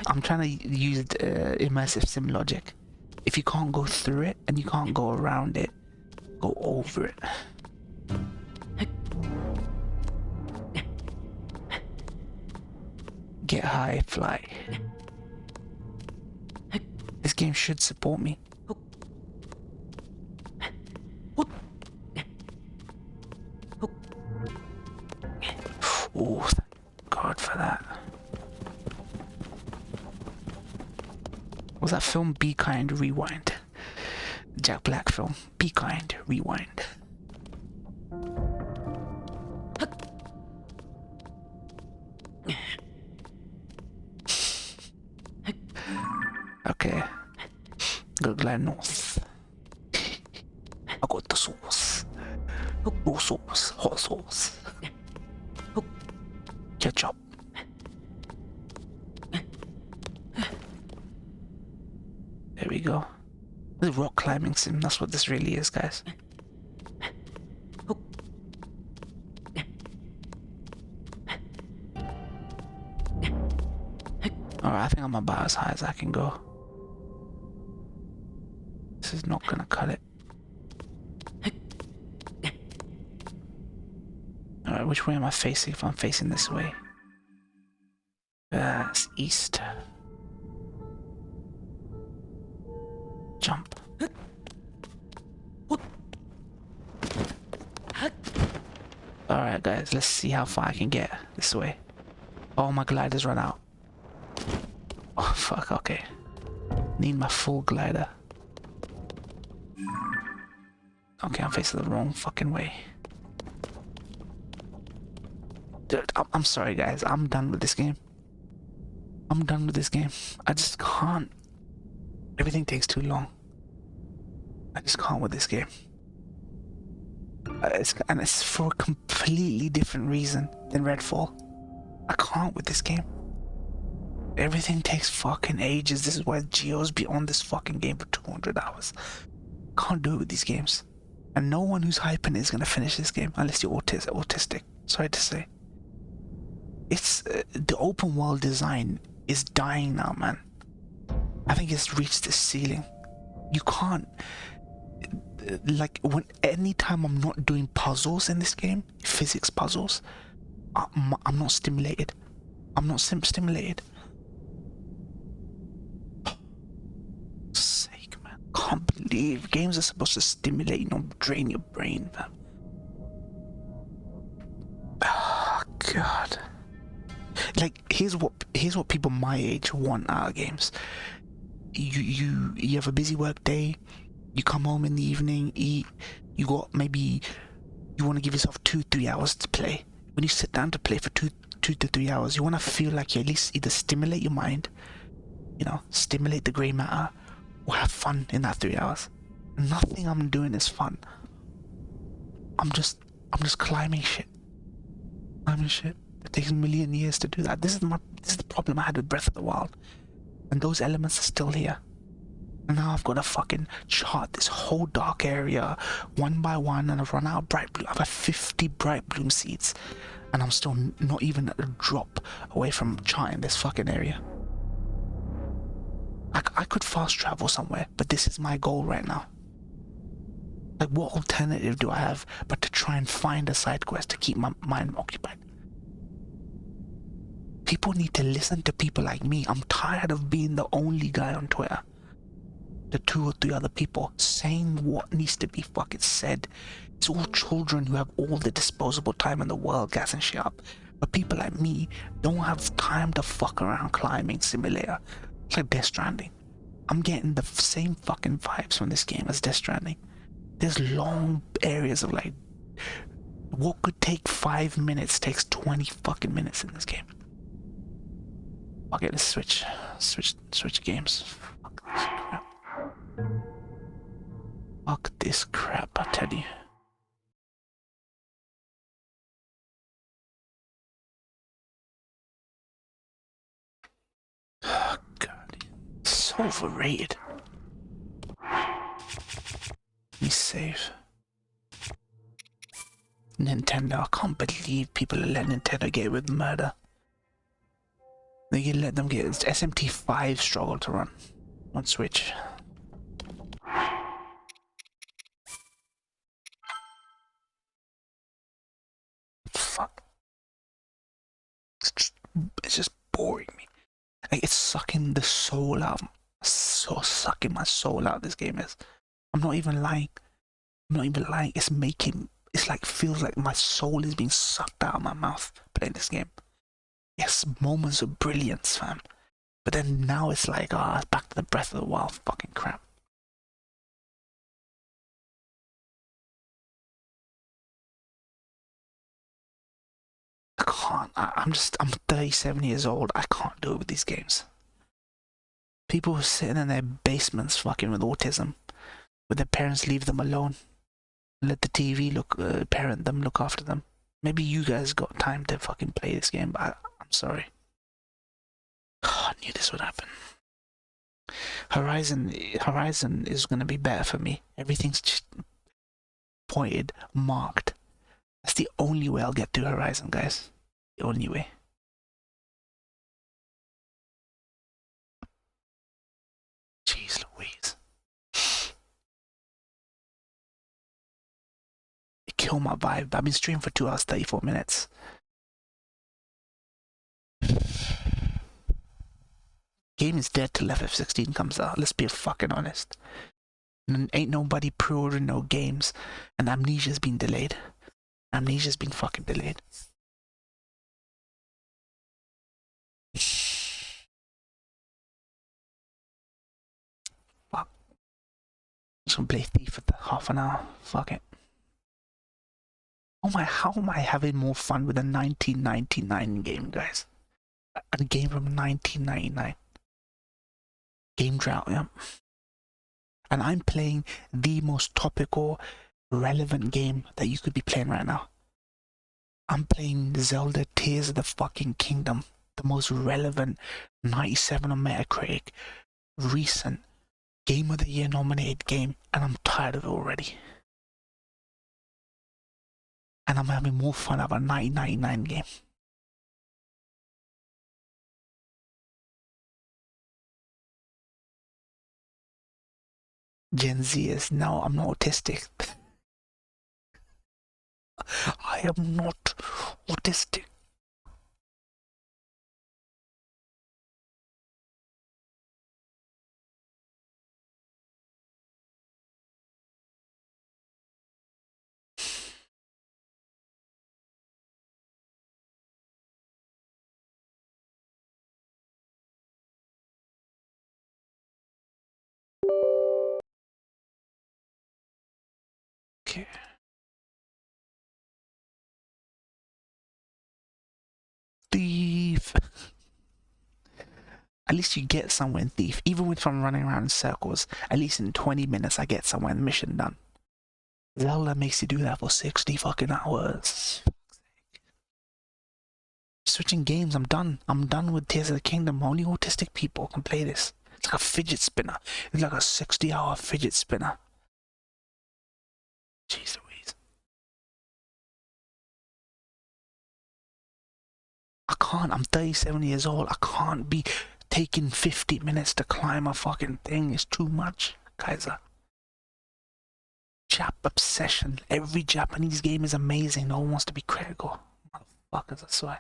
I'm trying to use immersive sim logic. If you can't go through it and you can't go around it, go over it. Get high, fly. This game should support me. Oh, thank God for that. Was that film Be Kind, Rewind? Jack Black film. Be Kind, Rewind. Okay. Go glide north. I got the sauce. No sauce. Hot sauce. Ketchup. There we go. This is rock climbing sim. That's what this really is, guys. Alright, I think I'm about as high as I can go. This is not gonna cut it. Alright, which way am I facing if I'm facing this way? It's east. Jump. Alright guys, let's see how far I can get this way. Oh, my glider's run out. Oh fuck, okay. Need my full glider. Okay, I'm facing the wrong fucking way. Dude, I'm sorry guys, I'm done with this game. I'm done with this game. I just can't. Everything takes too long. I just can't with this game. And it's for a completely different reason than Redfall. I can't with this game. Everything takes fucking ages. This is why Geo's be on this fucking game for 200 hours. Can't do it with these games. And no one who's hyping is gonna finish this game unless you're autistic. Sorry to say. It's the open world design is dying now, man. I think it's reached the ceiling. You can't, like, anytime I'm not doing puzzles in this game, physics puzzles, I'm not stimulated. I'm not stimulated. Sake, man. Can't believe games are supposed to stimulate, not drain your brain, man. Oh, God. Like, here's what people my age want out of games. You have a busy work day, you come home in the evening, eat, you want to give yourself 2-3 hours to play. When you sit down to play for 2 to 3 hours, you want to feel like you at least either stimulate your mind, you know, stimulate the grey matter, or have fun in that 3 hours. Nothing I'm doing is fun. I'm just climbing shit. It takes a million years to do that. This is the problem I had with Breath of the Wild. And those elements are still here. And now I've got to fucking chart this whole dark area one by one, and I've run out of bright bloom. I've had 50 bright bloom seeds, and I'm still not even a drop away from charting this fucking area. I could fast travel somewhere, but this is my goal right now. Like, what alternative do I have but to try and find a side quest to keep my mind occupied? People need to listen to people like me. I'm tired of being the only guy on Twitter. The 2 or 3 other people saying what needs to be fucking said. It's all children who have all the disposable time in the world gassing shit up. But people like me don't have time to fuck around climbing simulator. It's like Death Stranding. I'm getting the same fucking vibes from this game as Death Stranding. There's long areas of like, what could take 5 minutes takes 20 fucking minutes in this game. Okay, let's switch games. Fuck this crap. Fuck this crap, I tell you. Oh, God. So overrated. Let me save. Nintendo, I can't believe people let Nintendo get with murder. They can let them get SMT5 struggle to run on Switch. Fuck. It's just boring me. Like, it's sucking the soul out. So sucking my soul out, this game is. I'm not even lying. I'm not even lying. It's making, it's like, feels like my soul is being sucked out of my mouth playing this game. Yes, moments of brilliance, fam. But then now it's like, ah, oh, back to the Breath of the Wild fucking crap. I can't. I'm 37 years old. I can't do it with these games. People who are sitting in their basements fucking with autism, with their parents leave them alone, let the TV parent them, look after them. Maybe you guys got time to fucking play this game, but I'm sorry. Oh, I knew this would happen. Horizon is gonna be better for me. Everything's just pointed, marked. That's the only way I'll get to Horizon, guys. The only way. Jeez Louise. It killed my vibe. I've been streaming for 2 hours, 34 minutes. Game is dead till FF16 comes out. Let's be fucking honest. And ain't nobody pre-ordering no games. And Amnesia's been delayed. Amnesia's been fucking delayed. Fuck. Just gonna play Thief for half an hour. Fuck it. Oh my, how am I having more fun with a 1999 game, guys? A game from 1999. Game drought, yeah. And I'm playing the most topical, relevant game that you could be playing right now. I'm playing Zelda Tears of the fucking Kingdom, the most relevant 97 on Metacritic, recent Game of the Year nominated game, and I'm tired of it already. And I'm having more fun of a 1999 game. Gen Z is, no, I'm not autistic. I am not autistic. Okay. Thief. At least you get somewhere in Thief. Even if I'm running around in circles, at least in 20 minutes I get somewhere and the mission done. Zelda makes you do that for 60 fucking hours. Switching games, I'm done. I'm done with Tears of the Kingdom. Only autistic people can play this. It's like a fidget spinner. It's like a 60-hour fidget spinner. Jeez Louise. I can't. I'm 37 years old. I can't be taking 50 minutes to climb a fucking thing. It's too much, Kaiser. Jap obsession. Every Japanese game is amazing. No one wants to be critical. Motherfuckers, I swear.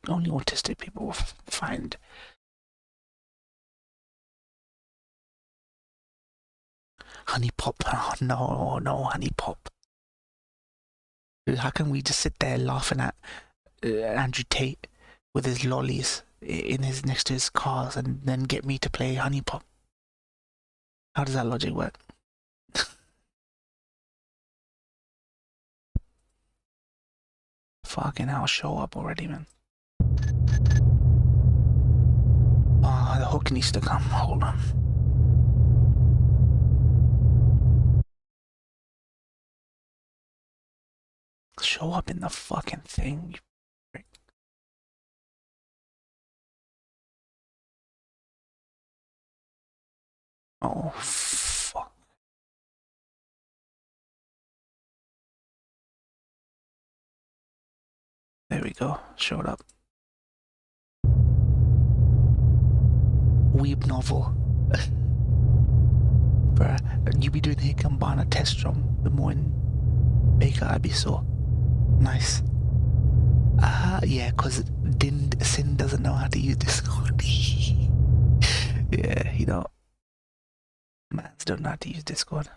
Only autistic people will find. Honey Pop. Oh, no, Honey Pop. How can we just sit there laughing at Andrew Tate with his lollies in his next to his cars and then get me to play Honey Pop? How does that logic work? Fucking hell, show up already, man. Oh, the hook needs to come. Hold on. Show up in the fucking thing, you prick. Oh, fuck. There we go. Showed up. Weeb novel. Bruh, you be doing Hikambana test drum the morning Baker Abbey so nice. Yeah, cause Sin doesn't know how to use Discord. Yeah, he don't. Mans don't know how to use Discord.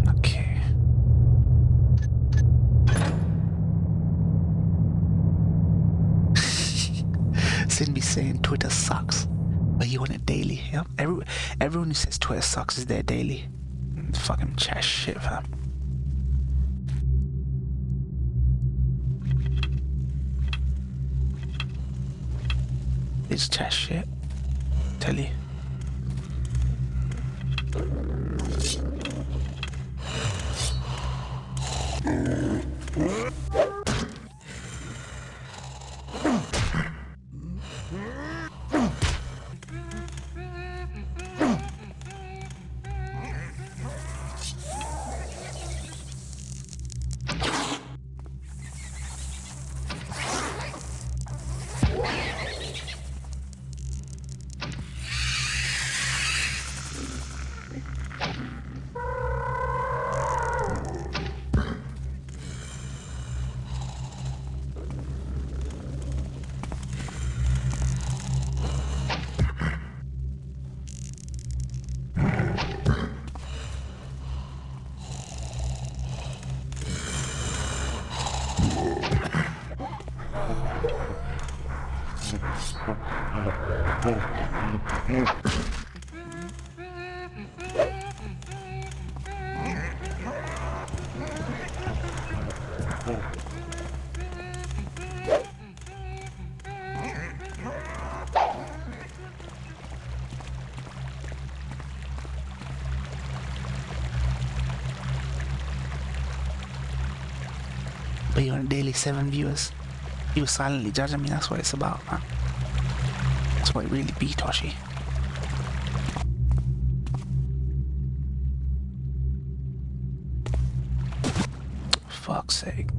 Okay. Sin be saying Twitter sucks, but you want it daily. Yep. Everyone who says Twitter sucks is there daily. Fucking chat shit, fam. It's chat shit. Tell you. But you're on daily 7 viewers. You were silently judging me, that's what it's about, man. That's what it really be, Toshi. Fuck's sake.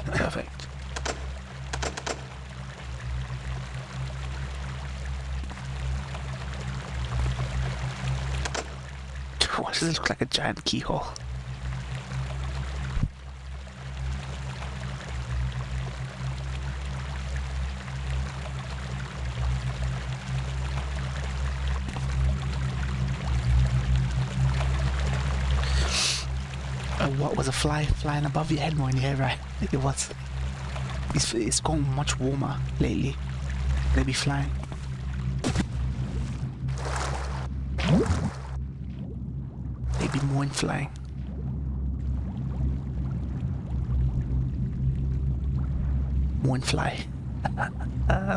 Perfect. Why does this look like a giant keyhole? What was a fly flying above your head more in the air, right? It was. It's gone much warmer lately. They be flying. They be more in flying. More in fly.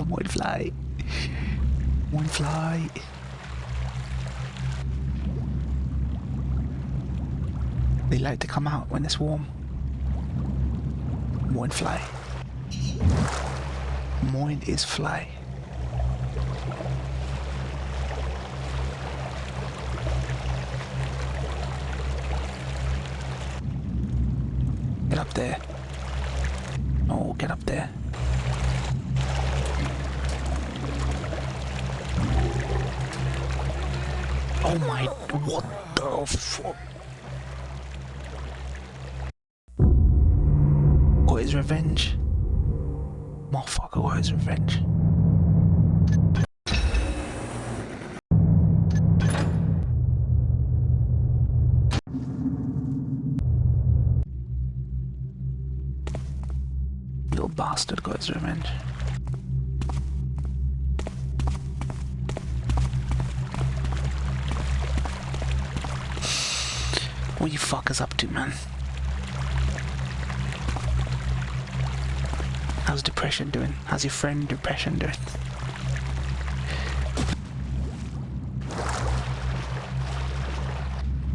More in fly. More in fly. They like to come out when it's warm. Moin fly. Moin is fly. Get up there. Oh, get up there. Oh my, what the fuck? Got his revenge. Motherfucker got his revenge. little bastard got his revenge. What you fuckers up to, man? How's depression doing? How's your friend depression doing?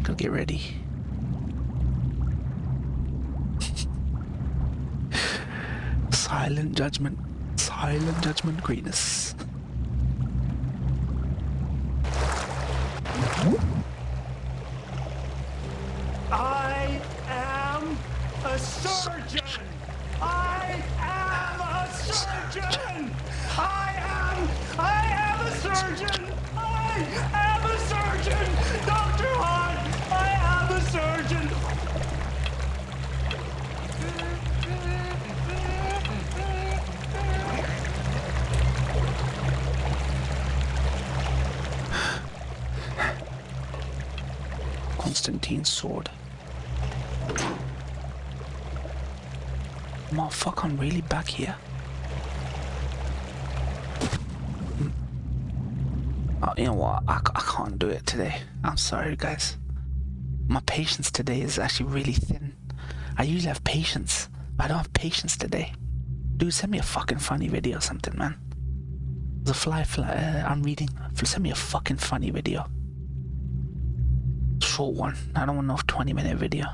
Go get ready. Silent judgment. Silent judgment greatness. I am a surgeon. I am a surgeon. I am a surgeon. I am a surgeon. Dr. Hahn, I am a surgeon. Constantine's sword. Motherfucker, I'm really back here. Oh, you know what? I can't do it today. I'm sorry, guys. My patience today is actually really thin. I usually have patience, but I don't have patience today. Dude, send me a fucking funny video or something, man. There's a fly, I'm reading. Send me a fucking funny video. Short one. I don't want no 20-minute video.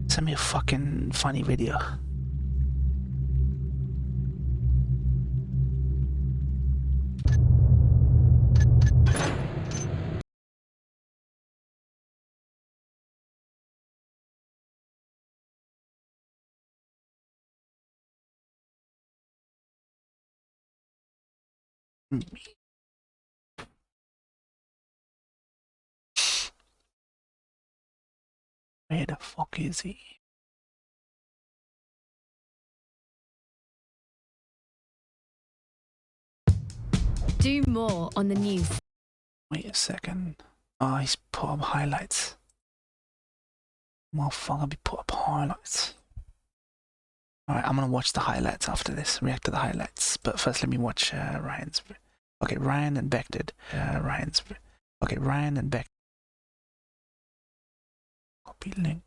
Send me a fucking funny video. Where the fuck is he? Do more on the news. Wait a second. Oh, he's put up highlights. Motherfucker, be put up highlights. Alright, I'm gonna watch the highlights after this. React to the highlights. But first, let me watch Ryan's. Okay, Ryan and Vected. Okay, Ryan and Vected. Copy link.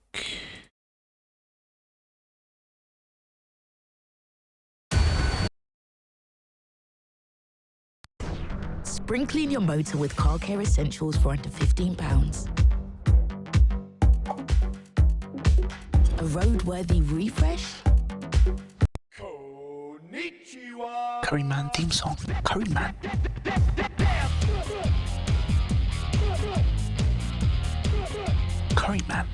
Spring clean your motor with car care essentials for under £15. A roadworthy refresh? Curryman theme song. Curryman. Curryman.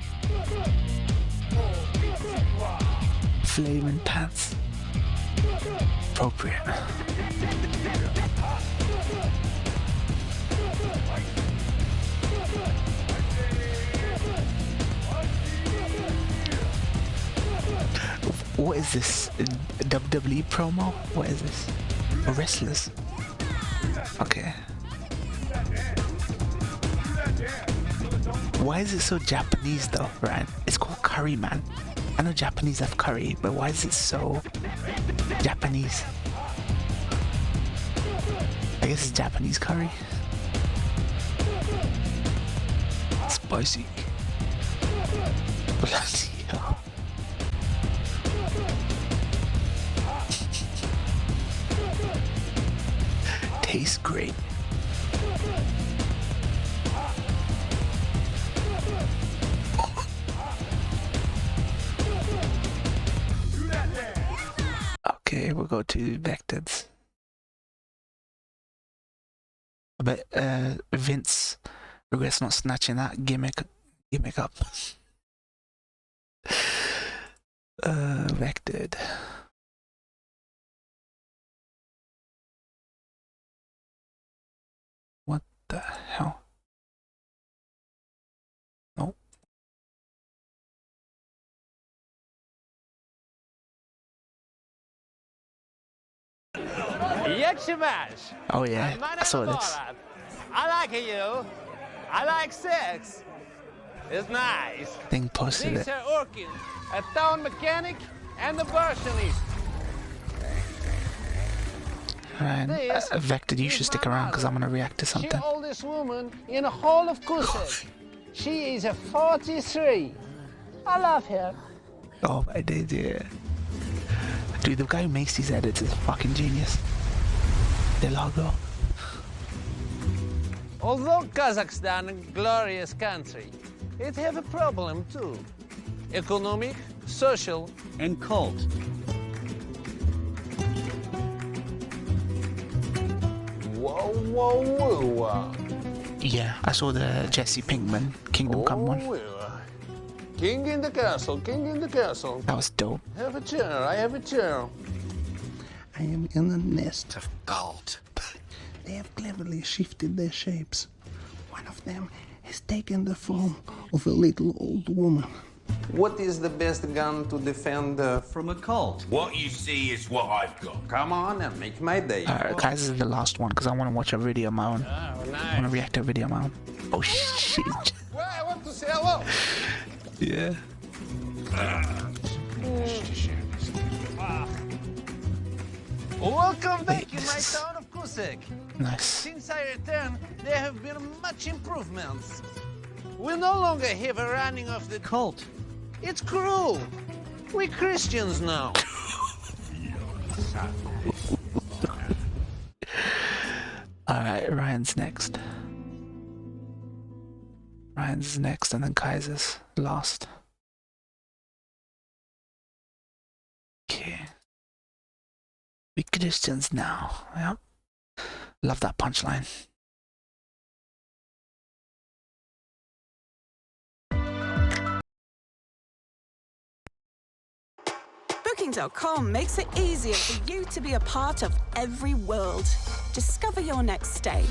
Flaming pants. Appropriate. What is this? A WWE promo? What is this? Wrestlers? Okay. Why is it so Japanese though, Ryan? It's called curry, man. I know Japanese have curry, but why is it so Japanese? I guess it's Japanese curry. Spicy. Bloody hell. Tastes great. Okay, we'll go to Vectors. I bet Vince regrets not snatching that gimmick up. Vected. What the hell? Nope. Oh yeah, I saw this. I like you. I like sex. It's nice. Thing posted These it. are Orkin, a town mechanic and a versionist. Ryan, Vector, you should stick around because I'm gonna react to She something. oldest woman in the whole of Kusek. She is a 43. I love her. Oh, I did, yeah. Dude, the guy who makes these edits is a fucking genius. Delago. Although Kazakhstan a glorious country, it have a problem too. Economic, social, And cult. whoa, whoa, whoa. Yeah, I saw the Jesse Pinkman Kingdom Come one. King in the castle, king in the castle. That was dope. Have a chair, I have a chair. I am in a nest of gold. They have cleverly shifted their shapes. One of them has taken the form of a little old woman. What is the best gun to defend From a cult. What you see is what I've got. Come on and make my day. Kaiser's is the last one because I want to watch a video of my own. I want to react to a video of my own. Oh shit. Well, I want to say hello. Yeah. Welcome back in my Yes. town of Kusek. Nice. Since I returned, there have been much improvements. We no longer have a running of the Cult. It's cruel. We Christians now. Alright, Ryan's next. Ryan's next and then Kaiser's last. Okay. We Christians now. Yep. Love that punchline. Booking.com makes it easier for you to be a part of every world. Discover your next stay.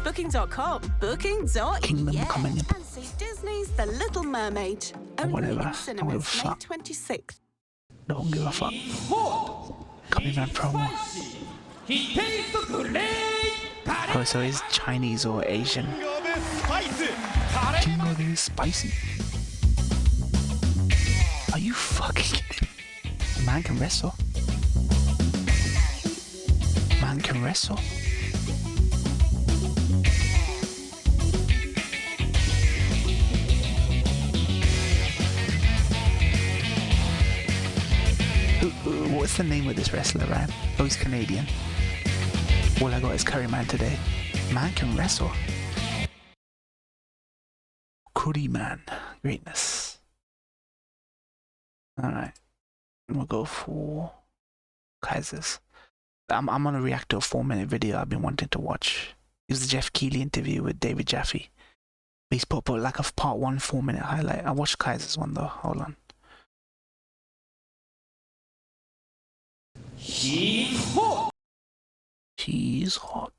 Booking.com. Booking.com. Kingdom coming in. And see Disney's The Little Mermaid. Only Whatever. in I don't give a cinemas May fuck. 26th. Don't give a fuck. Coming on promo. Oh, so he's Chinese or Asian. King of the spicy. Are you fucking kidding? Man can wrestle. Man can wrestle. What's the name of this wrestler, Ryan? Oh, he's Canadian. All I got is Curry Man today. Man can wrestle. Curry Man. Greatness. Alright. We'll go for Kaiser's. I'm gonna react to a 4-minute video I've been wanting to watch. It was the Jeff Keighley interview with David Jaffe. He's put like a part 1 4-minute highlight. I watched Kaiser's one though. Hold on. She's hot.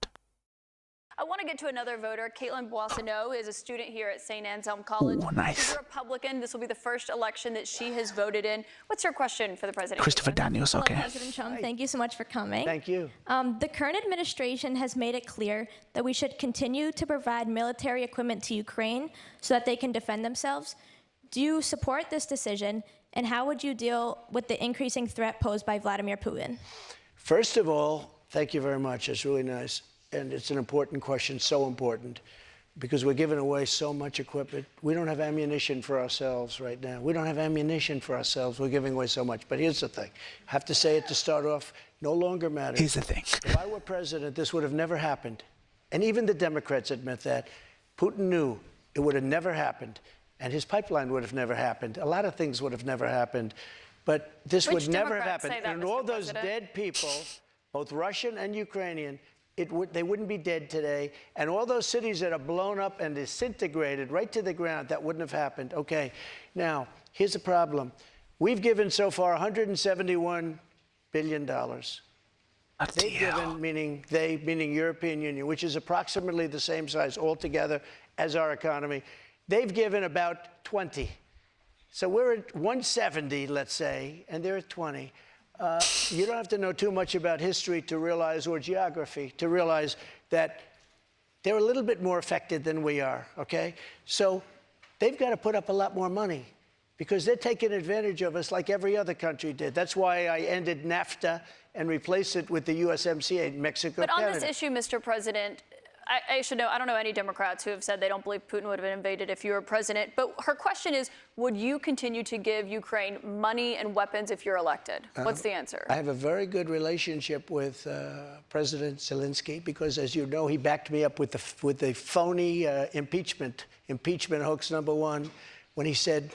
I want to get to another voter. Caitlin Boissonneau is a student here at St. Anselm College. Oh, nice. She's a Republican. This will be the first election that she has voted in. What's your question for the president? Christopher Daniels, Hello, okay. President Trump. Thank you so much for coming. Thank you. The current administration has made it clear that we should continue to provide military equipment to Ukraine so that they can defend themselves. Do you support this decision, and how would you deal with the increasing threat posed by Vladimir Putin? First of all, thank you very much. It's really nice. And it's an important question, so important, because we're giving away so much equipment. We don't have ammunition for ourselves right now. We don't have ammunition for ourselves. We're giving away so much. But here's the thing. I have to say it to start off. No longer matters. Here's the thing. If I were president, this would have never happened. And even the Democrats admit that. Putin knew it would have never happened. And his pipeline would have never happened. A lot of things would have never happened. But this would never have happened. And all those dead people, both Russian and Ukrainian, they wouldn't be dead today. And all those cities that are blown up and disintegrated right to the ground, that wouldn't have happened. Okay, now, here's the problem. We've given so far $171 billion. They've given, meaning European Union, which is approximately the same size altogether as our economy. They've given about 20. So we're at 170, let's say, and they're at 20. You don't have to know too much about history to realize, or geography, to realize that they're a little bit more affected than we are, okay? So they've got to put up a lot more money. because they're taking advantage of us like every other country did. That's why I ended NAFTA and replaced it with the USMCA, Mexico, But on Canada. this issue, Mr. President, I should know, I don't know any Democrats who have said they don't believe Putin would have invaded if you were president. But her question is, would you continue to give Ukraine money and weapons if you're elected? What's the answer? I have a very good relationship with President Zelensky because, as you know, he backed me up with the phony impeachment hoax #1 when he said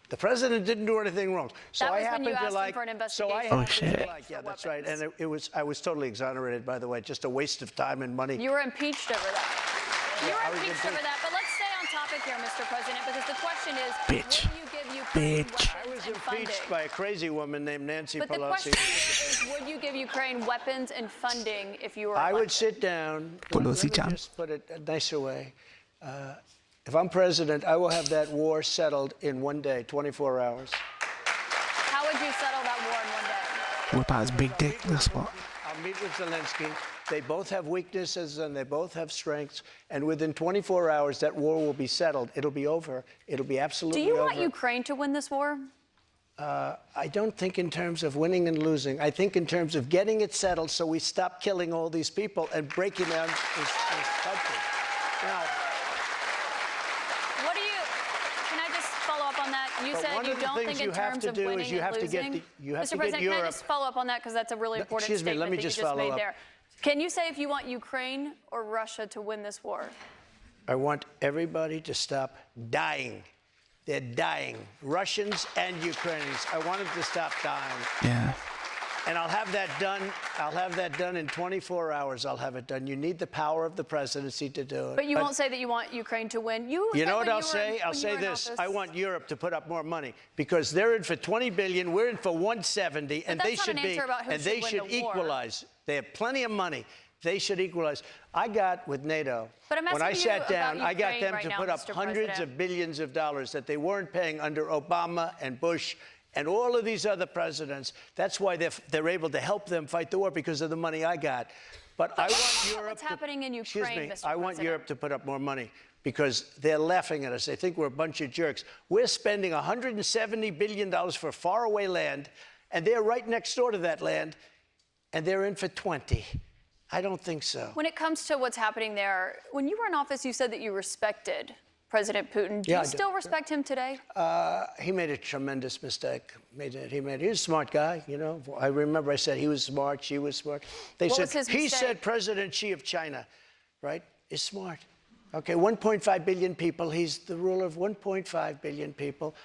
the president didn't do anything wrong. So that was I happened when you to asked like. him for an So I investigation. happened to shit. like. Yeah, that's right. And I was totally exonerated, by the way. Just a waste of time and money. You were impeached over that. You I were was impeached over impeached. that. But let's stay on topic here, Mr. President, because the question is, Bitch. will you give Ukraine Bitch. I was weapons and impeached funding? by a crazy woman named Nancy But the Pelosi. question is, would you give Ukraine weapons and funding if you were I would elected? sit down. Pelosi Let me jam. just put it a nicer way. If I'm president, I will have that war settled in 1 day, 24 hours. How would you settle that war in 1 day? Whip out his big dick. That's what. I'll meet with Zelensky. They both have weaknesses and they both have strengths. And within 24 hours, that war will be settled. It'll be over. It'll be absolutely Do you over. want Ukraine to win this war? I don't think in terms of winning and losing. I think in terms of getting it settled so we stop killing all these people and breaking down this country. Now, What do you? Can I just follow up on that? You But said one you of the don't things think in you have terms to of do is winning you have and to get losing. you have Mr. to get President, can I Europe. just follow up on that because that's a really important Excuse me, statement let me that just you just follow made up. there. Can you say if you want Ukraine or Russia to win this war? I want everybody to stop dying. They're dying. Russians and Ukrainians. I want them to stop dying. Yeah. And I'll have that done. I'll have that done in 24 hours. I'll have it done. You need the power of the presidency to do it. But you won't say that you want Ukraine to win. You You said know when what I'll you were in- say? I'll when you say were in this. office- I want Europe to put up more money because they're in for 20 billion. We're in for 170, and that's they not should an be. answer about who And should they win should the war. equalize. They have plenty of money. They should equalize. I got with NATO. But I'm when I asking you sat about down, I got Ukraine them right to now, put up Mr. hundreds President. of billions of dollars that they weren't paying under Obama and Bush and all of these other presidents. That's why they're able to help them fight the war because of the money I got. But I want Europe. What's happening in Ukraine, Excuse me. Mr. I want President? Europe to put up more money because they're laughing at us. They think we're a bunch of jerks. We're spending $170 billion for faraway land, and they're right next door to that land, and they're in for 20. I don't think so. When it comes to what's happening there, when you were in office, you said that you respected President Putin. Do Yeah, you I do. still respect him today? He made a tremendous mistake. He was a smart guy, you know. I remember I said he was smart, she was smart. They What said was his he mistake? said President Xi of China, right, is smart. Okay, 1.5 billion people. He's the ruler of 1.5 billion people.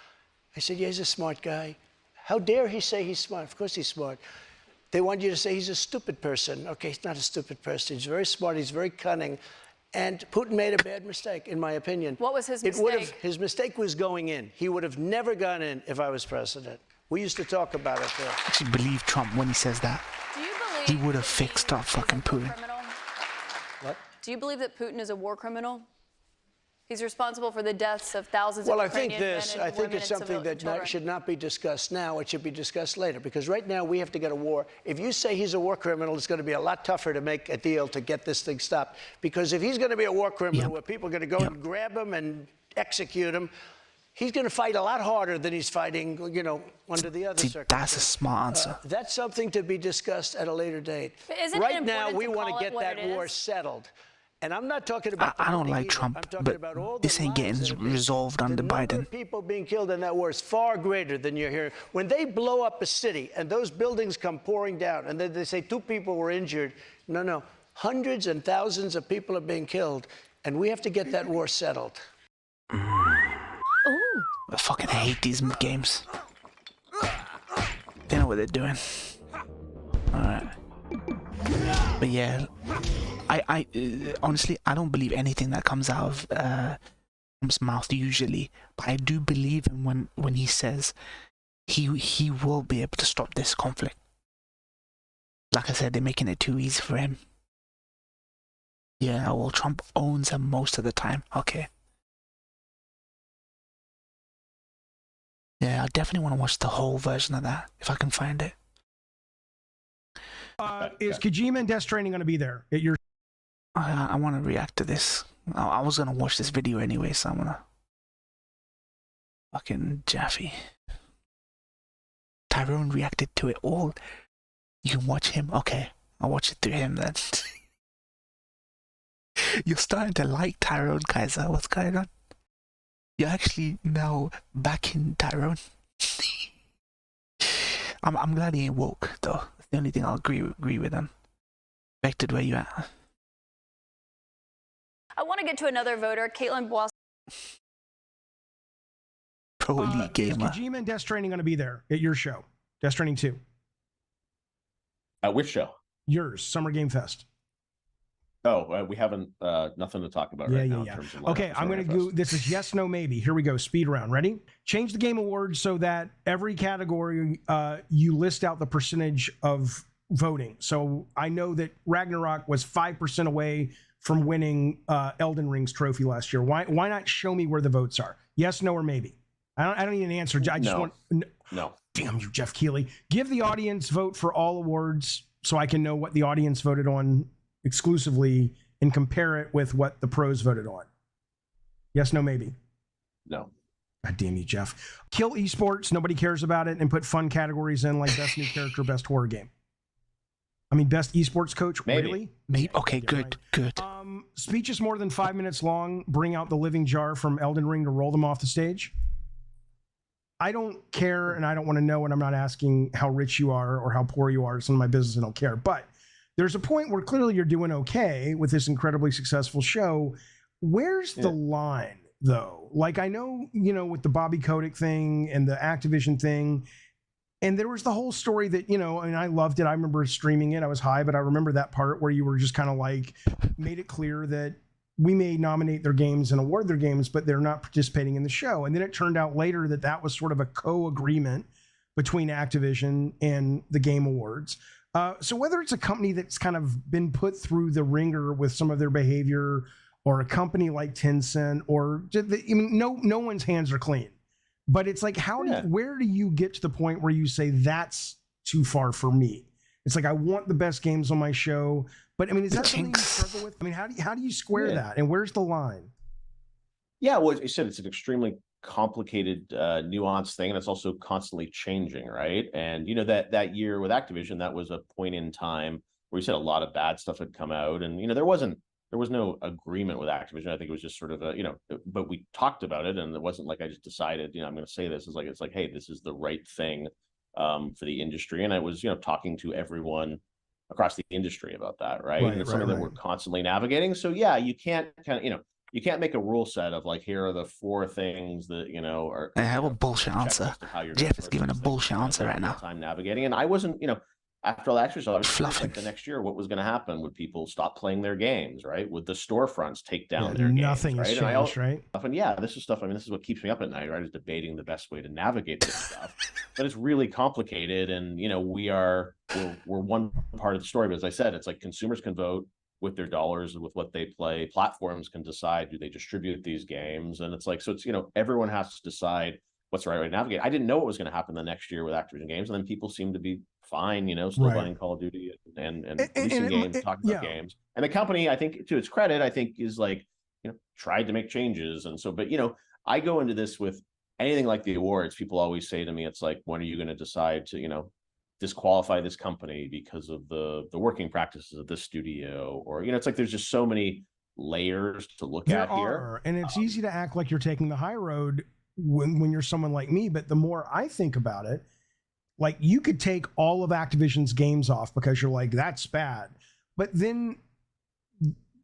I said, yeah, he's a smart guy. How dare he say he's smart? Of course he's smart. They want you to say he's a stupid person. Okay, he's not a stupid person. He's very smart. He's very cunning. And Putin made a bad mistake, in my opinion. What was his His mistake was going in. He would have never gone in if I was president. We used to talk about it there. I actually believe Trump when he says that. Do you believe He would have that fixed up fucking Putin. criminal? What? Do you believe that Putin is a war criminal? He's responsible for the deaths of thousands Well, of I think Ukrainian this. men and I think women it's and something that children. should not be discussed now. It should be discussed later. Because right now we have to get a war. If you say he's a war criminal, it's going to be a lot tougher to make a deal to get this thing stopped. Because if he's going to be a war criminal where people are going to go and grab him and execute him, he's going to fight a lot harder than he's fighting, you know, under the other See, circumstances. that's a smart answer. That's something to be discussed at a later date. But isn't it Right now, important we to want call to it get what that it war is? settled. And I'm not talking about. I don't like either. Trump, I'm talking but about all the this ain't lives getting that have been- resolved under The number Biden. of people being killed in that war is far greater than you're hearing. When they blow up a city and those buildings come pouring down, and then they say 2 people were injured. No. Hundreds and thousands of people are being killed, and we have to get that war settled. I fucking hate these games. They know what they're doing. Alright. But yeah, I honestly, I don't believe anything that comes out of Trump's mouth usually. But I do believe him when he says he will be able to stop this conflict. Like I said, they're making it too easy for him. Yeah, well, Trump owns them most of the time. Okay. Yeah, I definitely want to watch the whole version of that, if I can find it. Is Kojima and Death Stranding going to be there at your? I want to react to this. I was going to watch this video anyway, so I'm going to Fucking Jaffe. Tyrone reacted to it all. You can watch him. Okay, I'll watch it through him then. You're starting to like Tyrone Kaiser. What's going on? You're actually now backing Tyrone. I'm glad he ain't woke though. That's the only thing I'll agree with him. Vected, where you at? I want to get to another voter, Caitlin Bois. Pro Elite Is Gamer. Kojima and Death Stranding going to be there at your show? Death Stranding 2. Which show? Yours, Summer Game Fest. Oh, we haven't, nothing to talk about right now in terms of Okay, I'm going to go. This is yes, no, maybe. Here we go. Speed round. Ready? Change the Game Awards so that every category you list out the percentage of voting. So I know that Ragnarok was 5% away from winning Elden Ring's trophy last year. Why not show me where the votes are? Yes, no, or maybe. I don't need an answer. I just want. No. Damn you, Jeff Keighley. Give the audience vote for all awards so I can know what the audience voted on exclusively and compare it with what the pros voted on. Yes, no, maybe. No. God damn you, Jeff. Kill esports. Nobody cares about it, and put fun categories in like best new character, best horror game. I mean, best esports coach. Maybe. Really? Maybe. Okay, good, good. Speeches more than 5 minutes long. Bring out the living jar from Elden Ring to roll them off the stage. I don't care, and I don't want to know, and I'm not asking how rich you are or how poor you are. It's none of my business. I don't care. But there's a point where clearly you're doing okay with this incredibly successful show. Where's the line, though? Like, I know, with the Bobby Kotick thing and the Activision thing, and there was the whole story that, and I loved it. I remember streaming it. I was high, but I remember that part where you were just kind of like, made it clear that we may nominate their games and award their games, but they're not participating in the show. And then it turned out later that that was sort of a co-agreement between Activision and the Game Awards. So whether it's a company that's kind of been put through the ringer with some of their behavior, or a company like Tencent, or no one's hands are clean. But it's like, where do you get to the point where you say that's too far for me? It's like, I want the best games on my show, but I mean, is that something you struggle with? I mean, how do you square that, and where's the line? Yeah, well, you said it's an extremely complicated, nuanced thing, and it's also constantly changing, right? And that year with Activision, that was a point in time where you said a lot of bad stuff had come out, and there was no agreement with Activision. I think it was just sort of but we talked about it, and it wasn't like I just decided, I'm going to say this. It's like, hey, this is the right thing for the industry, and I was talking to everyone across the industry about that, right? And it's something that we're constantly navigating. So yeah, you can't you can't make a rule set of like, here are the 4 things that are. I have a bullshit answer. Jeff is giving a bullshit answer right now. Time navigating, and I wasn't after all that exercise, I was fluffing. Like the next year, what was going to happen? Would people stop playing their games, right? Would the storefronts take down their nothing games, right? Has changed, right? And yeah, this is stuff. I mean, this is what keeps me up at night, right? Is debating the best way to navigate this stuff. But it's really complicated, and we're one part of the story. But as I said, it's like consumers can vote with their dollars and with what they play. Platforms can decide, do they distribute these games, and it's like, so it's everyone has to decide what's the right way to navigate. I didn't know what was going to happen the next year with Activision games, and then people seem to be fine, still playing Call of Duty and releasing games, talking about games. And the company, I think, to its credit, I think is like, tried to make changes. And so, but I go into this with anything like the awards. People always say to me, it's like, when are you going to decide to, disqualify this company because of the working practices of this studio? Or, it's like, there's just so many layers to look at here. And it's easy to act like you're taking the high road when you're someone like me. But the more I think about it, like, you could take all of Activision's games off because you're like, that's bad. But then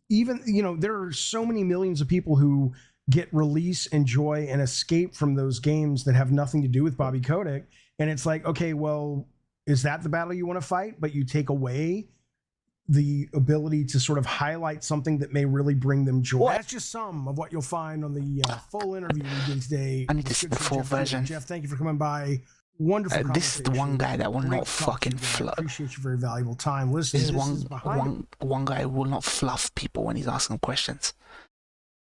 even, there are so many millions of people who get release and joy and escape from those games that have nothing to do with Bobby Kotick. And it's like, okay, well, is that the battle you want to fight? But you take away the ability to sort of highlight something that may really bring them joy. Well, that's just some of what you'll find on the full interview we did today. I need to see the full version. Jeff, thank you for coming by. Wonderful. This is the one guy that will not fucking fluff. Appreciate your very valuable time. Listen, this is one guy who will not fluff people when he's asking questions.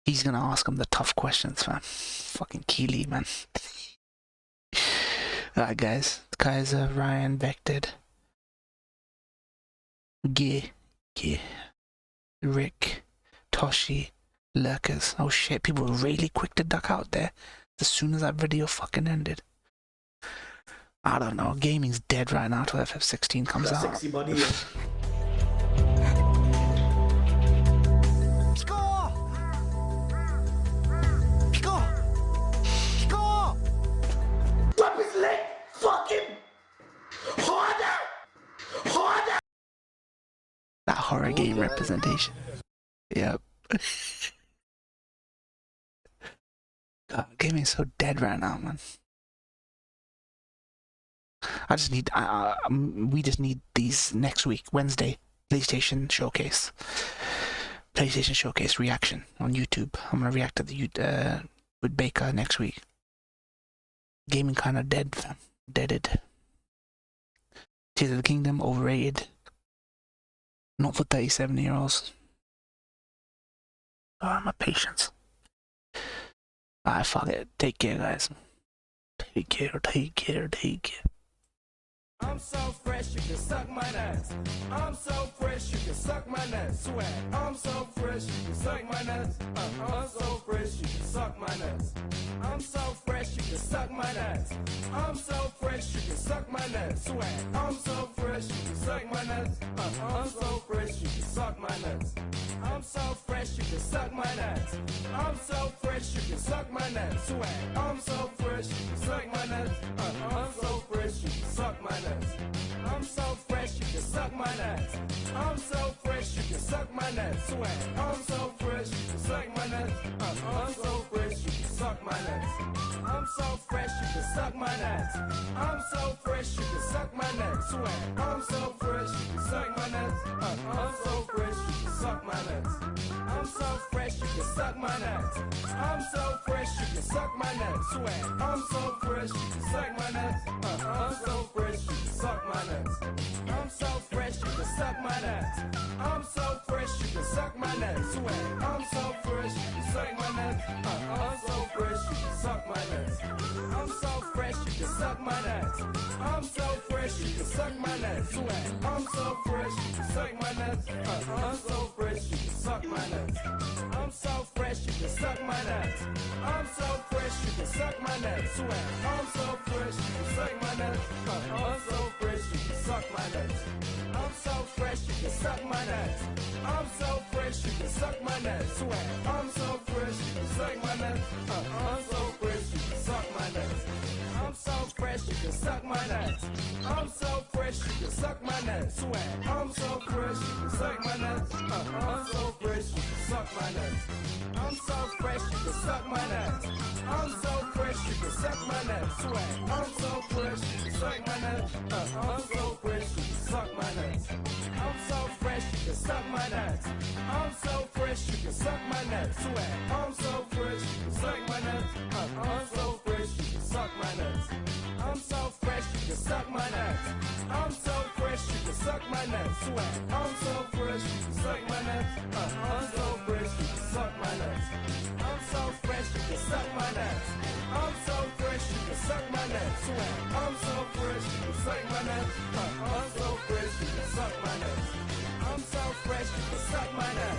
He's gonna ask them the tough questions, man. Fucking Keely, man. Alright, guys. Kaiser, Ryan, Vected, Rick, Toshi, Lurkers. Oh shit, people were really quick to duck out there. as soon as that video fucking ended. I don't know. Gaming's dead right now till FF16 comes That out. sexy body. Drop his leg! Fuck him! Harder! Harder! That horror game representation. Yep. God, gaming's so dead right now, man. I just need, we just need these next week, Wednesday, PlayStation Showcase. PlayStation Showcase reaction on YouTube. I'm gonna react to the with Baker next week. Gaming kind of dead, fam. Deaded. Tears of the Kingdom, overrated. Not for 37-year-olds. Oh, my patience. Alright, fuck it. Take care, guys. Take care, take care, take care. I'm so fresh, you can suck my nuts. I'm so fresh, you can suck my nuts. Swag. I'm so fresh, you can suck my nuts. I'm so fresh, you can suck my nuts. I'm so fresh, you can suck my nuts. I'm so fresh, you can suck my nuts. Swag. I'm so fresh, you can suck my nuts. I'm so fresh, you can suck my nuts. I'm so fresh, you can suck my nuts. I'm so fresh, you can suck my nuts. Swag. I'm so fresh, you can suck my nuts. I'm so fresh, you can suck my nuts. I'm so fresh, you can suck my nuts. I'm so fresh, you can suck my nuts. Swag. I'm so fresh, you can suck my nuts. I'm so fresh, you can suck my nuts. I'm so fresh, you can suck my nuts. I'm so fresh, you can suck my nuts. Swag. I'm so fresh, you can suck my nuts. I'm so fresh, you can suck my nuts. I'm so fresh, you can suck my nuts. I'm so fresh, you can suck my nuts. Swag. I'm so fresh, you can suck my nuts. I'm so fresh, you can suck my nuts. I'm so fresh, you can suck my nuts. I'm so fresh, you can suck my nuts. Swag. I'm so fresh, you can suck my nuts. I'm so fresh, you can suck my nuts. I'm so fresh, you can suck my nuts. I'm so fresh, you can suck my nuts. Swag. I'm so fresh, you can suck my nuts. I'm so fresh, you can suck my nuts. I'm so fresh, you can suck my nuts. I'm so fresh, you can suck my nuts. Swag. I'm so fresh, you can suck my nuts. I'm so fresh, you can suck my nuts. I'm so fresh, you can suck my nuts. I'm so fresh, you can suck my nuts. Swag. I'm so fresh, you can suck my nuts. I'm so fresh, you can suck my nuts. I'm so fresh, you can suck my nuts. I'm so fresh, you can suck my nuts. Swag. I'm so fresh, you can suck my nuts. I'm so fresh, you can suck my nuts. I'm so fresh, you can suck my nuts. I'm so fresh, you can suck my nuts. Swag. I'm so fresh, you can suck my nuts. I'm so fresh, you can suck my nuts. I'm so fresh, you can suck my nuts. I'm so fresh, you can suck my nuts. Swag. I'm so fresh, you can suck my nuts. I'm so fresh, you can suck my nuts. I'm so fresh, you can suck my nuts. I'm so fresh, you can suck my nuts. Swag. I'm so fresh, you can suck my nuts. I'm so fresh, you can suck my nuts. I'm so fresh, you can suck my nuts. I'm so fresh, you can suck my nuts. Swag. I'm so fresh, you can suck my nuts. I'm so fresh, you can suck my nuts. I'm so fresh, you can suck my nuts. I'm so fresh, you can suck my nuts. Swag. I'm so fresh, you can suck my nuts. I'm so fresh, you can suck my nuts.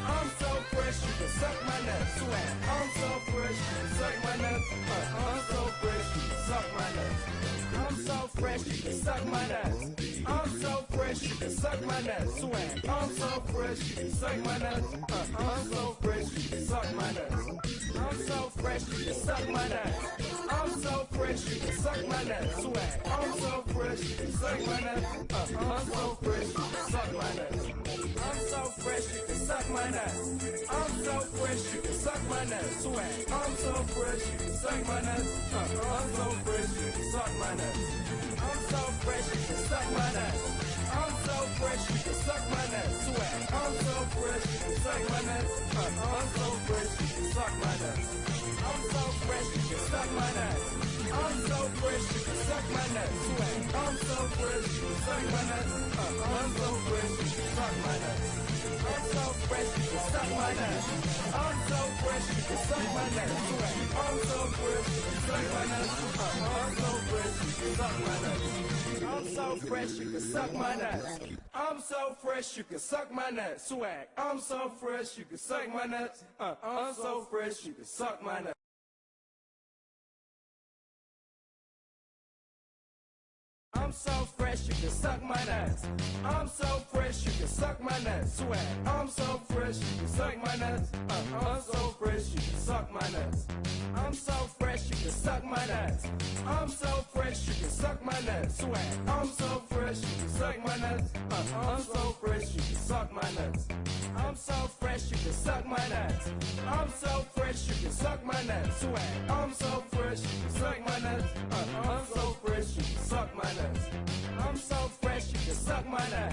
I'm so fresh, you can suck my nuts. I'm so fresh, you can suck my nuts. Swag. I'm so fresh, you can suck my nuts. I'm so fresh, you can suck my nuts. I'm so fresh, you can suck my nuts. I'm so fresh, you can suck my nuts. Swag. I'm so fresh, you can suck my nuts. I'm so fresh, you can suck my nuts. I'm so fresh, you can suck my nuts. I'm so fresh, you can suck my nuts. Swag. I'm so fresh, you can suck my nuts. I'm so fresh, you can suck my nuts. I'm so fresh, you can suck my nuts. I'm so fresh, you can suck my nuts. Swag. I'm so fresh, you can suck my nuts. I'm so fresh, you can suck my nuts. I'm so fresh, you can suck my nuts. I'm so fresh, you can suck my nuts. Swag. I'm so fresh, you can suck my nuts. I'm so fresh, you can suck my nuts. I'm so fresh, you can suck my nuts. I'm so fresh, you can suck my nuts. Swag. I'm so fresh, you can suck my nuts. I'm so fresh, you can suck my nuts. I'm so fresh, you can suck my nuts. I'm so fresh, you can suck my nuts. Swag. I'm so fresh, you can suck my nuts. I'm so fresh, you can suck my nuts. so fresh, you can suck my nuts. I'm so fresh, you can suck my nuts. Swag. I'm so fresh, you can suck my nuts. I'm so fresh, you can suck my nuts. I'm so fresh, you can suck my nuts. I'm so fresh, you can suck my nuts. Swag. I'm so fresh, you can suck my nuts. I'm so fresh, you can suck my nuts. I'm so fresh, you can suck my nuts. I'm so fresh, you can suck my nuts. Swag. I'm so fresh, you can suck my nuts. I'm so fresh, you can suck my nuts. I'm so fresh, you can suck my nuts.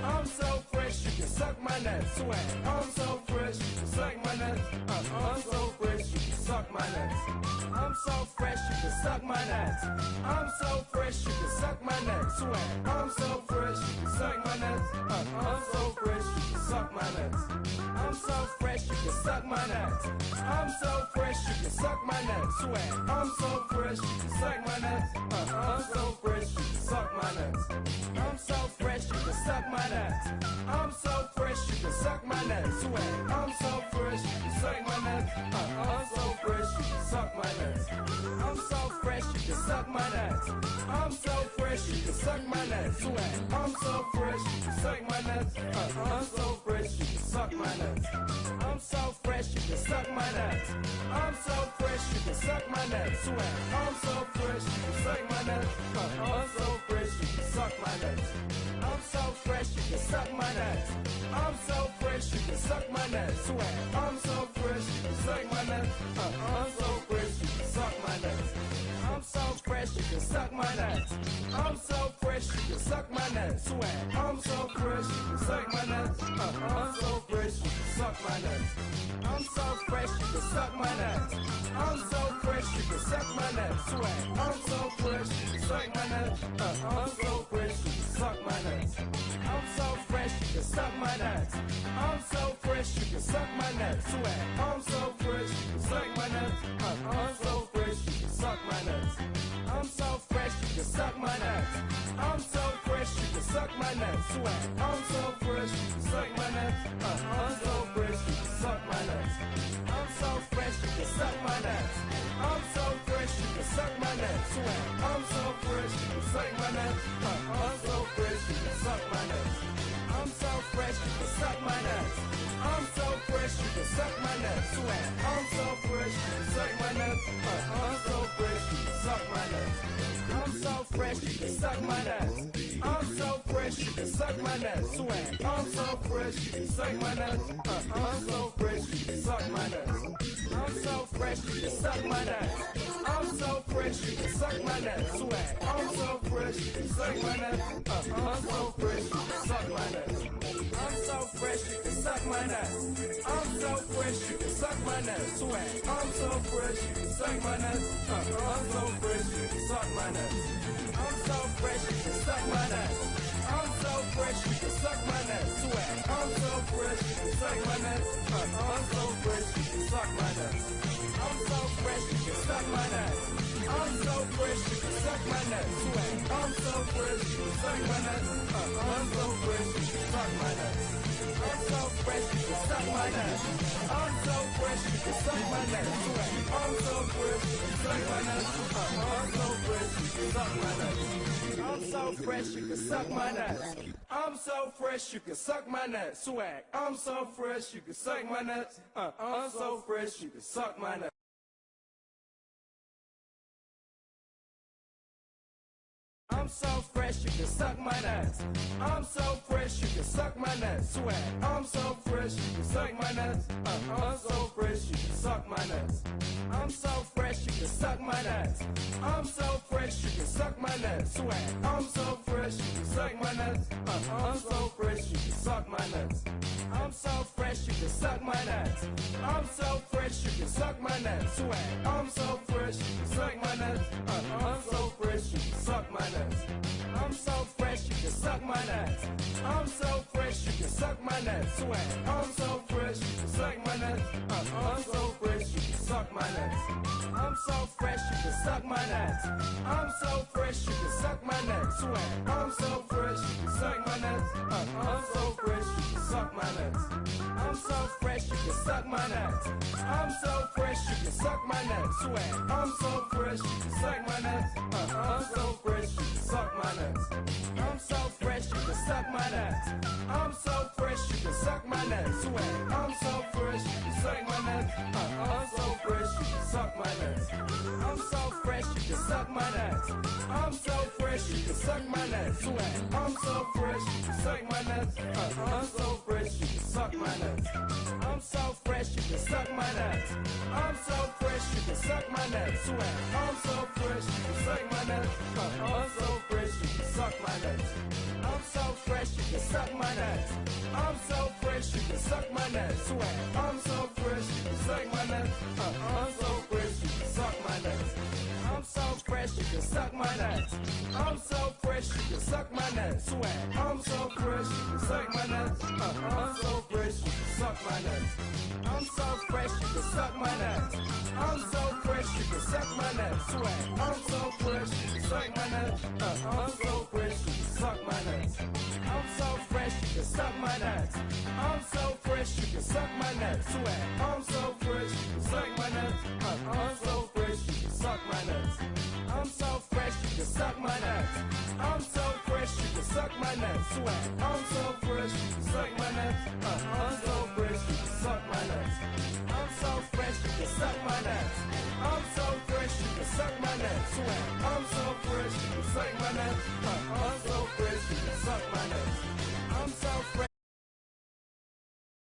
I'm so fresh, you can suck my nuts. Swag. I'm so fresh, you can suck my nuts. I'm so fresh, you can suck my nuts. I'm so fresh, you can suck my nuts. I'm so fresh, you can suck my nuts. Swag. I'm so fresh, you can suck my nuts. I'm so fresh, you can suck my nuts. I'm so fresh, you can suck my nuts. I'm so fresh, you can suck my nuts. Swag. I'm so fresh, you can suck my nuts. I'm so fresh, you can suck my nuts. I'm so fresh, you can suck my nuts. I'm so fresh, you can suck my nuts. Swag. I'm so fresh, you can suck my nuts. I'm so fresh, you can suck my nuts. I'm so fresh, you can suck my nuts. I'm so fresh, you can suck my nuts. Swag. I'm so fresh, you can suck my nuts. I'm so fresh, you can suck my nuts. I'm so fresh, you can suck my nuts. I'm so fresh, you can suck my nuts. Swag. I'm so fresh, you can suck my nuts. I'm so fresh, you can suck my nuts. I'm so fresh, you can suck my nuts. I'm so fresh, you can suck my nuts. Swag. I'm so fresh, you can suck my nuts. I'm so fresh, you can suck my nuts. I'm so fresh, you can suck my nuts. I'm so fresh, you can suck my nuts. Swag. I'm so fresh, you can suck my nuts. I'm so fresh, you can suck my nuts. I'm so fresh, you can suck my nuts. I'm so fresh, you can suck my nuts. Swag. I'm so fresh, you can suck my nuts. I'm so fresh, you can suck my nuts. I'm so fresh, you can suck my nuts. I'm so fresh, you can suck my nuts. Swag. I'm so fresh, you can suck my nuts. I'm so fresh, you can suck my nuts. I'm so fresh, you can suck my nuts. I'm so fresh, you can suck my nuts. Swag. I'm so fresh, you can suck my nuts. I'm so fresh, you can suck my nuts. I'm so fresh, you can suck my nuts. I'm so fresh, you can suck my nuts. Swag. I'm so fresh, you can suck my nuts. I'm so fresh, you can suck my nuts. I'm so fresh, you can suck my nuts. I'm so fresh, you can suck my nuts. Swag. I'm so fresh, you can suck my nuts. I'm so fresh, you can suck my nuts. I'm so fresh, you can suck my nuts. I'm so fresh, you can suck my nuts. Swag. I'm so fresh, you can suck my nuts. I'm so fresh, you can suck my nuts. I'm so fresh, you can suck my nuts. I'm so fresh, you can suck my nuts. Swag. I'm so fresh, you can suck my nuts. I'm so fresh, you can suck my nuts. I'm so fresh, you can suck my nuts. I'm so fresh, you can suck my nuts. Swag. I'm so fresh, you can suck my nuts. I'm so fresh, you can suck my nuts. I'm so fresh, you can suck my nuts. I'm so fresh, you can suck my nuts. Swag. I'm so fresh, you can suck my nuts. I'm so fresh, you can suck my nuts. I'm so fresh, you can suck my nuts. I'm so fresh, you can suck my nuts. Swag. I'm so fresh, you can suck my nuts. I'm so fresh, you can suck my nuts. I'm so fresh, you can suck my nuts. I'm so fresh, you can suck my nuts. Swag. I'm so fresh, you can suck my nuts. I'm so fresh, you can suck my nuts. I'm so fresh, you can suck my nuts. I'm so fresh, you can suck my nuts. Swag. I'm so fresh, you can suck my nuts. I'm so fresh, you can suck my nuts. I'm so fresh, you can suck my nuts. I'm so fresh, you can suck my nuts. Swag. I'm so fresh, you can suck my nuts. I'm so fresh, you can suck my nuts. I'm so fresh, you can suck my nuts. I'm so fresh, you can suck my nuts. Swag. I'm so fresh, you can suck my nuts. I'm so fresh, you can suck my nuts. I'm so fresh, you can suck my nuts. I'm so fresh, you can suck my nuts. Swag. I'm so fresh, you can suck my nuts. I'm so fresh, you can suck my nuts. I'm so fresh, you can suck my nuts. I'm so fresh, you can suck my nuts. Swag. I'm so fresh, you can suck my nuts. I'm so fresh, you can suck my nuts. I'm so fresh, you can suck my nuts. I'm so fresh, you can suck my nuts. Swag. I'm so fresh, you can suck my nuts. I'm so fresh, you can suck suck my nuts. I'm so fresh, you can suck my nuts. I'm so fresh, you can suck my nuts. Swag. I'm so fresh, you can suck my nuts. I'm so fresh, you can suck my nuts. I'm so fresh, you can suck my nuts. I'm so fresh, you can suck my nuts. Swag. I'm so fresh, you can suck my nuts. I'm so fresh, you can suck my nuts. I'm so fresh, you can suck my nuts. I'm so fresh, you can suck my nuts. Swag. I'm so fresh, you can suck my nuts. I'm so fresh, you can suck my nuts. I'm so fresh, you can suck my nuts. I'm so fresh, you can suck my nuts. Swag. I'm so fresh, you can suck my nuts. I'm so fresh, you can suck my nuts. I'm so fresh, you can suck my nuts. I'm so fresh, you can suck my nuts. Swag. I'm so fresh, you can suck my nuts. I'm so fresh, you can suck my nuts. I'm so fresh, you can suck my nuts. I'm so fresh, you can suck my nuts. Swag. I'm so fresh, you can suck my nuts. I'm so fresh, you can suck my nuts. I'm so fresh, you can suck my nuts. I'm so fresh, you can suck my nuts. Swag. I'm so fresh, you can suck my nuts. I'm so fresh, you can suck my nuts. I'm so fresh, you can suck my nuts. I'm so fresh, you can suck my nuts. Swag. I'm so fresh, you can suck my nuts. I'm so fresh, you can suck my nuts. I'm so fresh, you can suck my nuts. I'm so fresh, you can suck my nuts. Swag. I'm so fresh, you can suck my nuts. I'm so fresh, you can suck my nuts. I'm so fresh, you can suck my nuts. I'm so fresh, you can suck my nuts. Swag. I'm so fresh, you can suck my nuts. I'm so fresh, you can suck my nuts. I'm so fresh.